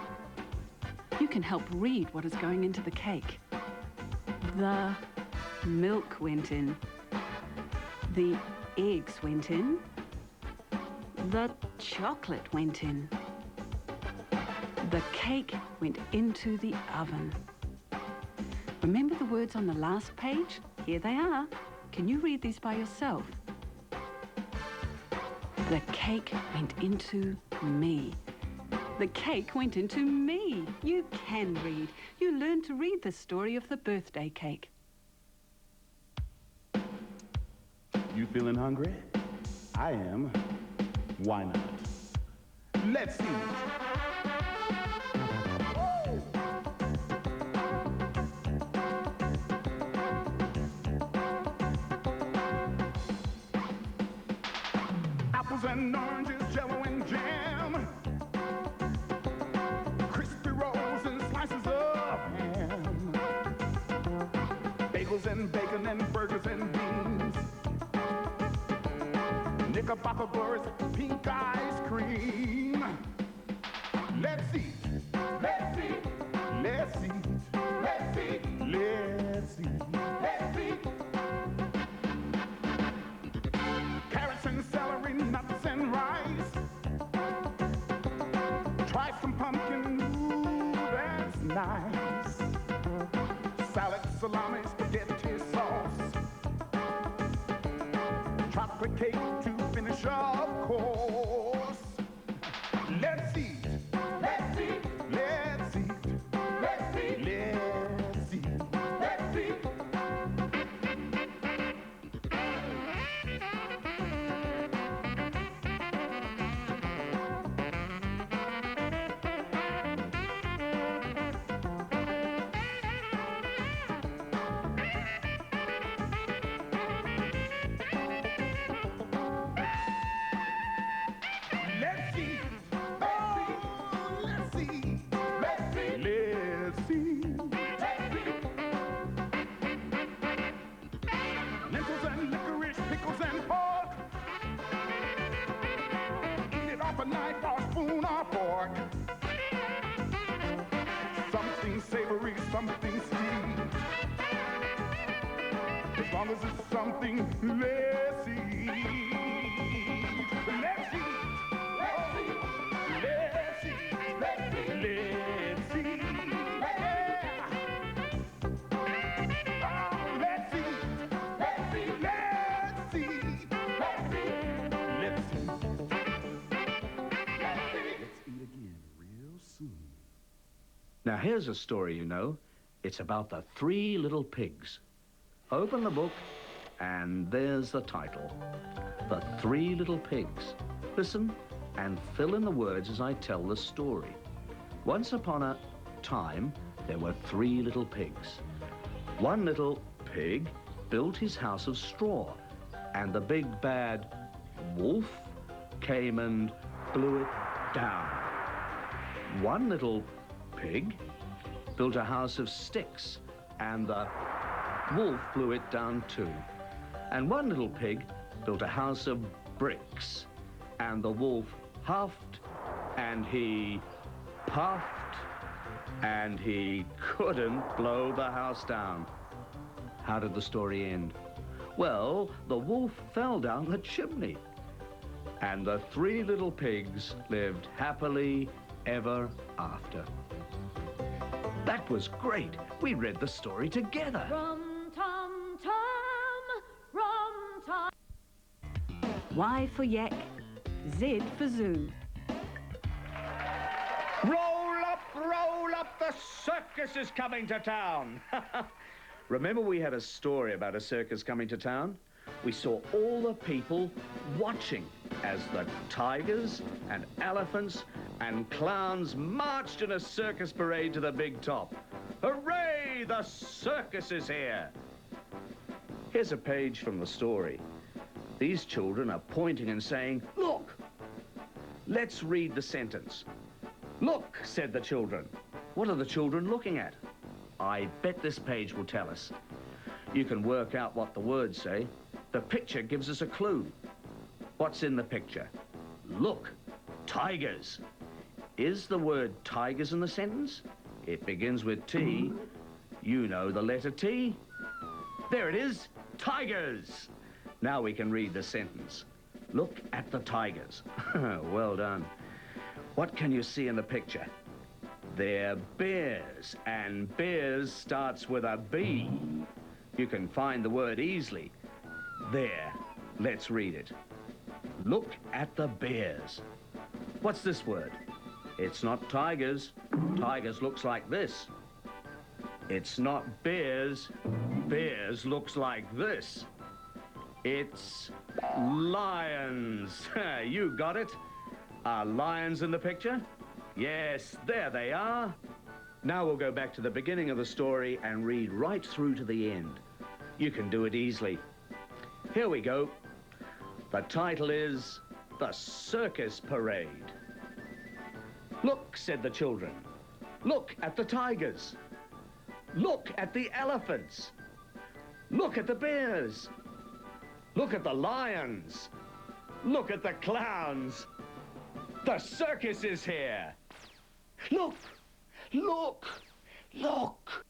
You can help read what is going into the cake. The milk went in. The eggs went in. The chocolate went in. The cake went into the oven. Remember the words on the last page? Here they are. Can you read these by yourself? The cake went into me. The cake went into me. You can read. You learn to read the story of the birthday cake. You feeling hungry? I am. Why not? Let's eat. Apples and oranges, jello and jam, crispy rolls and slices of ham, bagels and bacon and burgers and beans, knickerbocker bars, pink ice cream. Let's eat. Let's eat. Let's eat. Let's eat. Let's eat. Let's eat. Carrots and celery, nuts and rice. Try some pumpkin, ooh, that's nice. Salad, salami, spaghetti sauce. Chocolate cake to finish, of course. Let's eat. Let's eat. Let's eat. Let's eat. Let's eat. Let's eat. Let's eat. Oh, let's eat. Let's eat. Let's eat. Let's eat. Lentils and licorice, pickles and pork. Eat it off a knife or spoon or fork. Something savory, something sweet. As long as it's something, let's eat. Let's eat. Let's eat. Let's eat. Let's eat. Let's eat. Yeah. Oh, let's eat. Let's eat. Let's eat. Let's eat. Let's eat. Let's eat again real soon. Now, here's a story, you know. It's about the 3 little pigs. Open the book, and there's the title. The 3 Little Pigs. Listen and fill in the words as I tell the story. Once upon a time, there were 3 little pigs. One little pig built his house of straw, and the big bad wolf came and blew it down. One little pig built a house of sticks, and the wolf blew it down too. And one little pig built a house of bricks, and the wolf huffed, and he puffed, and he couldn't blow the house down. How did the story end? Well, the wolf fell down the chimney, and the three little pigs lived happily ever after. That was great. We read the story together. Rum tum tum, rum tum. Y for yak, Z for zoo. Roll up, the circus is coming to town. Remember we had a story about a circus coming to town? We saw all the people watching as the tigers and elephants and clowns marched in a circus parade to the big top. Hooray, the circus is here! Here's a page from the story. These children are pointing and saying, look! Let's read the sentence. Look, said the children. What are the children looking at? I bet this page will tell us. You can work out what the words say. The picture gives us a clue. What's in the picture? Look, tigers. Is the word tigers in the sentence? It begins with T. You know the letter T. There it is, tigers. Now we can read the sentence. Look at the tigers. Well done. What can you see in the picture? They're bears, and bears starts with a B. You can find the word easily. There, let's read it. Look at the bears. What's this word? It's not tigers. Tigers looks like this. It's not bears. Bears looks like this. It's lions. You got it. Are lions in the picture? Yes, there they are. Now we'll go back to the beginning of the story and read right through to the end. You can do it easily. Here we go. The title is The Circus Parade. Look, said the children. Look at the tigers. Look at the elephants. Look at the bears. Look at the lions. Look at the clowns. The circus is here. Look, look, look.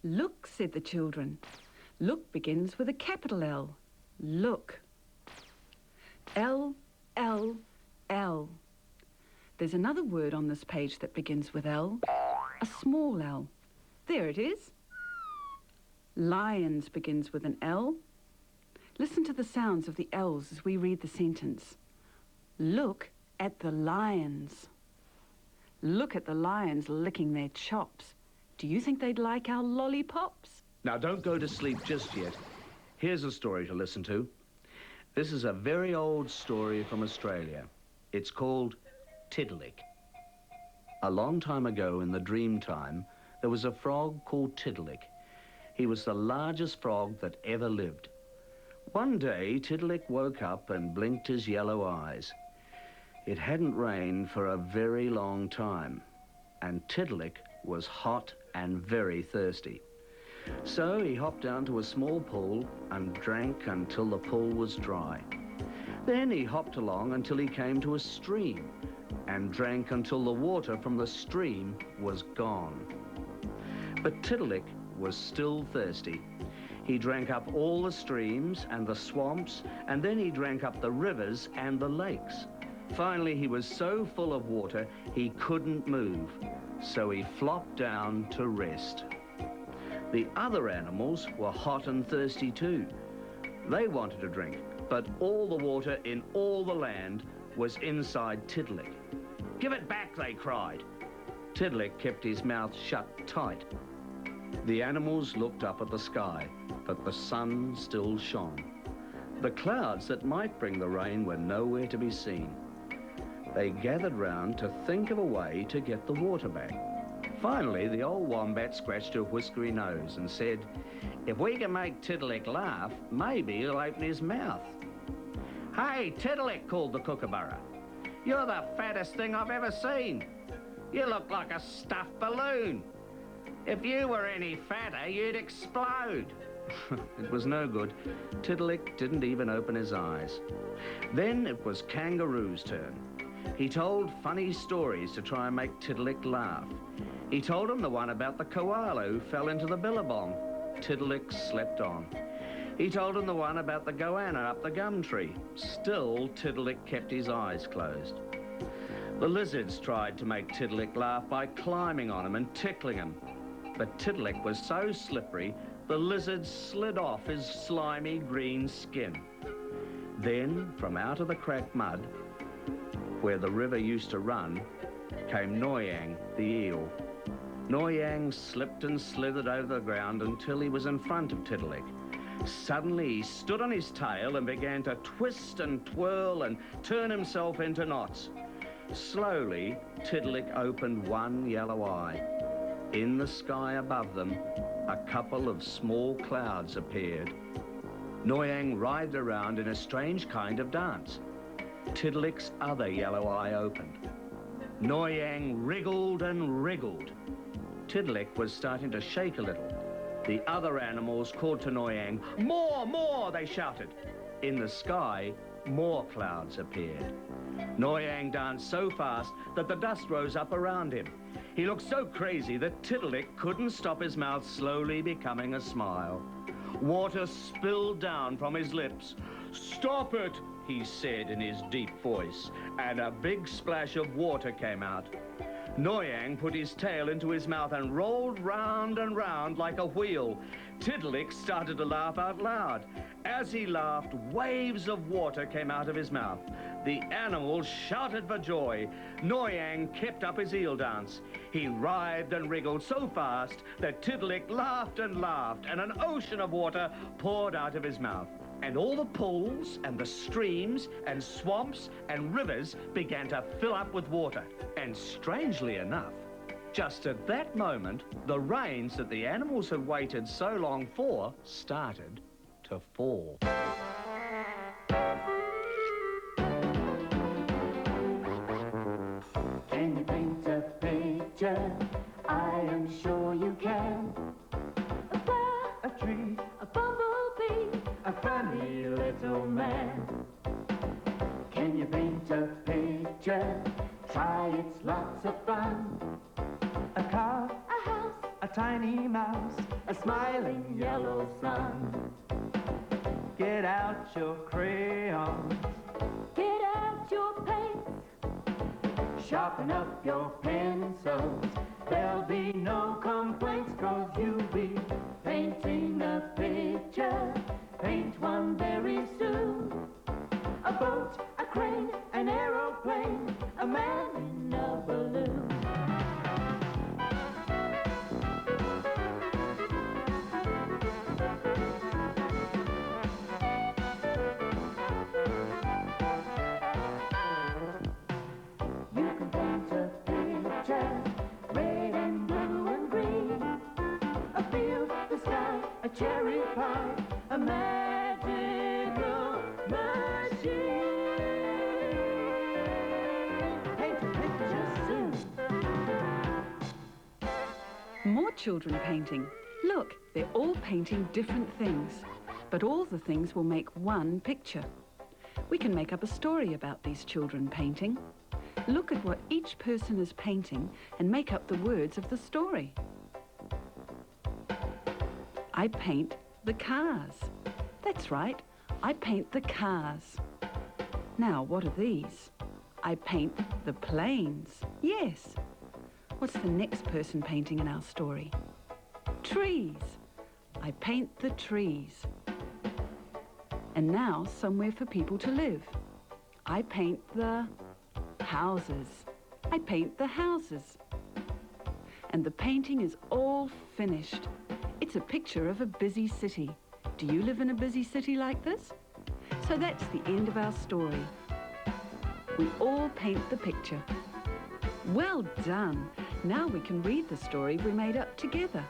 Look, said the children. Look begins with a capital L. Look. L, L, L. There's another word on this page that begins with L. A small L. There it is. Lions begins with an L. Listen to the sounds of the L's as we read the sentence. Look at the lions. Look at the lions licking their chops. Do you think they'd like our lollipops? Now, don't go to sleep just yet. Here's a story to listen to. This is a very old story from Australia. It's called Tiddalik. A long time ago in the dream time, there was a frog called Tiddalik. He was the largest frog that ever lived. One day, Tiddalik woke up and blinked his yellow eyes. It hadn't rained for a very long time, and Tiddalik was hot and very thirsty. So he hopped down to a small pool and drank until the pool was dry. Then he hopped along until he came to a stream and drank until the water from the stream was gone. But Tiddalik was still thirsty. He drank up all the streams and the swamps, and then he drank up the rivers and the lakes. Finally, he was so full of water, he couldn't move, so he flopped down to rest. The other animals were hot and thirsty too. They wanted a drink, but all the water in all the land was inside Tiddalik. "Give it back," they cried. Tiddalik kept his mouth shut tight. The animals looked up at the sky, but the sun still shone. The clouds that might bring the rain were nowhere to be seen. They gathered round to think of a way to get the water back. Finally, the old wombat scratched her whiskery nose and said, "If we can make Tiddalik laugh, maybe he'll open his mouth." "Hey, Tiddalik," called the kookaburra. "You're the fattest thing I've ever seen. You look like a stuffed balloon. If you were any fatter, you'd explode." It was no good. Tiddalik didn't even open his eyes. Then it was Kangaroo's turn. He told funny stories to try and make Tiddalik laugh. He told him the one about the koala who fell into the billabong. Tiddalik slept on. He told him the one about the goanna up the gum tree. Still, Tiddalik kept his eyes closed. The lizards tried to make Tiddalik laugh by climbing on him and tickling him. But Tiddalik was so slippery, the lizards slid off his slimy green skin. Then, from out of the cracked mud, where the river used to run, came Noyang, the eel. Noyang slipped and slithered over the ground until he was in front of Tiddalik. Suddenly, he stood on his tail and began to twist and twirl and turn himself into knots. Slowly, Tiddalik opened one yellow eye. In the sky above them, a couple of small clouds appeared. Noyang writhed around in a strange kind of dance. Tiddalik's other yellow eye opened. Noyang wriggled and wriggled. Tiddalik was starting to shake a little. The other animals called to Noyang. "More, more," they shouted. In the sky, more clouds appeared. Noyang danced so fast that the dust rose up around him. He looked so crazy that Tiddalik couldn't stop his mouth slowly becoming a smile. Water spilled down from his lips. "Stop it," he said in his deep voice, and a big splash of water came out. Noyang put his tail into his mouth and rolled round and round like a wheel. Tiddalik started to laugh out loud. As he laughed, waves of water came out of his mouth. The animals shouted for joy. Noyang kept up his eel dance. He writhed and wriggled so fast that Tiddalik laughed and laughed, and an ocean of water poured out of his mouth. And all the pools and the streams and swamps and rivers began to fill up with water. And strangely enough, just at that moment, the rains that the animals had waited so long for started to fall. Can you paint a picture? I am sure you can. A flower, A tree, a bumblebee, a funny little man. Can you paint a picture? Try, it's lots of fun. A car, a house, a tiny mouse, a smiling yellow sun. Get out your crayons, get out your paints, sharpen up your pencils. There'll be no complaints, 'cause you'll be painting a picture. Paint one very soon. A boat, a crane, an aeroplane, a man in a balloon. You can paint a picture, red and blue and green. A field, the sky, a cherry pie, a magical machine. Paint a picture soon. More children painting. Look, they're all painting different things, but all the things will make one picture. We can make up a story about these children painting. Look at what each person is painting and make up the words of the story. I paint the cars. That's right, I paint the cars. Now, what are these? I paint the planes. Yes. What's the next person painting in our story? Trees. I paint the trees. And now, somewhere for people to live. I paint the houses. I paint the houses. And the painting is all finished. It's a picture of a busy city. Do you live in a busy city like this? So that's the end of our story. We all paint the picture. Well done. Now we can read the story we made up together.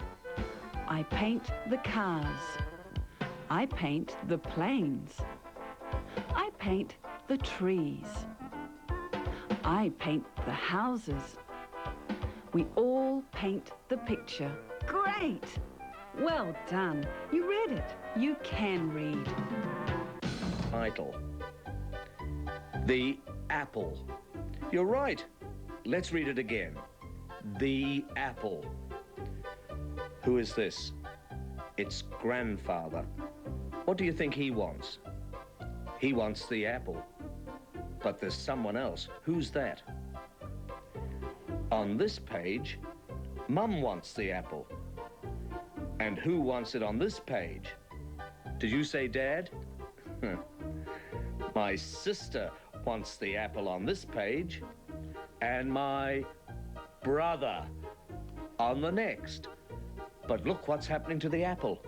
I paint the cars. I paint the planes. I paint the trees. I paint the houses. We all paint the picture. Great! Well done. You read it. You can read. Title. The apple. You're right. Let's read it again. The apple. Who is this? It's grandfather. What do you think he wants? He wants the apple. But there's someone else. Who's that? On this page, Mum wants the apple. And who wants it on this page? Did you say Dad? My sister wants the apple on this page, and my brother on the next. But look what's happening to the apple.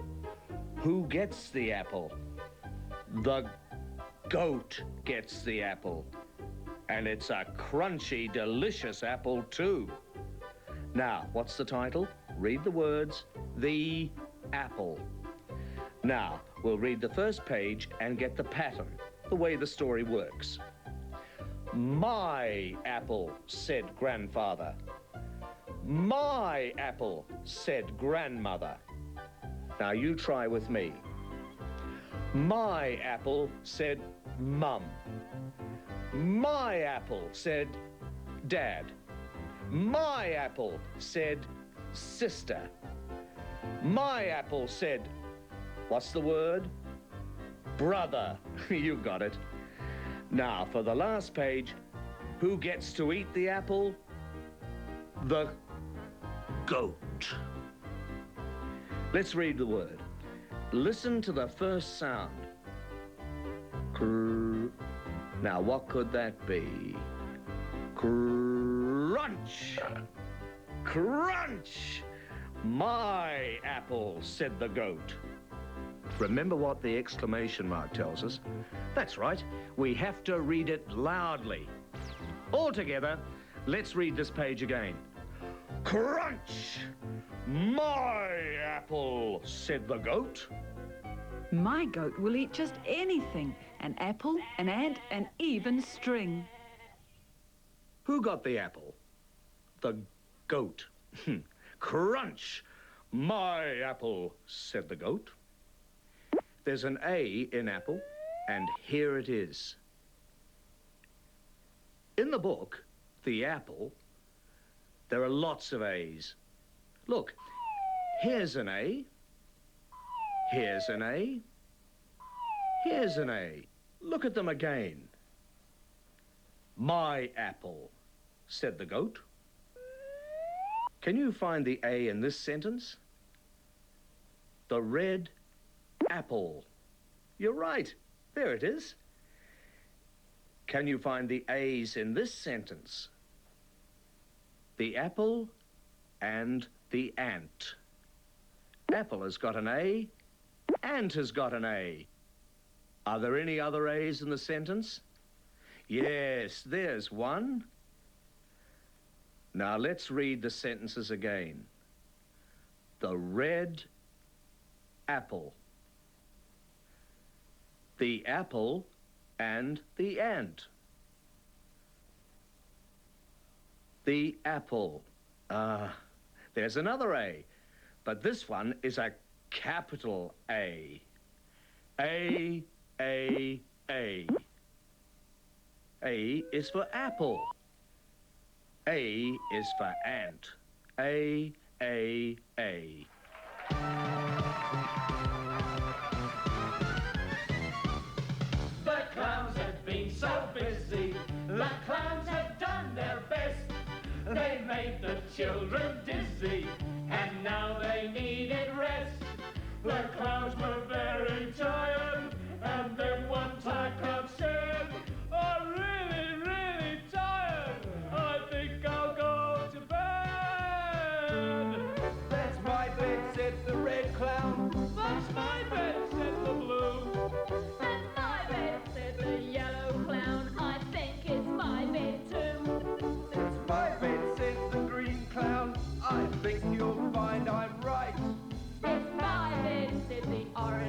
Who gets the apple? The goat gets the apple. And it's a crunchy, delicious apple too. Now, what's the title? Read the words, the apple. Now, we'll read the first page and get the pattern, the way the story works. My apple, said grandfather. My apple, said grandmother. Now you try with me. My apple, said Mum. My apple, said Dad. My apple, said sister. My apple said, what's the word? Brother. You got it. Now, for the last page, who gets to eat the apple? The goat. Let's read the word. Listen to the first sound. Now, what could that be? Crunch! Crunch! My apple, said the goat. Remember what the exclamation mark tells us? That's right, we have to read it loudly. All together, let's read this page again. Crunch! My apple, said the goat. My goat will eat just anything. An apple, an ant, and even string. Who got the apple? The goat. Crunch! My apple, said the goat. There's an A in apple, and here it is. In the book, The Apple, there are lots of A's. Look, here's an A. Here's an A. Here's an A. Look at them again. My apple, said the goat. Can you find the A in this sentence? The red apple. You're right. There it is. Can you find the A's in this sentence? The apple and the ant. Apple has got an A. Ant has got an A. Are there any other A's in the sentence? Yes, there's one. Now let's read the sentences again. The red apple. The apple and the ant. The apple. There's another A, but this one is a capital A. A, A, A. A is for apple. A is for ant. A, A, A. The clowns have been so busy. The clowns have done their best. They made the children dizzy, and now they needed rest. The clowns were very tired, and then one tired clown said, I'm really, really tired. I think I'll go to bed. That's my bed, said the red clown. That's my bed, said the blue. That's my bed, said the yellow clown. I think it's my bed too. That's my bed, said the green clown. I think you'll find I'm right. It's my bed, said the orange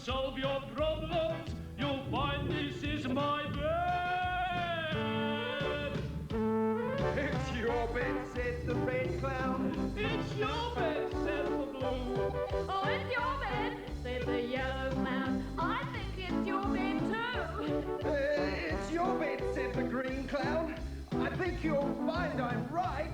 solve your problems, you'll find this is my bed. It's your bed, said the red clown. It's your bed, said the blue. Oh, it's your bed, said the yellow clown. I think it's your bed too. It's your bed, said the green clown. I think you'll find I'm right.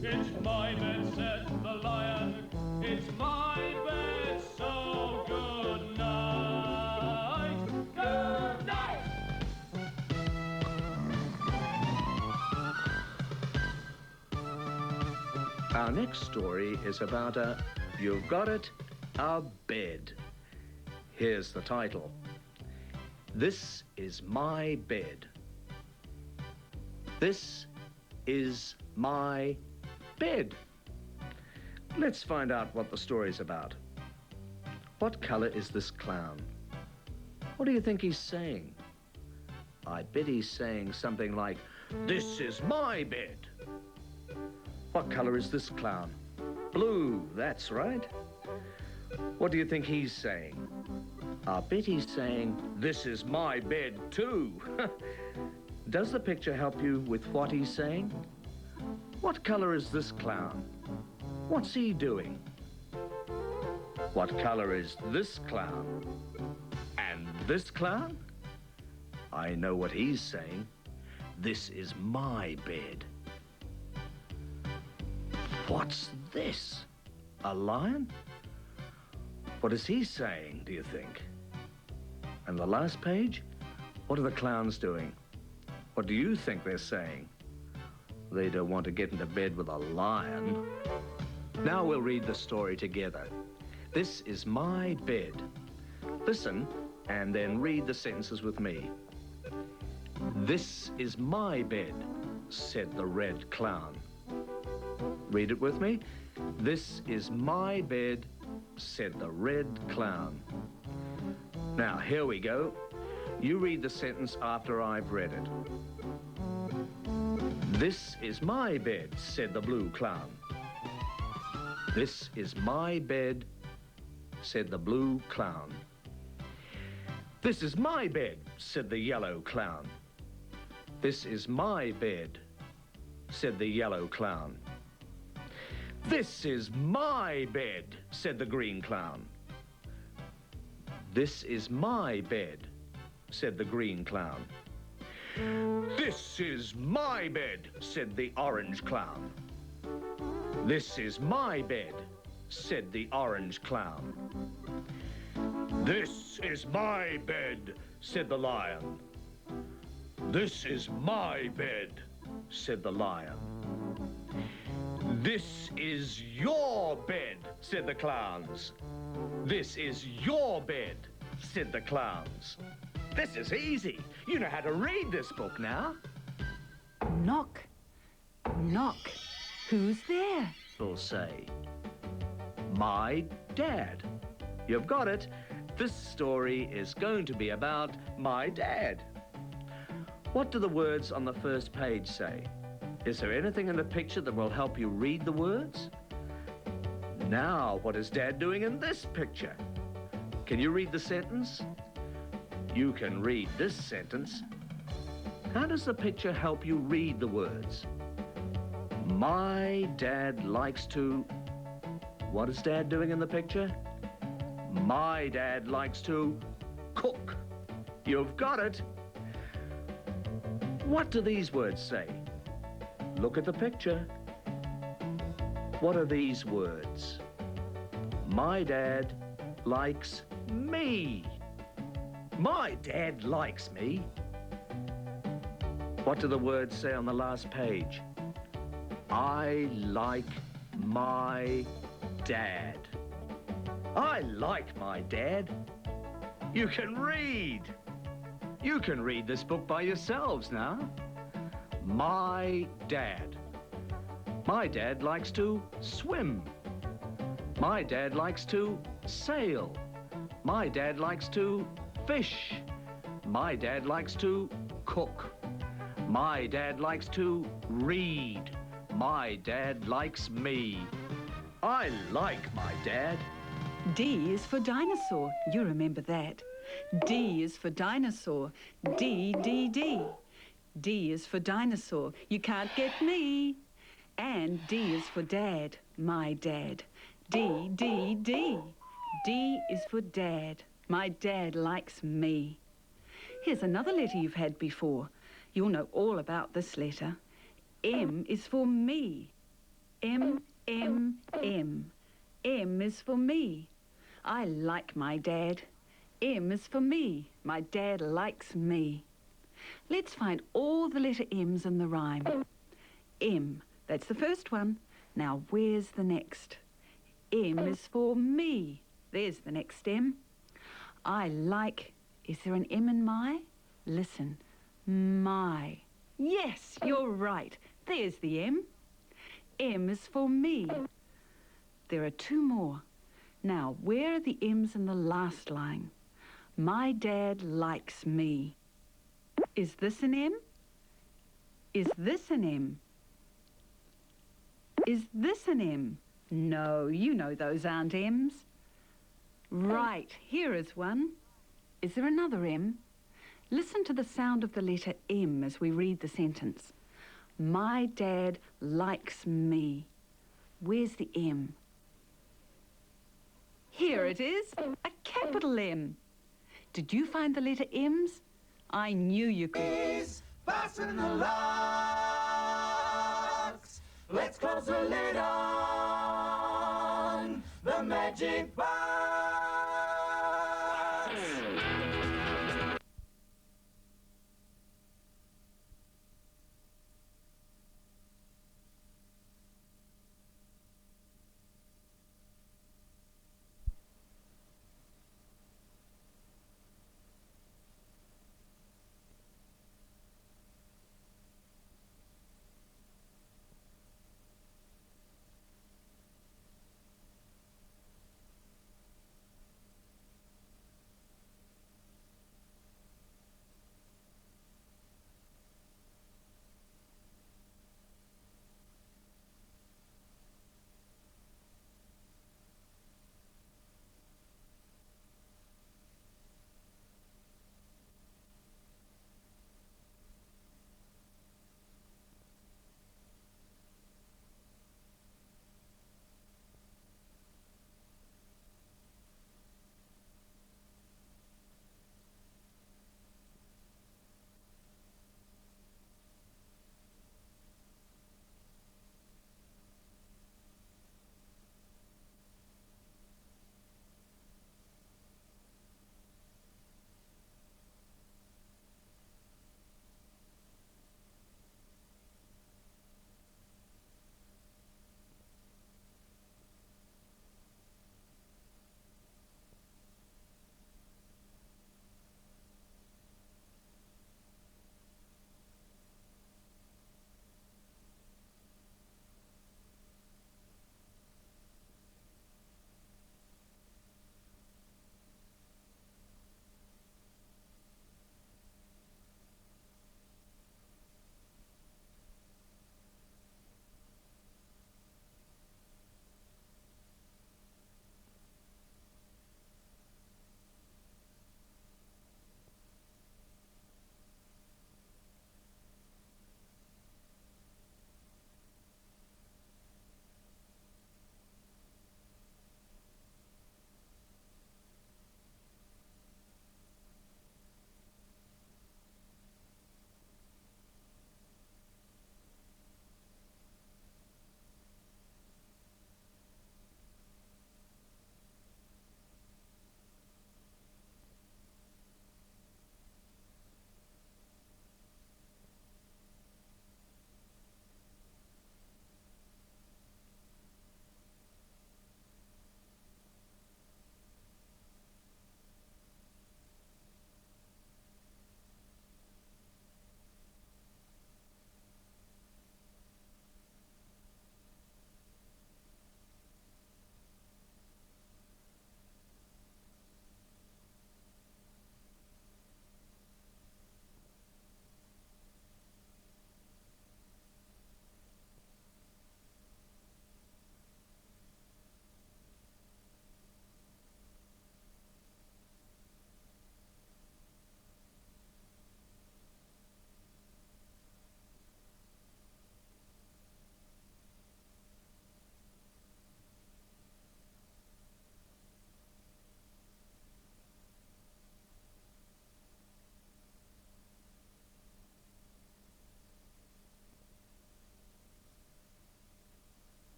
It's my bed, said the lion. It's my bed, so good night. Good night. Our next story is about you've got it, a bed. Here's the title. This is my bed. This is my bed. Let's find out what the story's about. What color is this clown? What do you think he's saying? I bet he's saying something like, "This is my bed." What color is this clown? Blue, that's right. What do you think he's saying? I bet he's saying, "This is my bed too." Does the picture help you with what he's saying? What color is this clown? What's he doing? What color is this clown? And this clown? I know what he's saying. This is my bed. What's this? A lion? What is he saying, do you think? And the last page? What are the clowns doing? What do you think they're saying? They don't want to get into bed with a lion. Now we'll read the story together. This is my bed. Listen and then read the sentences with me. This is my bed, said the red clown. Read it with me. This is my bed, said the red clown. Now, here we go. You read the sentence after I've read it. This is my bed, said the blue clown. This is my bed, said the blue clown. This is my bed, said the yellow clown. This is my bed, said the yellow clown. This is my bed, said the green clown. This is my bed, said the green clown. This is my bed, said the orange clown. This is my bed, said the orange clown. This is my bed, said the lion. This is my bed, said the lion. This is your bed, said the clowns. This is your bed, said the clowns. This is easy. You know how to read this book now. Knock, knock. Who's there? We'll say, my dad. You've got it. This story is going to be about my dad. What do the words on the first page say? Is there anything in the picture that will help you read the words? Now, what is Dad doing in this picture? Can you read the sentence? You can read this sentence. How does the picture help you read the words? My dad likes to... What is Dad doing in the picture? My dad likes to cook. You've got it. What do these words say? Look at the picture. What are these words? My dad likes me. My dad likes me. What do the words say on the last page? I like my dad. I like my dad. You can read. You can read this book by yourselves now. My dad. My dad likes to swim. My dad likes to sail. My dad likes to fish. My dad likes to cook. My dad likes to read. My dad likes me. I like my dad. D is for dinosaur. You remember that. D is for dinosaur. D, D, D. D is for dinosaur. You can't get me. And D is for dad, my dad. D, D, D. D is for dad. My dad likes me. Here's another letter you've had before. You'll know all about this letter. M is for me. M, M, M. M is for me. I like my dad. M is for me. My dad likes me. Let's find all the letter M's in the rhyme. M, that's the first one. Now, where's the next? M is for me. There's the next M. I like, is there an M in my? Listen, my. Yes, you're right. There's the M. M is for me. There are two more. Now, where are the M's in the last line? My dad likes me. Is this an M? Is this an M? Is this an M? No, you know those aren't M's. Right, here is one. Is there another M? Listen to the sound of the letter M as we read the sentence. My dad likes me. Where's the M? Here it is, a capital M. Did you find the letter M's? I knew you could. Please fasten the locks. Let's close the lid on the magic box.